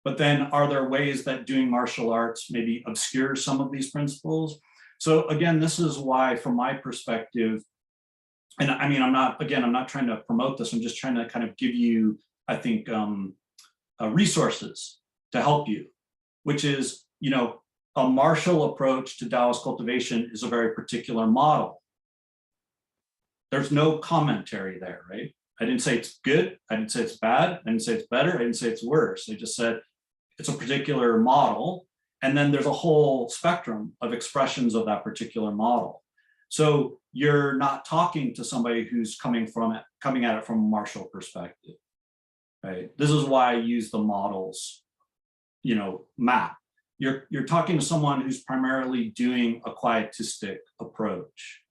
But then are there ways that doing martial arts maybe obscures some of these principles? So again, this is why, from my perspective, and I mean, I'm not trying to promote this. I'm just trying to kind of give you, I think, resources to help you, which is, you know, a martial approach to Daoist cultivation is a very particular model. There's no commentary there, right? I didn't say it's good. I didn't say it's bad. I didn't say it's better. I didn't say it's worse. I just said it's a particular model. And then there's a whole spectrum of expressions of that particular model. So you're not talking to somebody who's coming at it from a martial perspective, right? This is why I use the models, you know, map. You're talking to someone who's primarily doing a quietistic approach,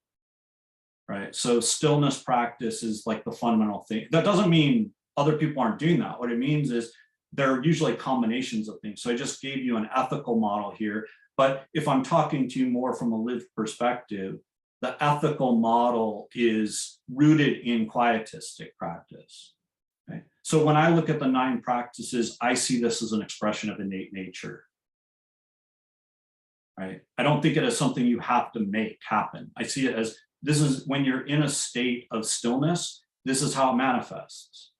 right? So stillness practice is like the fundamental thing. That doesn't mean other people aren't doing that. What it means is there are usually combinations of things. So I just gave you an ethical model here, But if I'm talking to you more from a lived perspective, the ethical model is rooted in quietistic practice. Okay? So when I look at the 9 practices, I see this as an expression of innate nature. Right? I don't think it as something you have to make happen. I see it as, this is when you're in a state of stillness, this is how it manifests.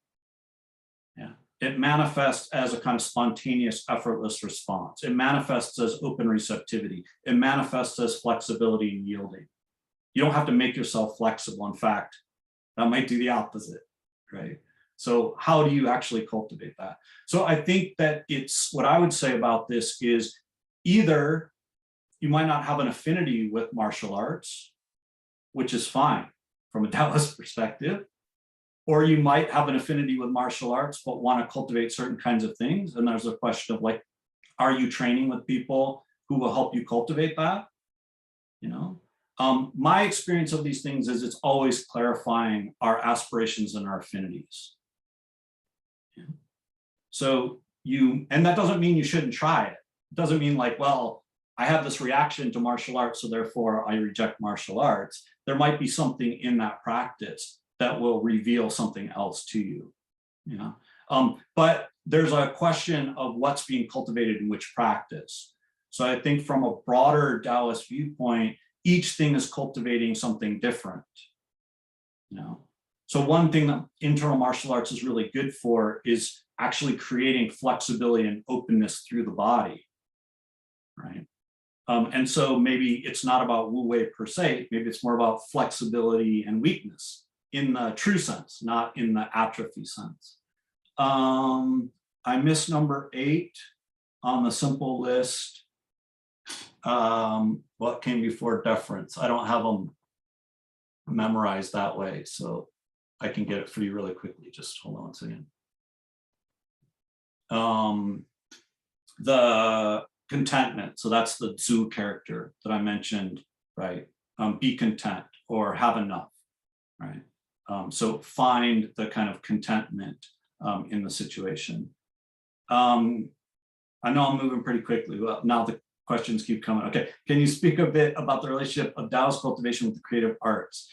Yeah. It manifests as a kind of spontaneous, effortless response. It manifests as open receptivity. It manifests as flexibility and yielding. You don't have to make yourself flexible. In fact, that might do the opposite, right? So how do you actually cultivate that? So I think that it's, what I would say about this is, either you might not have an affinity with martial arts, which is fine from a Taoist perspective, or you might have an affinity with martial arts, but want to cultivate certain kinds of things. And there's a question of like, are you training with people who will help you cultivate that? You know, my experience of these things is it's always clarifying our aspirations and our affinities. Yeah. So and that doesn't mean you shouldn't try it. It doesn't mean like, well, I have this reaction to martial arts, so therefore I reject martial arts. There might be something in that practice that will reveal something else to you, you know? But there's a question of what's being cultivated in which practice. So I think from a broader Taoist viewpoint, each thing is cultivating something different, you know? So one thing that internal martial arts is really good for is actually creating flexibility and openness through the body, right? And so maybe it's not about Wu Wei per se, maybe it's more about flexibility and weakness in the true sense, not in the atrophy sense. I missed number 8 on the simple list. What came before deference? I don't have them memorized that way, so I can get it for you really quickly. Just hold on 1 second. The contentment, so that's the Zhu character that I mentioned, right? Be content or have enough, right? So find the kind of contentment in the situation. I know I'm moving pretty quickly. Well, now the questions keep coming. Okay, can you speak a bit about the relationship of Taoist cultivation with the creative arts?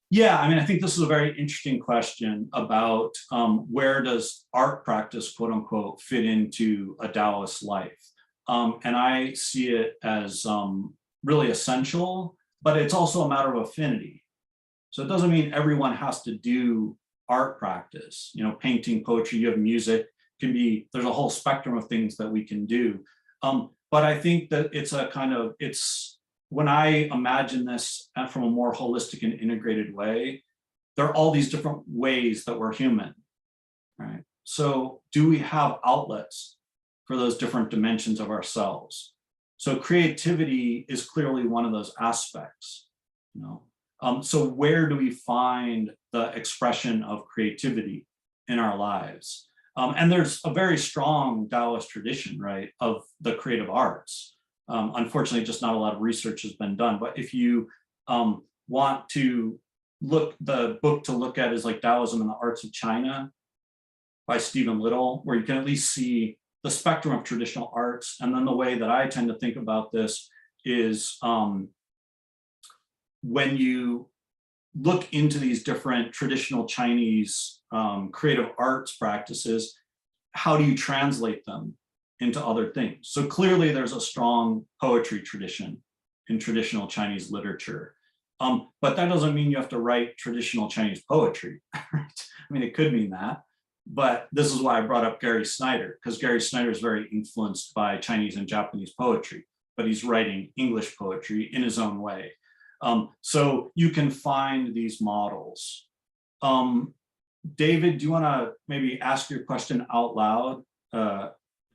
Yeah, I mean, I think this is a very interesting question about where does art practice, quote unquote, fit into a Taoist life? And I see it as really essential, but it's also a matter of affinity. So it doesn't mean everyone has to do art practice, you know, painting, poetry, you have music, can be, there's a whole spectrum of things that we can do. But I think that it's a kind of, it's, when I imagine this from a more holistic and integrated way, there are all these different ways that we're human, right? So do we have outlets for those different dimensions of ourselves? So creativity is clearly one of those aspects, you know? So where do we find the expression of creativity in our lives? And there's a very strong Taoist tradition, right, of the creative arts. Unfortunately, just not a lot of research has been done. But if you want to look, the book to look at is like Taoism and the Arts of China by Stephen Little, where you can at least see the spectrum of traditional arts. And then the way that I tend to think about this is when you look into these different traditional Chinese creative arts practices, how do you translate them into other things? So clearly there's a strong poetry tradition in traditional Chinese literature. But that doesn't mean you have to write traditional Chinese poetry. Right? I mean, it could mean that. But this is why I brought up Gary Snyder, because Gary Snyder is very influenced by Chinese and Japanese poetry, but he's writing English poetry in his own way. So you can find these models. David, do you want to maybe ask your question out loud?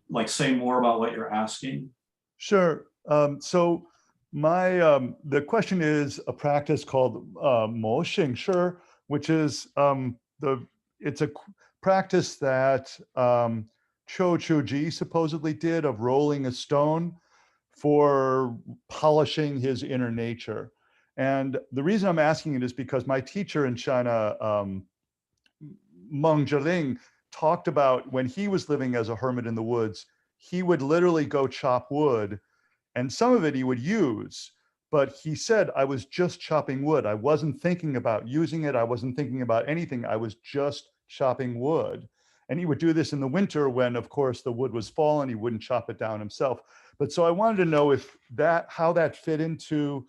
Like say more about what you're asking? Sure. So the question is a practice called mo xing shi, which is it's a practice that Cho Chu-ji supposedly did of rolling a stone for polishing his inner nature. And the reason I'm asking it is because my teacher in China, Ling, talked about when he was living as a hermit in the woods, he would literally go chop wood and some of it he would use. But he said, I was just chopping wood. I wasn't thinking about using it. I wasn't thinking about anything. I was just chopping wood. And he would do this in the winter when, of course, the wood was fallen. He wouldn't chop it down himself. But so I wanted to know if how that fit into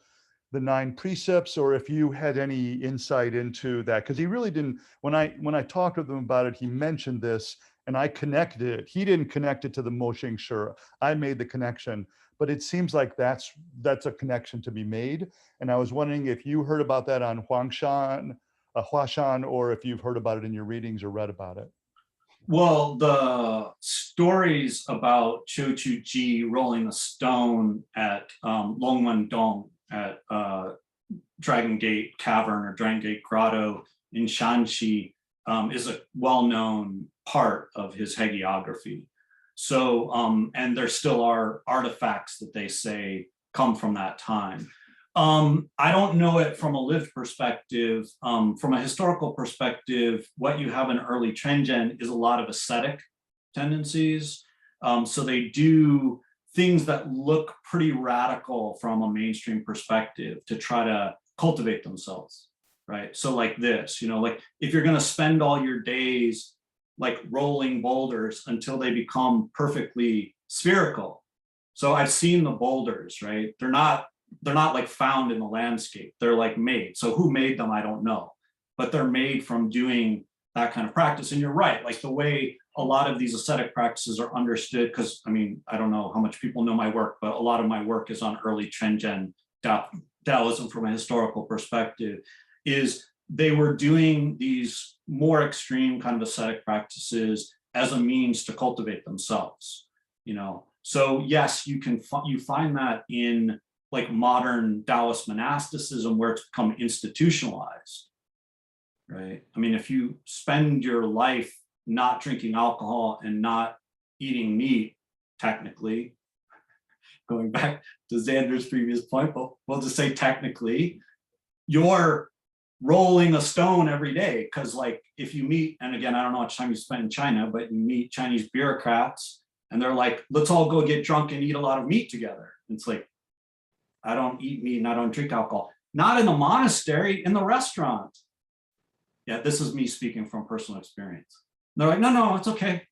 the 9 precepts, or if you had any insight into that, because he really didn't. When I talked with him about it, he mentioned this, and I connected it. He didn't connect it to the Moshing Shi. I made the connection, but it seems like that's a connection to be made. And I was wondering if you heard about that on Huashan, or if you've heard about it in your readings or read about it. Well, the stories about Jiǔxíng rolling the stone at Longmen Dong at Dragon Gate Cavern or Dragon Gate Grotto in Tiānshī is a well-known part of his hagiography. So, and there still are artifacts that they say come from that time. I don't know it from a lived perspective. From a historical perspective, what you have in early Trenjen is a lot of ascetic tendencies. So they do things that look pretty radical from a mainstream perspective to try to cultivate themselves, right? So like this, like if you're going to spend all your days like rolling boulders until they become perfectly spherical. So I've seen the boulders, right? They're not like found in the landscape. They're like made. So who made them, I don't know, but they're made from doing that kind of practice. And you're right, like the way a lot of these ascetic practices are understood, because I mean, I don't know how much people know my work, but a lot of my work is on early Trenjen Taoism from a historical perspective, is they were doing these more extreme kind of ascetic practices as a means to cultivate themselves, So yes, you find that in like modern Daoist monasticism where it's become institutionalized, right? I mean, if you spend your life not drinking alcohol and not eating meat, technically, going back to Xander's previous point, but we'll just say technically, you're rolling a stone every day. Because like if you meet, and again, I don't know how much time you spend in China, but you meet Chinese bureaucrats and they're like, let's all go get drunk and eat a lot of meat together. It's like, I don't eat meat and I don't drink alcohol. Not in the monastery, in the restaurant. Yeah, this is me speaking from personal experience. And they're like, no, it's okay.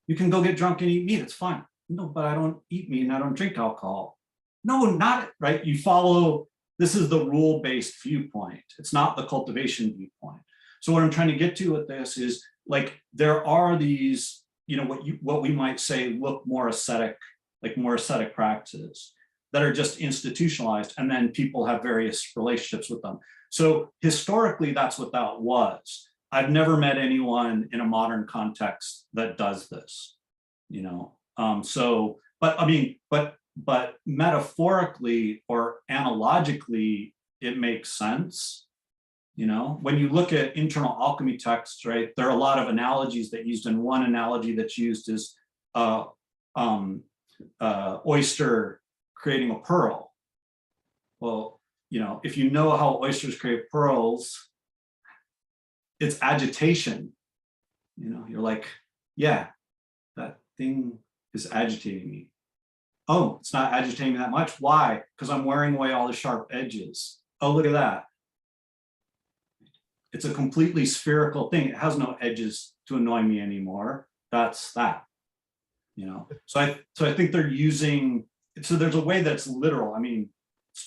You can go get drunk and eat meat, it's fine. No, but I don't eat meat and I don't drink alcohol. No, not right. You follow, this is the rule-based viewpoint. It's not the cultivation viewpoint. So what I'm trying to get to with this is like, there are these, what we might say look more ascetic, like more ascetic practices that are just institutionalized, and then people have various relationships with them. So historically, that's what that was. I've never met anyone in a modern context that does this, but I mean, but metaphorically or analogically, it makes sense. When you look at internal alchemy texts, right, there are a lot of analogies that used, and one analogy that's used is oyster creating a pearl. Well, if you know how oysters create pearls, it's agitation. You're like, yeah, that thing is agitating me. Oh, it's not agitating me that much. Why? Because I'm wearing away all the sharp edges. Oh, look at that. It's a completely spherical thing. It has no edges to annoy me anymore. That's that. So I think they're using, so there's a way that's literal. I mean,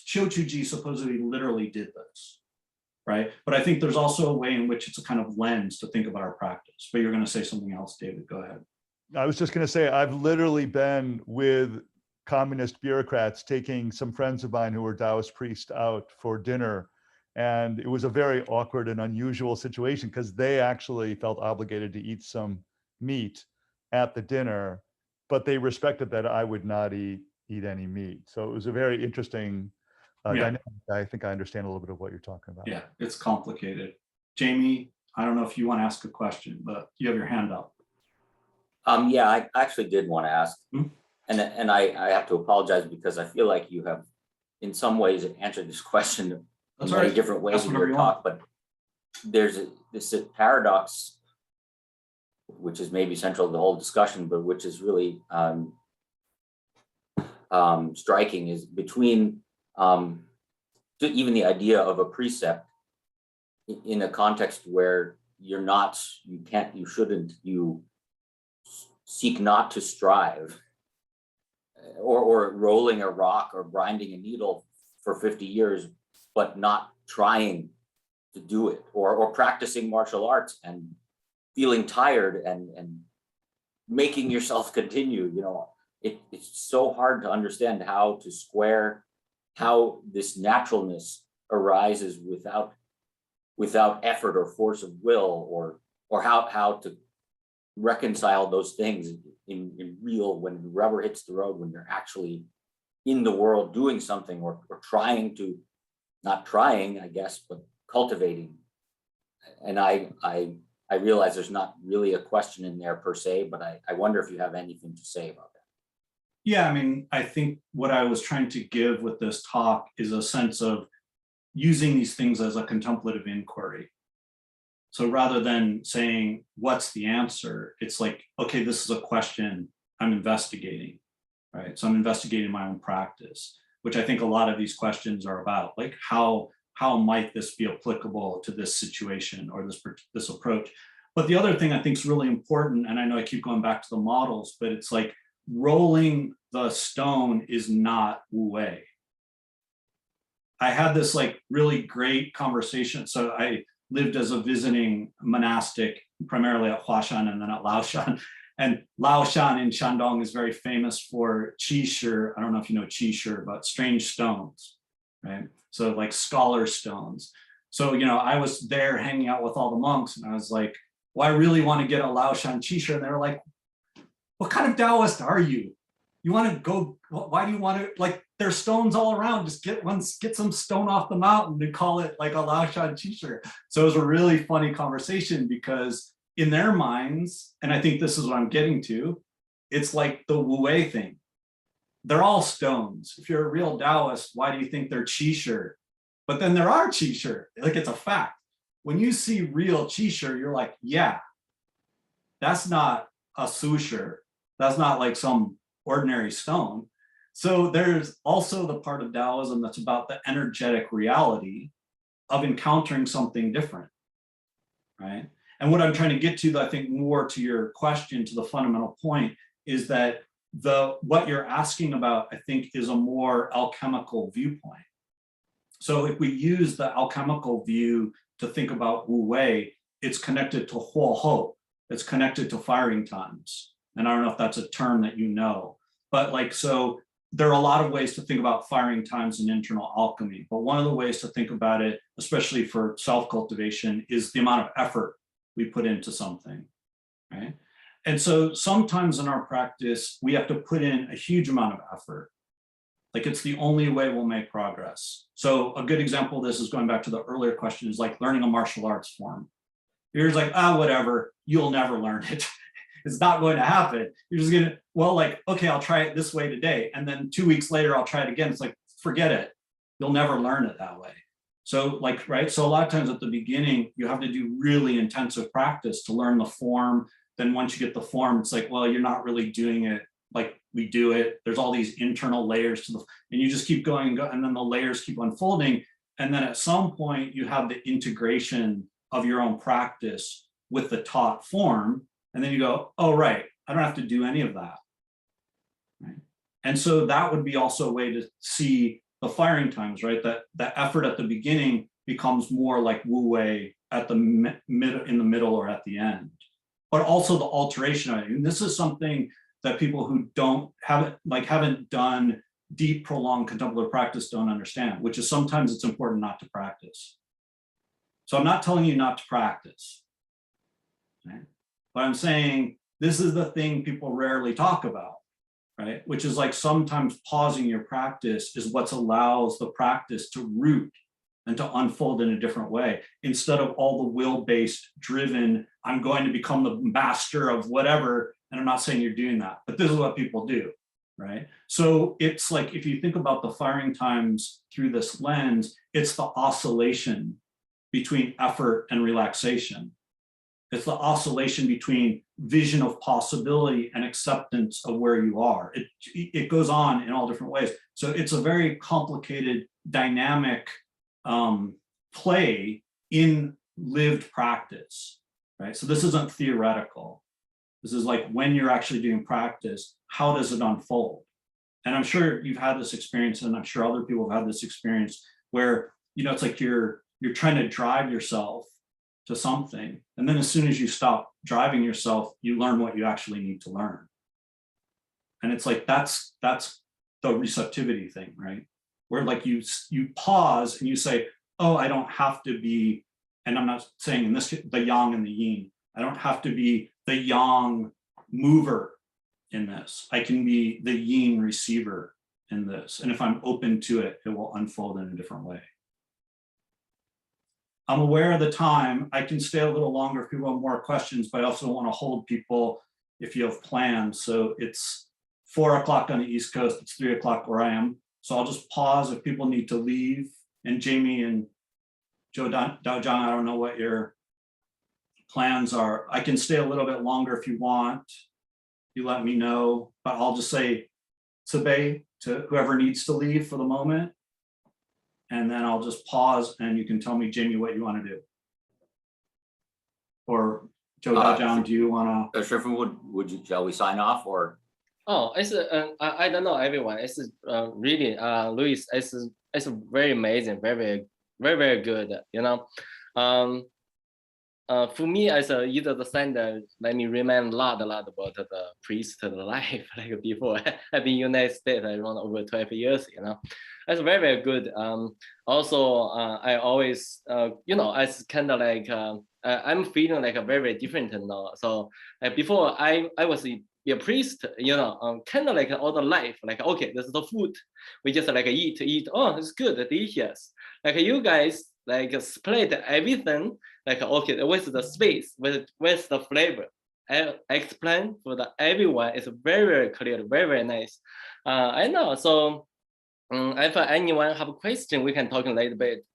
Jiǔxíng supposedly literally did this, right? But I think there's also a way in which it's a kind of lens to think about our practice. But you're going to say something else, David. Go ahead. I was just going to say, I've literally been with communist bureaucrats taking some friends of mine who were Daoist priests out for dinner. And it was a very awkward and unusual situation because they actually felt obligated to eat some meat at the dinner, but they respected that I would not eat any meat. So it was a very interesting dynamic. I think I understand a little bit of what you're talking about. Yeah, it's complicated. Jamie, I don't know if you want to ask a question, but you have your hand up. Yeah, I actually did want to ask, and I have to apologize because I feel like you have, in some ways, answered this question in many different ways in your talk. But there's this paradox, which is maybe central to the whole discussion, but which is really striking is between even the idea of a precept in a context where you seek not to strive, or rolling a rock or grinding a needle for 50 years, but not trying to do it, or practicing martial arts and feeling tired and making yourself continue. It's so hard to understand how to square how this naturalness arises without effort or force of will, or how to reconcile those things in real, when the rubber hits the road, when you're actually in the world doing something, or trying to, not trying, I guess, but cultivating. And I realize there's not really a question in there per se, but I wonder if you have anything to say about that. Yeah, I mean, I think what I was trying to give with this talk is a sense of using these things as a contemplative inquiry. So rather than saying, what's the answer? It's like, okay, this is a question I'm investigating, right? So I'm investigating my own practice, which I think a lot of these questions are about, like how might this be applicable to this situation or this approach? But the other thing I think is really important, and I know I keep going back to the models, but it's like rolling the stone is not Wu Wei. I had this like really great conversation. So I lived as a visiting monastic, primarily at Huashan and then at Laoshan. And Laoshan in Shandong is very famous for qi. I don't know if you know qi, but strange stones, right? So like scholar stones. So, I was there hanging out with all the monks, and I was like, well, I really want to get a Laoshan qi. And they were like, what kind of Daoist are you? You want to go, why do you want to, like, there's stones all around, just get some stone off the mountain and call it like a Laoshan qi. So it was a really funny conversation, because in their minds, and I think this is what I'm getting to, it's like the Wu Wei thing. They're all stones. If you're a real Daoist, why do you think they're qi? But then there are qi. Like, it's a fact. When you see real qi, you're like, yeah, that's not a su. That's not like some ordinary stone. So there's also the part of Taoism that's about the energetic reality of encountering something different, right? And what I'm trying to get to, I think more to your question, to the fundamental point, is that what you're asking about, I think, is a more alchemical viewpoint. So if we use the alchemical view to think about Wu Wei, it's connected to huo ho. It's connected to firing times. And I don't know if that's a term that you know, but like, so there are a lot of ways to think about firing times in internal alchemy. But one of the ways to think about it, especially for self-cultivation, is the amount of effort we put into something, right? And so sometimes in our practice, we have to put in a huge amount of effort. Like, it's the only way we'll make progress. So a good example of this is going back to the earlier question, is like learning a martial arts form. You're just like, whatever, you'll never learn it. It's not going to happen. You're just gonna, well, like, okay, I'll try it this way today. And then 2 weeks later, I'll try it again. It's like, forget it. You'll never learn it that way. So like, right. So a lot of times at the beginning, you have to do really intensive practice to learn the form. Then once you get the form, it's like, well, you're not really doing it like we do it. There's all these internal layers to and you just keep going, and then the layers keep unfolding. And then at some point you have the integration of your own practice with the taught form. And then you go, oh, right, I don't have to do any of that. Right? And so that would be also a way to see the firing times, right? That the effort at the beginning becomes more like Wu Wei at the in the middle or at the end. But also the alteration of it. And this is something that people who haven't done deep, prolonged contemplative practice don't understand, which is sometimes it's important not to practice. So I'm not telling you not to practice, right? But I'm saying this is the thing people rarely talk about, right? Which is like, sometimes pausing your practice is what allows the practice to root and to unfold in a different way, instead of all the will-based driven, I'm going to become the master of whatever. And I'm not saying you're doing that, but this is what people do, right? So it's like, if you think about the firing times through this lens, it's the oscillation between effort and relaxation. It's the oscillation between vision of possibility and acceptance of where you are. It goes on in all different ways. So it's a very complicated, dynamic play in lived practice, right? So this isn't theoretical. This is like when you're actually doing practice, how does it unfold? And I'm sure you've had this experience, and I'm sure other people have had this experience where, you know, it's like you're trying to drive yourself to something. And then as soon as you stop driving yourself, you learn what you actually need to learn. And it's like, that's the receptivity thing, right? Where like you pause and you say, oh, I don't have to be, and I'm not saying in this, the yang and the yin, I don't have to be the yang mover in this. I can be the yin receiver in this. And if I'm open to it, it will unfold in a different way. I'm aware of the time. I can stay a little longer if people have more questions, but I also want to hold people if you have plans. So it's 4 o'clock on the East Coast, it's 3 o'clock where I am. So I'll just pause if people need to leave. And Jamie and Joe Dao Jong, I don't know what your plans are. I can stay a little bit longer if you want. You let me know, but I'll just say Tsubei to whoever needs to leave for the moment. And then I'll just pause and you can tell me, Jamie, what you want to do. Or Joe Dao Jong, do you want to? Shrifin, shall we sign off or? Oh, it's I don't know everyone. It's really Luis. It's very amazing, very good. You know, for me as either the sender, let me remind a lot about the priest life. Like before, I've been in the United States around over 12 years. You know, it's very good. Also, I always you know, it's kind of like I'm feeling like a very different now. So before I was a priest, you know, kind of like all the life, like, okay, this is the food. We just like eat. Oh, it's good, delicious. Like you guys, like split everything, like, okay, where's the space, where's the flavor? I explain for everyone. It's very clear, very nice. I know. So if anyone have a question, we can talk a little bit.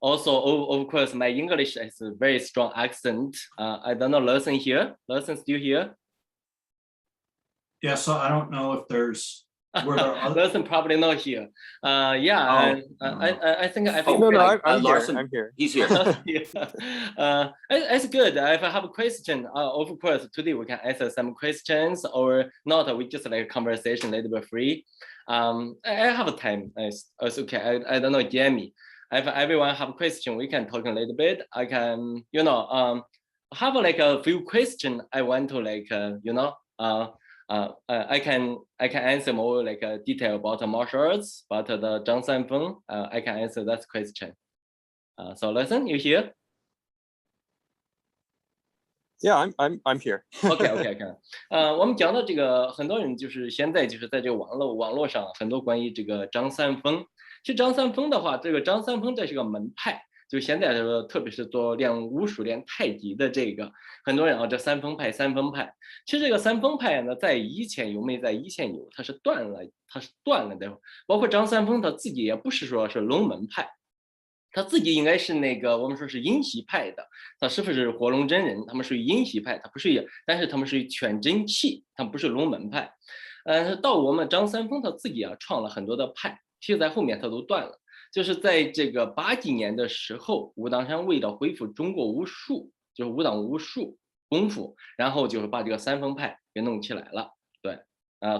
Also, of course, my English is a very strong accent. I don't know, Lawson here. Lawson still here? Yeah, so I don't know if there's, were there other? Lawson probably not here. Yeah, I think I'm Larson, I'm here. He's here. It's good. If I have a question, of course, today we can answer some questions, or not. We just like a conversation, a little bit free. I have time. It's okay. I don't know, Jamie. If everyone have a question, we can talk a little bit. I can, you know, have like a few questions. I want to like, you know, I can answer more like a detail about the martial arts, but the Zhang Sanfeng, I can answer that question. So listen, you here? Yeah, I'm here. OK。我们讲到这个，很多人就是现在就是在这个网络上很多关于这个张三丰。其实张三丰的话，这个张三丰这是个门派。就现在说，特别是做练武术、练太极的这个，很多人这三丰派。其实这个三丰派呢，在以前有没在以前有，它是断了的。包括张三丰他自己也不是说是龙门派，他自己应该是那个我们说是阴习派的。他师父是火龙真人，他们属于阴习派，他不是，但是他们属于全真气，他们不是龙门派。到我们张三丰他自己创了很多的派，其实在后面他都断了。就是在这个80几年的时候，武当山为了恢复中国武术，就是武当武术功夫，然后就是把这个三丰派给弄起来了，对，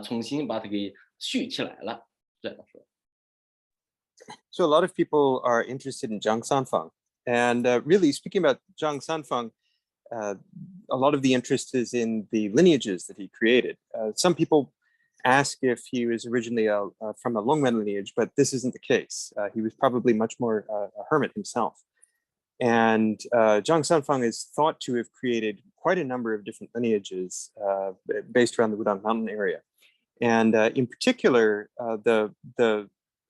重新把它给续起来了，这样说。So a lot of people are interested in Zhang Sanfeng, and really speaking about Zhang Sanfeng, a lot of the interest is in the lineages that he created. Some people ask if he was originally from a Longmen lineage, but this isn't the case. He was probably much more a hermit himself. And Zhang Sanfeng is thought to have created quite a number of different lineages based around the Wudang Mountain area. And in particular, the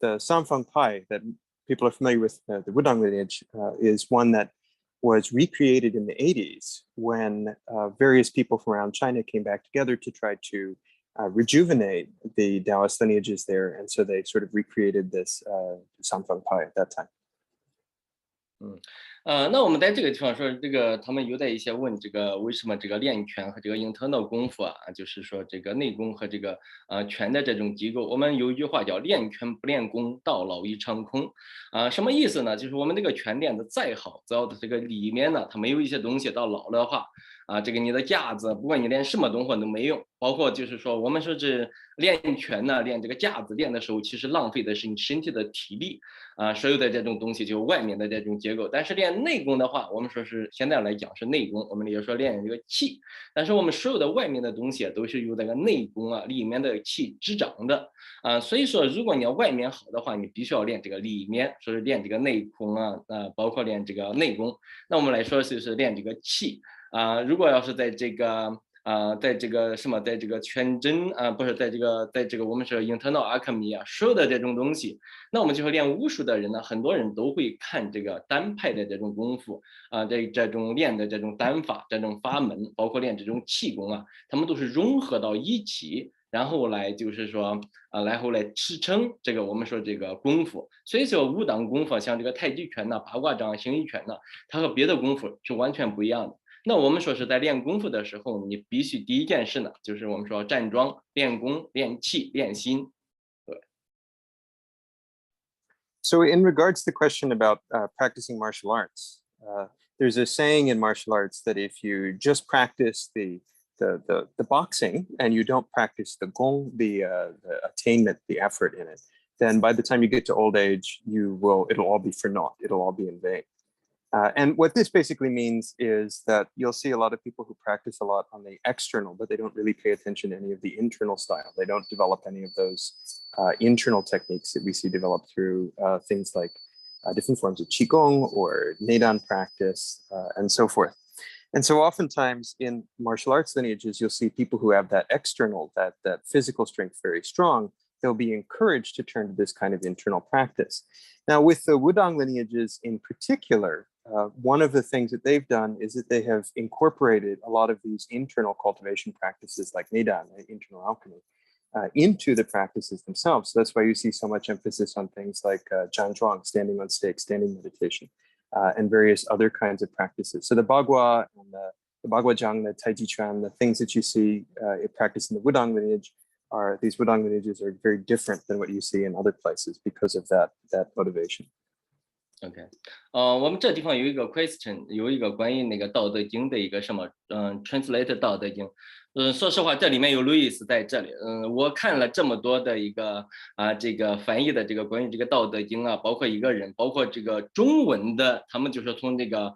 Sanfeng Pai that people are familiar with, the Wudang lineage, is one that was recreated in the 80s when various people from around China came back together to try to rejuvenate the Daoist lineages there, and so they sort of recreated this Sanfeng Pai at that time. 那我们在这个地方说，这个他们有在一些问这个为什么这个练拳和这个internal功夫啊，就是说这个内功和这个拳的这种机构，我们有一句话叫练拳不练功，到老一场空什么意思呢？就是我们这个拳练的再好，只要这个里面呢，它没有一些东西，到老了的话这个你的架子，不管你练什么东西都没用，包括就是说我们说是练拳呢，练这个架子练的时候，其实浪费的是你身体的体力。所有的这种东西就外面的这种结构，但是练内功的话，我们说是现在来讲是内功，我们也说练这个气，但是我们所有的外面的东西都是由这个内功里面的气滋长的所以说如果你要外面好的话，你必须要练这个里面，所以练这个内功包括练这个内功，那我们来说就是练这个气如果要是在这个在这个什么，在这个全真不是在这个我们说 internal alchemy 所有的这种东西，那我们就是练巫术的人呢，很多人都会看这个单派的这种功夫这种练的这种单法、这种法门，包括练这种气功他们都是融合到一起，然后来就是说然后来支撑这个我们说这个功夫。所以说武当功夫像这个太极拳八卦掌、形意拳它和别的功夫是完全不一样的。那我们说是在练功夫的时候，你必须第一件事呢，就是我们说站桩、练功、练气、练心。对。So in regards to the question about practicing martial arts, there's a saying in martial arts that if you just practice the boxing and you don't practice the gong, the attainment, the effort in it, then by the time you get to old age, it'll all be for naught. It'll all be in vain. And what this basically means is that you'll see a lot of people who practice a lot on the external, but they don't really pay attention to any of the internal style. They don't develop any of those internal techniques that we see developed through things like different forms of qigong or neidan practice and so forth. And so oftentimes in martial arts lineages, you'll see people who have that external, that physical strength very strong, they'll be encouraged to turn to this kind of internal practice. Now with the Wudang lineages in particular, one of the things that they've done is that they have incorporated a lot of these internal cultivation practices like Neidan, internal alchemy, into the practices themselves. So that's why you see so much emphasis on things like Zhang, standing on stake, standing meditation, and various other kinds of practices. So the Bagua and the Bagua Zhang, the Taiji Chuan, the things that you see practiced in the Wudang lineage these Wudang lineages are very different than what you see in other places because of that motivation. OK， 我们这地方有一个 question， 有一个关于那个道德经的一个什么translate 道德经。说实话，这里面有路易斯在这里。我看了这么多的一个这个翻译的这个关于这个道德经包括一个人，包括这个中文的，他们就是从这个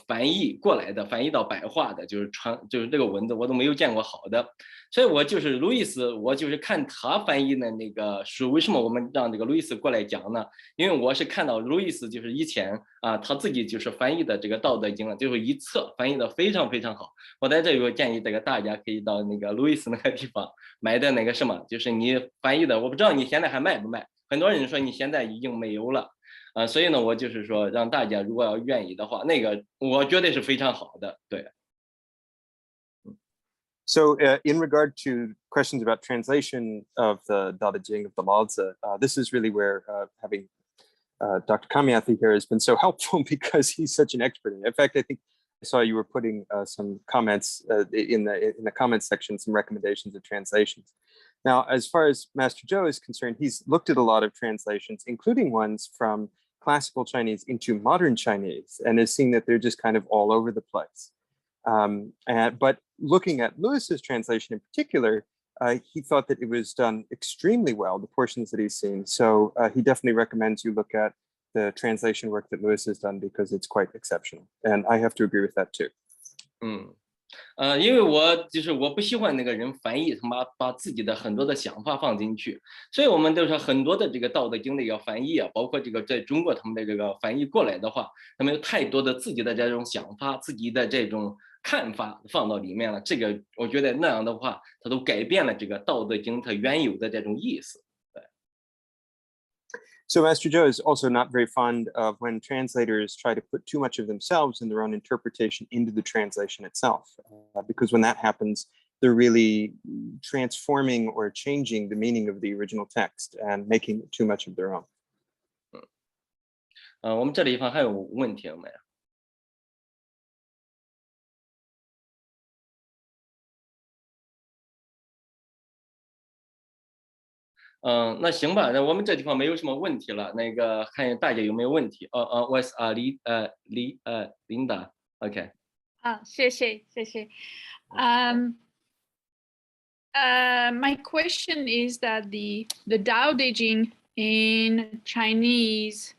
翻译过来的，翻译到白话的，就是这个文字我都没有见过好的。所以我就是路易斯，我就是看他翻译的那个书。为什么我们让这个路易斯过来讲呢？因为我是看到路易斯就是以前他自己就是翻译的这个《道德经》就是一册翻译的非常非常好。我在这里我建议这个大家可以到那个路易斯那个地方买的那个什么，就是你翻译的，我不知道你现在还卖不卖。很多人说你现在已经没有了所以呢，我就是说让大家如果要愿意的话，那个我觉得是非常好的，对。So in regard to questions about translation of the Dao Jing of the Laozi, this is really where having Dr. Komjathy here has been so helpful because he's such an expert in it. In fact, I think I saw you were putting some comments in the comments section, some recommendations of translations. Now, as far as Master Zhou is concerned, he's looked at a lot of translations, including ones from classical Chinese into modern Chinese, and has seen that they're just kind of all over the place. But looking at Lewis's translation in particular, he thought that it was done extremely well, the portions that he's seen. So he definitely recommends you look at the translation work that Lewis has done because it's quite exceptional. And I have to agree with that too. 因为我不喜欢那个人翻译，他把自己的很多的想法放进去，所以我们都说很多的这个《道德经》的一个翻译包括这个在中国他们的这个翻译过来的话，他们有太多的自己的这种想法、自己的这种看法放到里面了。这个我觉得那样的话，它都改变了这个《道德经》它原有的这种意思。So Master Zhou is also not very fond of when translators try to put too much of themselves and their own interpretation into the translation itself, because when that happens, they're really transforming or changing the meaning of the original text and making it too much of their own. 我们这里地方还有问题没有？那行吧，那我们这地方没有什么问题了。那个看大家有没有问题？我是Linda，OK。谢谢。My question is that the Daoistgate Jing in Chinese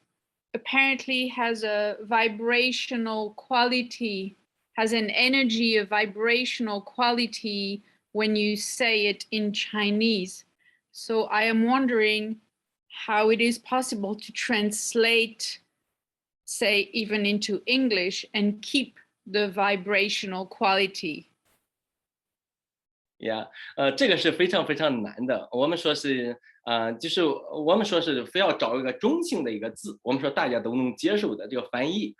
apparently has a vibrational quality, has an energy, a vibrational quality when you say it in Chinese. So I am wondering how it is possible to translate, say, even into English and keep the vibrational quality. Yeah，这个是非常非常难的。我们说是，就是我们说是非要找一个中性的一个字，我们说大家都能接受的这个翻译。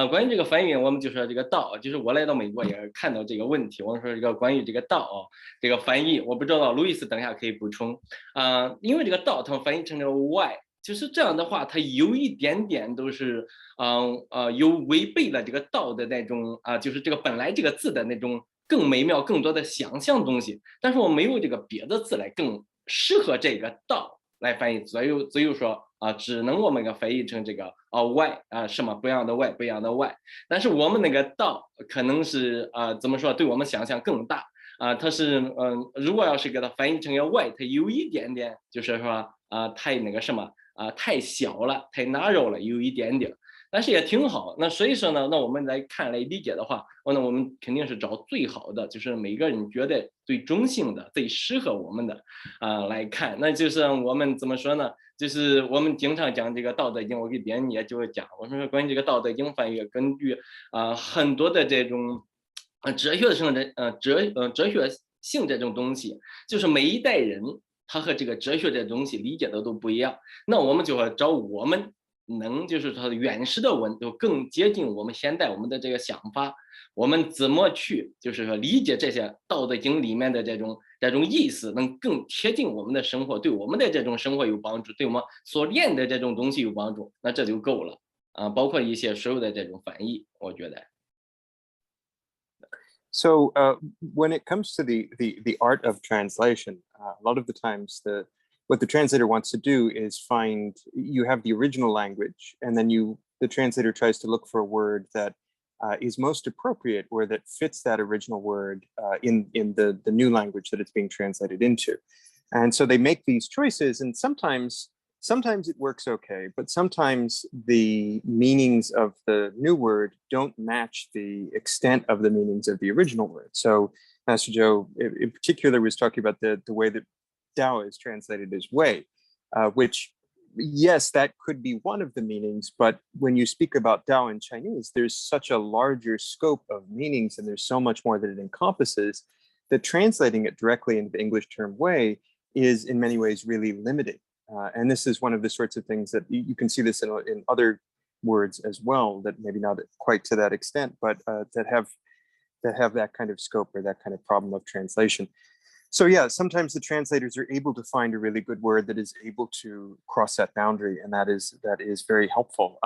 关于这个翻译，我们就说这个道，就是我来到美国也看到这个问题。我们说这个关于这个道这个翻译，我不知道路易斯等一下可以补充。因为这个道它翻译成了 Y， 就是这样的话，它有一点点都是，有违背了这个道的那种就是这个本来这个字的那种。更美妙、更多的想象东西，但是我没有这个别的字来更适合这个道来翻译，所以说只能我们给翻译成这个Y 什么不一样的 Y 不一样的 Y， 但是我们那个道可能是怎么说，对我们想象更大它是如果要是给它翻译成个 Y， 它有一点点就是说太那个什么太小了，太 narrow 了，有一点点。但是也挺好，那所以说呢，那我们来看来理解的话，那我们肯定是找最好的，就是每个人觉得最中性的、最适合我们的来看。那就是我们怎么说呢？就是我们经常讲这个《道德经》，我给别人也就会讲，我说关于这个《道德经》翻译，根据很多的这种哲学性的哲学性这种东西，就是每一代人他和这个哲学这东西理解的都不一样。那我们就要找我们。能就是它的原始的文就更接近我们现在我们的这个想法，我们怎么去就是说理解这些道德经里面的这种意思，能更贴近我们的生活，对我们的这种生活有帮助，对我们所练的这种东西有帮助，那这就够了包括一些所有的这种翻译，我觉得。So when it comes to the art of translation, a lot of the times what the translator wants to do is you have the original language, and then the translator tries to look for a word that is most appropriate or that fits that original word in the new language that it's being translated into. And so they make these choices, and sometimes it works okay, but sometimes the meanings of the new word don't match the extent of the meanings of the original word. So Master Zhou in particular was talking about the way that Dao is translated as way, which, yes, that could be one of the meanings, but when you speak about Dao in Chinese, there's such a larger scope of meanings and there's so much more that it encompasses that translating it directly into the English term way is in many ways really limiting. And this is one of the sorts of things that you can see this in other words as well, that maybe not quite to that extent, but that have that kind of scope or that kind of problem of translation. So yeah, sometimes the translators are able to find a really good word that is able to cross that boundary, and that is very helpful.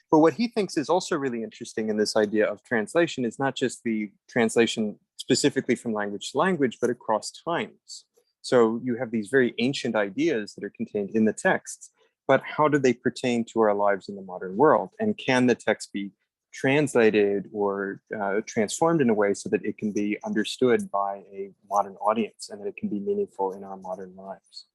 But what he thinks is also really interesting in this idea of translation is not just the translation specifically from language to language, but across times. So you have these very ancient ideas that are contained in the texts, but how do they pertain to our lives in the modern world? And can the text be translated or transformed in a way so that it can be understood by a modern audience and that it can be meaningful in our modern lives?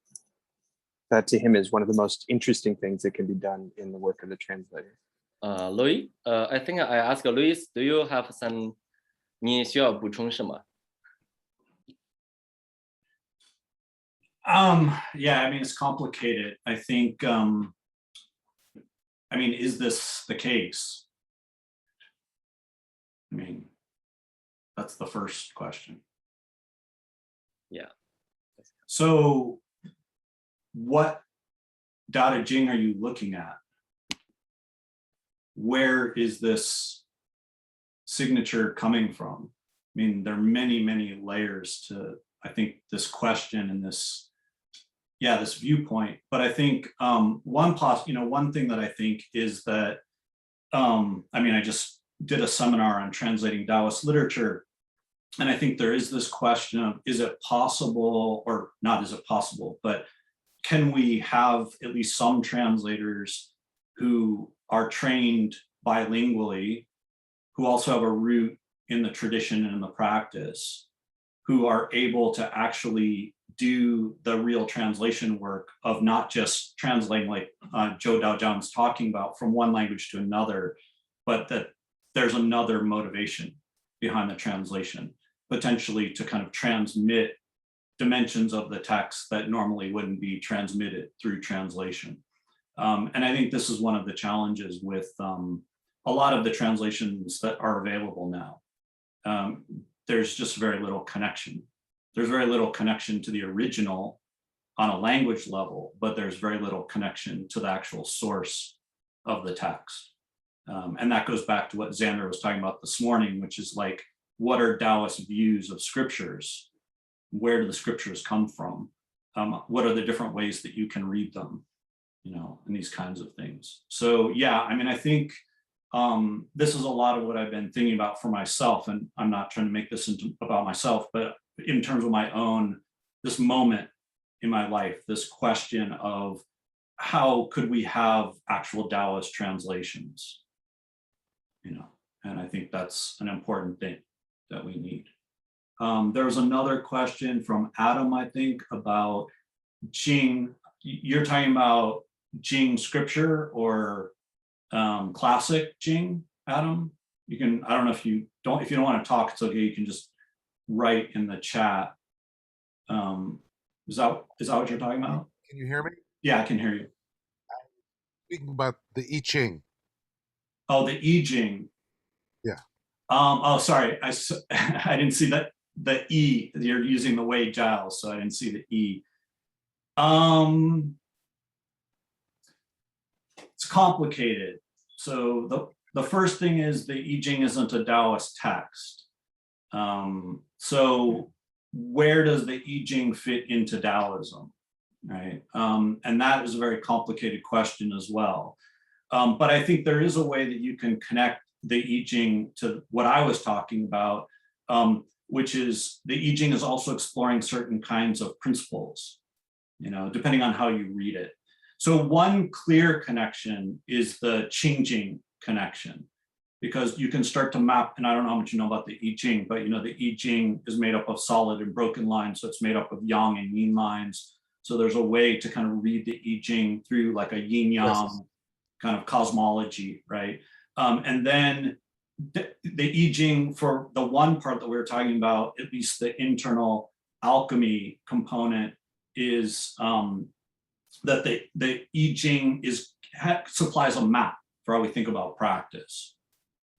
That to him is one of the most interesting things that can be done in the work of the translator. Louis, I think I asked Louis, do you have some 你需要补充什么? Yeah, I mean, it's complicated. I think, I mean, is this the case? I mean, that's the first question. Yeah. So what Dao de Jing are you looking at? Where is this signature coming from? I mean, there are many, many layers to, I think, this question and this yeah, this viewpoint. But I think one thing that I think is that, I mean, I just did a seminar on translating Daoist literature. And I think there is this question of, is it possible, or not is it possible, but can we have at least some translators who are trained bilingually, who also have a root in the tradition and in the practice, who are able to actually do the real translation work of not just translating like Zhou Daojiang's talking about from one language to another, but that there's another motivation behind the translation, potentially to kind of transmit dimensions of the text that normally wouldn't be transmitted through translation. And I think this is one of the challenges with a lot of the translations that are available now. There's just very little connection. There's very little connection to the original on a language level, but there's very little connection to the actual source of the text. And that goes back to what Xander was talking about this morning, which is like, what are Taoist views of scriptures? Where do the scriptures come from? What are the different ways that you can read them? You know, and these kinds of things. So yeah, I mean, I think this is a lot of what I've been thinking about for myself, and I'm not trying to make this about myself, but in terms of my own, this moment in my life, this question of how could we have actual Taoist translations, you know, and I think that's an important thing that we need. There was another question from Adam, I think, about jīng. You're talking about jīng scripture or classic jīng, Adam? You can, I don't know if you don't want to talk, it's okay, you can just write in the chat. Is that what you're talking about? Can you hear me? Yeah, I can hear you. Speaking about the I Ching. Oh, the I Jing. Yeah. Oh, sorry, I didn't see that. The E, you're using the Wei Giles, so I didn't see the E. It's complicated. So the first thing is the I Ching isn't a Taoist text. So where does the I Ching fit into Taoism, right? And that is a very complicated question as well. But I think there is a way that you can connect the I Ching to what I was talking about, which is the I Ching is also exploring certain kinds of principles, you know, depending on how you read it. So one clear connection is the Qing connection, because you can start to map, and I don't know how much you know about the I Ching, but you know, the I Ching is made up of solid and broken lines. So it's made up of yang and yin lines. So there's a way to kind of read the I Ching through like a yin yang kind of cosmology, right? And then the I Ching, for the one part that we were talking about, at least the internal alchemy component, is that the I Ching supplies a map for how we think about practice,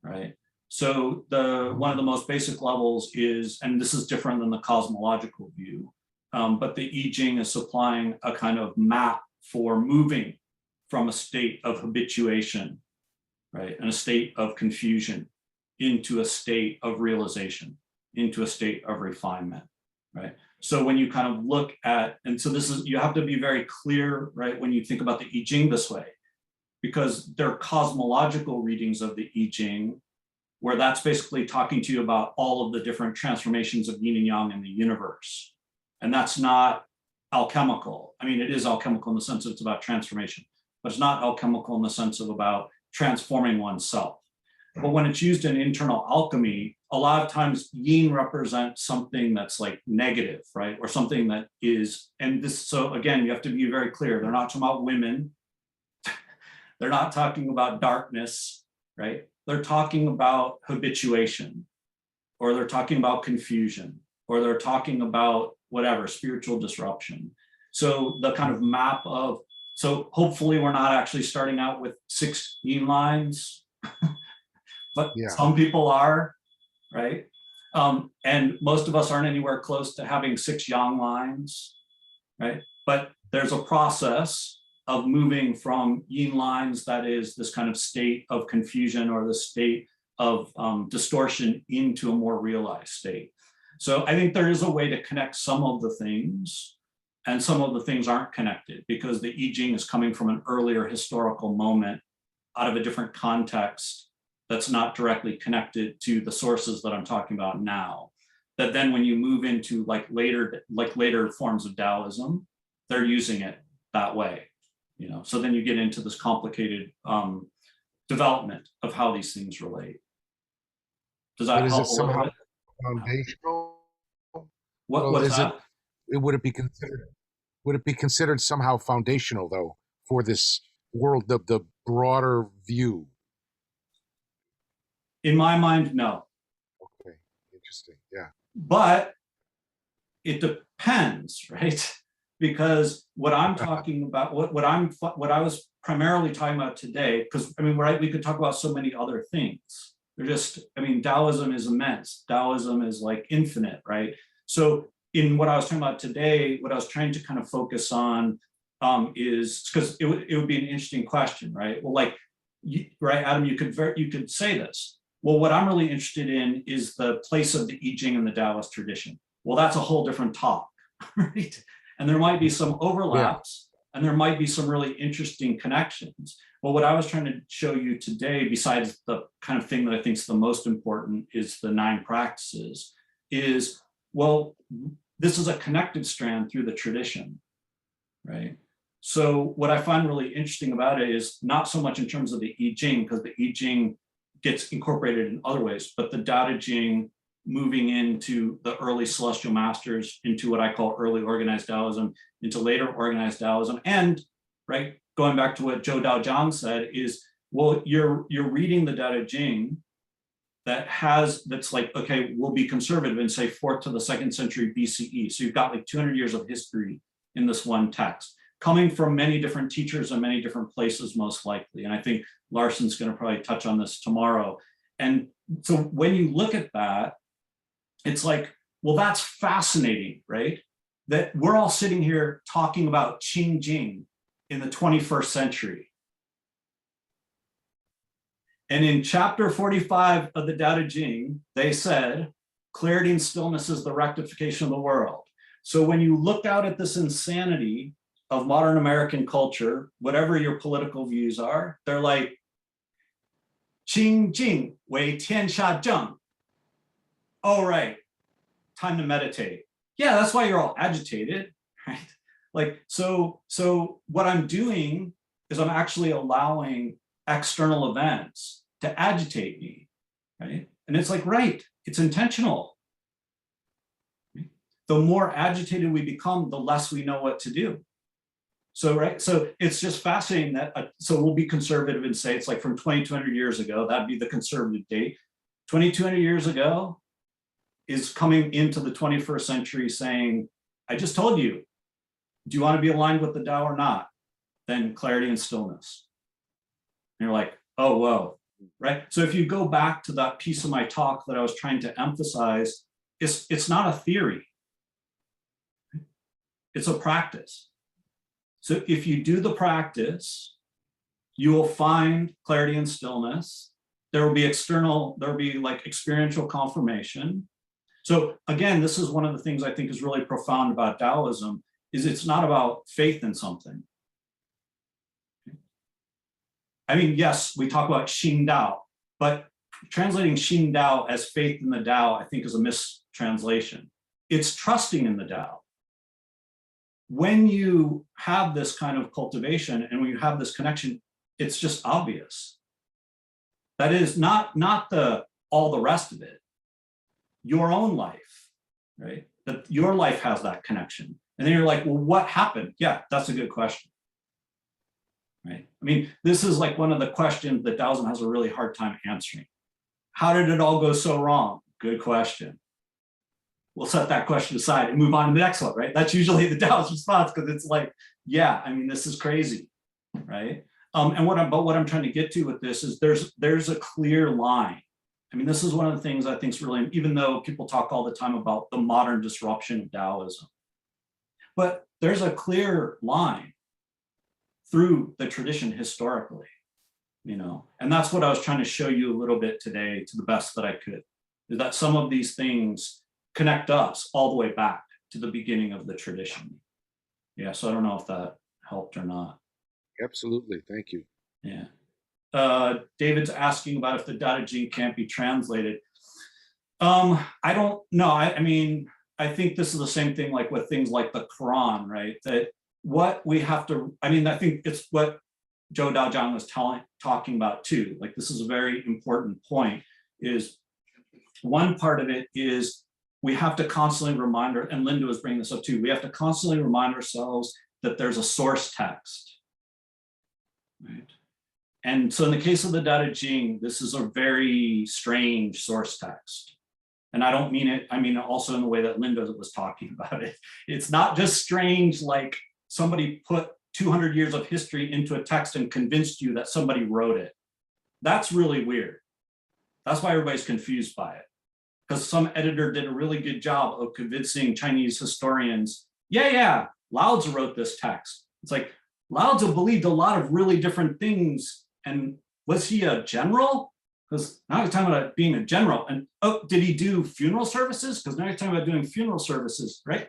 right? So one of the most basic levels is, and this is different than the cosmological view, but the I Ching is supplying a kind of map for moving from a state of habituation, right, and a state of confusion into a state of realization, into a state of refinement, right? So when you kind of look at, and so this is, you have to be very clear, right, when you think about the I Ching this way, because there are cosmological readings of the I Ching, where that's basically talking to you about all of the different transformations of yin and yang in the universe. And that's not alchemical. I mean, it is alchemical in the sense that it's about transformation, but it's not alchemical in the sense of about transforming oneself. But when it's used in internal alchemy, a lot of times yin represents something that's like negative, right? Or something that is, and this, so again, you have to be very clear. They're not talking about women. They're not talking about darkness, right? They're talking about habituation, or they're talking about confusion, or they're talking about whatever, spiritual disruption. So the kind of map of, so hopefully we're not actually starting out with 6 yin lines, but some people are, right? And most of us aren't anywhere close to having 6 yang lines, right? But there's a process of moving from yin lines, that is this kind of state of confusion or the state of distortion, into a more realized state. So I think there is a way to connect some of the things. and some of the things aren't connected because the I Ching is coming from an earlier historical moment out of a different context that's not directly connected to the sources that I'm talking about now. That then when you move into like later forms of Taoism, they're using it that way, you know. So then you get into this complicated development of how these things relate. Does that But is help it a little somehow bit? foundational? What's that? Would it be considered somehow foundational though for this world, the broader view? In my mind, no. Okay, interesting. Yeah. But it depends, right? Because what I'm talking about, what I was primarily talking about today, because I mean, right, we could talk about so many other things. They're just, I mean, Taoism is immense. Taoism is like infinite, right? So in what I was talking about today, what I was trying to kind of focus on is, because it would be an interesting question, right? Well, like, right, Adam, you could say this. Well, what I'm really interested in is the place of the I Ching in the Taoist tradition. Well, that's a whole different talk, right? And there might be some overlaps, and there might be some really interesting connections. Well, what I was trying to show you today, besides the kind of thing that I think is the most important, is the 9 practices, is, well, this is a connected strand through the tradition, right? So what I find really interesting about it is not so much in terms of the I Ching, because the I Ching gets incorporated in other ways, but the Dao Jing moving into the early celestial masters, into what I call early organized Taoism, into later organized Taoism, and right, going back to what Zhou Daojiang said is, well, you're reading the Dao Jing that's like, okay, we'll be conservative and say 4th to the 2nd century BCE. So you've got like 200 years of history in this one text, coming from many different teachers and many different places, most likely. And I think Larson's going to probably touch on this tomorrow. And so when you look at that, it's like, well, that's fascinating, right? That we're all sitting here talking about Qing Jing in the 21st century. And in chapter 45 of the Dao Jing, they said, clarity and stillness is the rectification of the world. So when you look out at this insanity of modern American culture, whatever your political views are, they're like, Qing Jing wei tiānshā zheng. Oh, right, time to meditate. Yeah, that's why you're all agitated, right? Like, so what I'm doing is I'm actually allowing external events to agitate me, right? And it's like, right, it's intentional. The more agitated we become, the less we know what to do. So, right, so it's just fascinating that, so we'll be conservative and say it's like from 2,200 years ago, that'd be the conservative date. 2,200 years ago is coming into the 21st century saying, I just told you, do you want to be aligned with the Tao or not? Then clarity and stillness. And you're like, oh, whoa, right? So if you go back to that piece of my talk that I was trying to emphasize, it's not a theory. It's a practice. So if you do the practice, you will find clarity and stillness. There will be like experiential confirmation. So again, this is one of the things I think is really profound about Taoism, is it's not about faith in something. I mean, yes, we talk about Shin Dao, but translating Shin Dao as faith in the Dao, I think, is a mistranslation. It's trusting in the Dao. When you have this kind of cultivation and when you have this connection, it's just obvious. That is not all the rest of it. Your own life, right? That your life has that connection. And then you're like, well, what happened? Yeah, that's a good question. Right? I mean, this is like one of the questions that Taoism has a really hard time answering. How did it all go so wrong? Good question. We'll set that question aside and move on to the next one, right? That's usually the Taoist response, because it's like, yeah, I mean, this is crazy, right? And what I'm trying to get to with this is there's a clear line. I mean, this is one of the things I think is really, even though people talk all the time about the modern disruption of Taoism, but there's a clear line through the tradition historically, you know, and that's what I was trying to show you a little bit today to the best that I could, is that some of these things connect us all the way back to the beginning of the tradition. Yeah, so I don't know if that helped or not. Absolutely. Thank you. Yeah. David's asking about if the Dàojiè can't be translated. I don't know. I mean, I think this is the same thing like with things like the Quran, right? That what we have to, I mean, I think it's what Zhou Daojiang was talking about too. Like this is a very important point, is one part of it is we have to constantly remind, and Linda was bringing this up too, we have to constantly remind ourselves that there's a source text, right? And so in the case of the Dàojiè, this is a very strange source text. And I don't mean it, I mean also in the way that Linda was talking about it. It's not just strange like somebody put 200 years of history into a text and convinced you that somebody wrote it. That's really weird. That's why everybody's confused by it. Because some editor did a really good job of convincing Chinese historians, yeah, Lao Tzu wrote this text. It's like, Lao Tzu believed a lot of really different things. And was he a general? Because now he's talking about being a general. And oh, did he do funeral services? Because now he's talking about doing funeral services, right?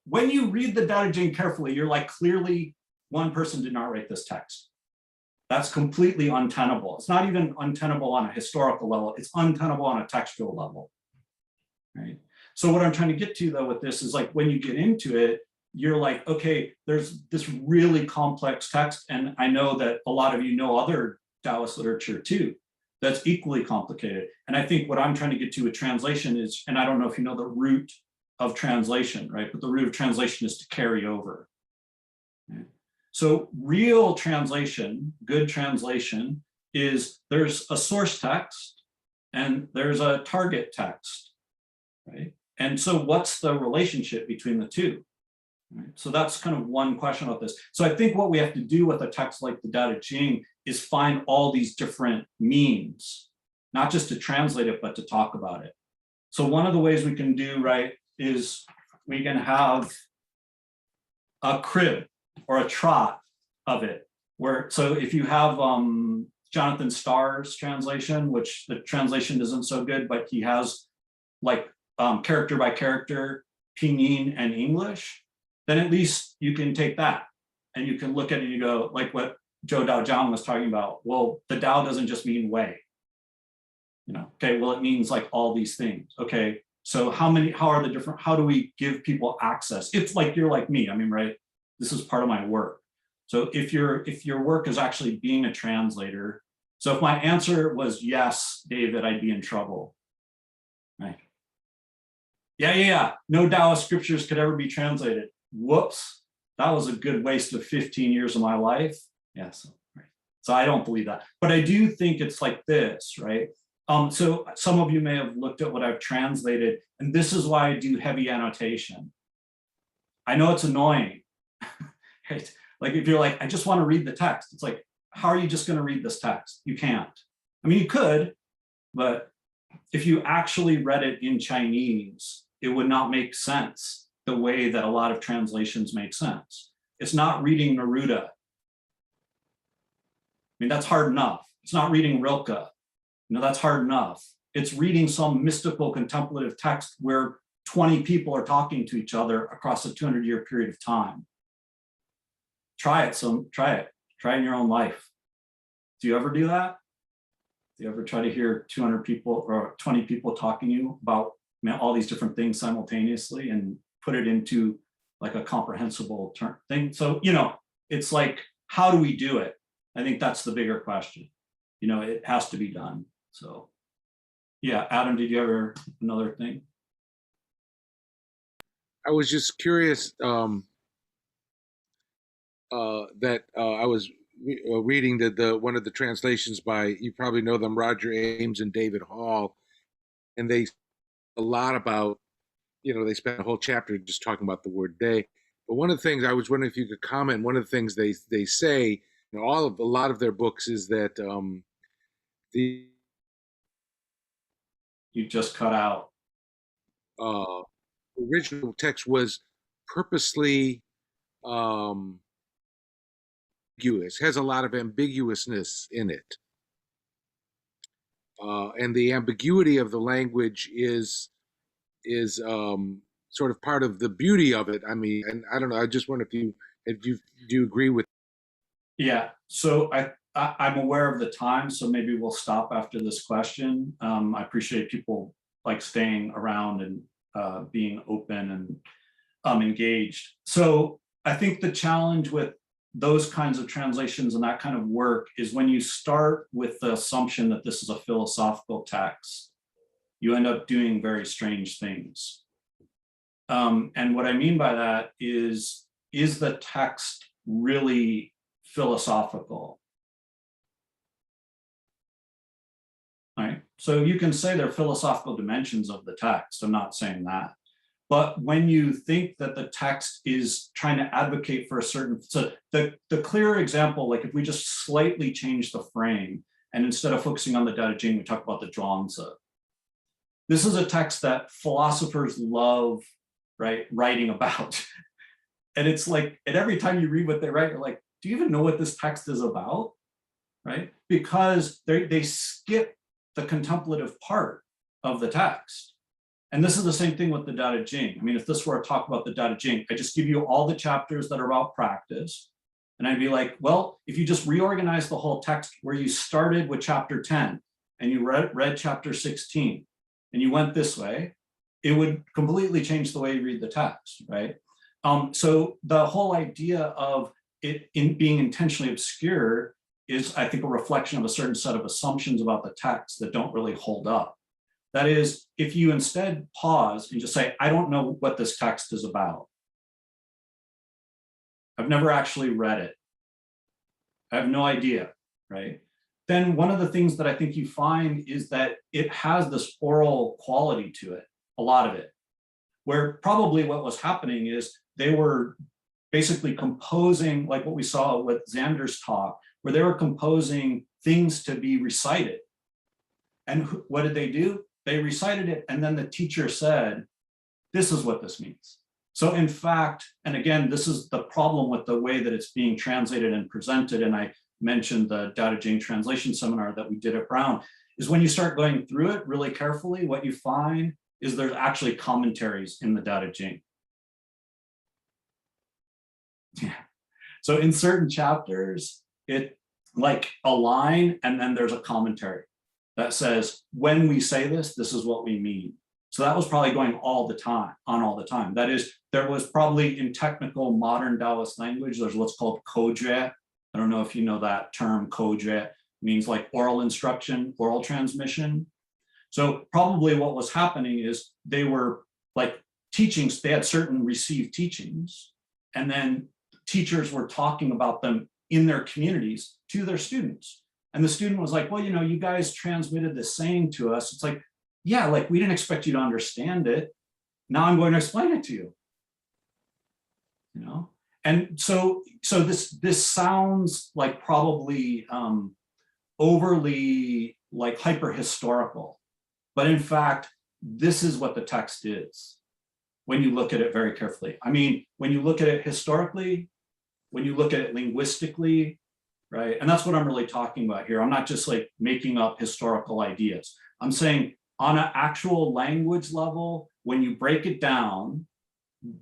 When you read the Dàojiè carefully, you're like, clearly one person did not write this text. That's completely untenable. It's not even untenable on a historical level. It's untenable on a textual level, right? So what I'm trying to get to though with this is like, when you get into it, you're like, okay, there's this really complex text. And I know that a lot of you know other Taoist literature too, that's equally complicated. And I think what I'm trying to get to with translation is, and I don't know if you know the root of translation, right? But the root of translation is to carry over. Right? So real translation, good translation, is there's a source text and there's a target text, right? And so what's the relationship between the two? Right? So that's kind of one question about this. So I think what we have to do with a text like the Dàojiè is find all these different means, not just to translate it, but to talk about it. So one of the ways we can do, right, is we can have a crib or a trot of it, where, so if you have Jonathan Starr's translation, which the translation isn't so good, but he has like character by character, pinyin and English, then at least you can take that and you can look at it and you go, like what Zhou Daojiang was talking about, well, the Dao doesn't just mean way. You know, okay, well, it means like all these things. Okay, so how are the different, how do we give people access? If like you're like me, I mean, right, this is part of my work. So if your work is actually being a translator, so if my answer was yes, David, I'd be in trouble, right? Yeah, no Taoist scriptures could ever be translated. Whoops, that was a good waste of 15 years of my life. Yes, right. So I don't believe that, but I do think it's like this, right? So some of you may have looked at what I've translated, and this is why I do heavy annotation. I know it's annoying, right? Like if you're like, I just want to read the text, it's like, how are you just going to read this text? You can't. I mean, you could, but if you actually read it in Chinese, it would not make sense the way that a lot of translations make sense. It's not reading Neruda. I mean, that's hard enough. It's not reading Rilke. You know, that's hard enough. It's reading some mystical contemplative text where 20 people are talking to each other across a 200-year period of time. Try it in your own life. Do you ever do that? Do you ever try to hear 200 people or 20 people talking to you about all these different things simultaneously and put it into like a comprehensible thing? So, you know, it's like, how do we do it? I think that's the bigger question. You know, it has to be done. So yeah, Adam, did you ever another thing? I was just curious that I was reading one of the translations by, you probably know them, Roger Ames and David Hall, and they a lot about, you know, they spent a whole chapter just talking about the word day. But one of the things I was wondering if you could comment, one of the things they say in a lot of their books is that the You just cut out. Original text was purposely ambiguous, has a lot of ambiguousness in it. And the ambiguity of the language is sort of part of the beauty of it. I mean, and I don't know. I just wonder if you do you agree with? Yeah. So I'm aware of the time, so maybe we'll stop after this question. I appreciate people like staying around and being open and engaged. So I think the challenge with those kinds of translations and that kind of work is when you start with the assumption that this is a philosophical text, you end up doing very strange things. And what I mean by that is the text really philosophical? Right? So you can say there are philosophical dimensions of the text. I'm not saying that. But when you think that the text is trying to advocate for a certain, so the clear example, like if we just slightly change the frame and instead of focusing on the Dao Jing, we talk about the Zhuangzi. This is a text that philosophers love, right, writing about. And it's like, and every time you read what they write, you're like, do you even know what this text is about? Right? Because they skip the contemplative part of the text. And this is the same thing with the Dao Jing. I mean, if this were a talk about the Dao Jing, I just give you all the chapters that are about practice. And I'd be like, well, if you just reorganize the whole text where you started with chapter 10 and you read chapter 16 and you went this way, it would completely change the way you read the text, right? So the whole idea of it being intentionally obscure is, I think, a reflection of a certain set of assumptions about the text that don't really hold up. That is, if you instead pause and just say, I don't know what this text is about. I've never actually read it. I have no idea, right? Then one of the things that I think you find is that it has this oral quality to it, a lot of it, where probably what was happening is they were basically composing, like what we saw with Xander's talk, where they were composing things to be recited. And what did they do? They recited it, and then the teacher said, this is what this means. So in fact, and again, this is the problem with the way that it's being translated and presented, and I mentioned the Dao Jing translation seminar that we did at Brown, is when you start going through it really carefully, what you find is there's actually commentaries in the Dao Jing. Yeah. So in certain chapters, it like a line, and then there's a commentary that says, when we say this, this is what we mean. So that was probably going all the time, on all the time. That is, there was probably in technical modern Daoist language, there's what's called Kojue. I don't know if you know that term, Kojue, means like oral instruction, oral transmission. So probably what was happening is they were like teachings, they had certain received teachings, and then teachers were talking about them in their communities to their students. And the student was like, well, you know, you guys transmitted this saying to us. It's like, yeah, like we didn't expect you to understand it. Now I'm going to explain it to you. You know? And so this sounds like probably overly like hyper-historical, but in fact, this is what the text is when you look at it very carefully. I mean, when you look at it historically, when you look at it linguistically, right? And that's what I'm really talking about here. I'm not just like making up historical ideas. I'm saying on an actual language level, when you break it down,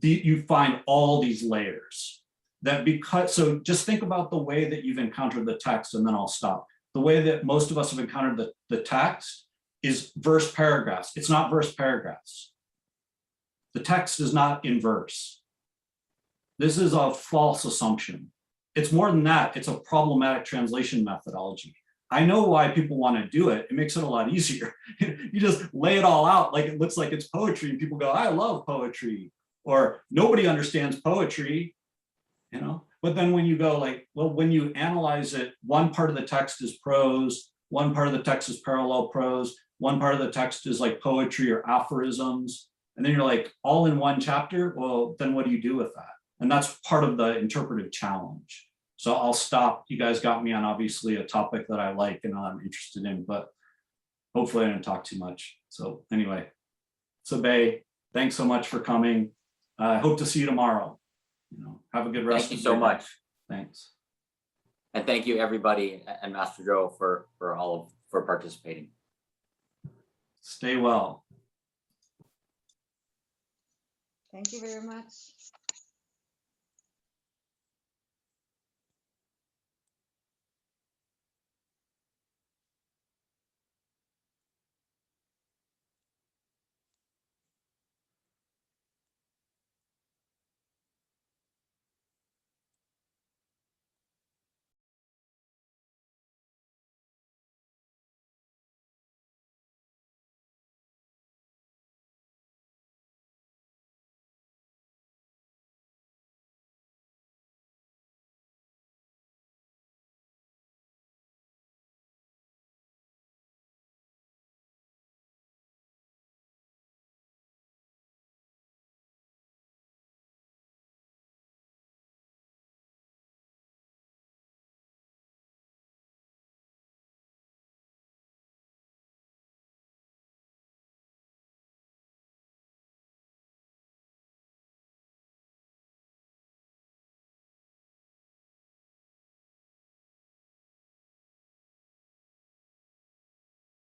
you find all these layers that because, so just think about the way that you've encountered the text, and then I'll stop. The way that most of us have encountered the text is verse paragraphs. It's not verse paragraphs. The text is not in verse. This is a false assumption. It's more than that. It's a problematic translation methodology. I know why people want to do it. It makes it a lot easier. You just lay it all out like it looks like it's poetry, and people go, I love poetry, or nobody understands poetry, you know? But then when you go like, well, when you analyze it, one part of the text is prose, one part of the text is parallel prose, one part of the text is like poetry or aphorisms, and then you're like, all in one chapter? Well, then what do you do with that? And that's part of the interpretive challenge. So I'll stop. You guys got me on obviously a topic that I like and I'm interested in, but hopefully I didn't talk too much. So anyway, Sabay, thanks so much for coming. I hope to see you tomorrow. You know, have a good rest. Thank you so much. Thanks. And thank you everybody and Master Joe for participating. Stay well. Thank you very much.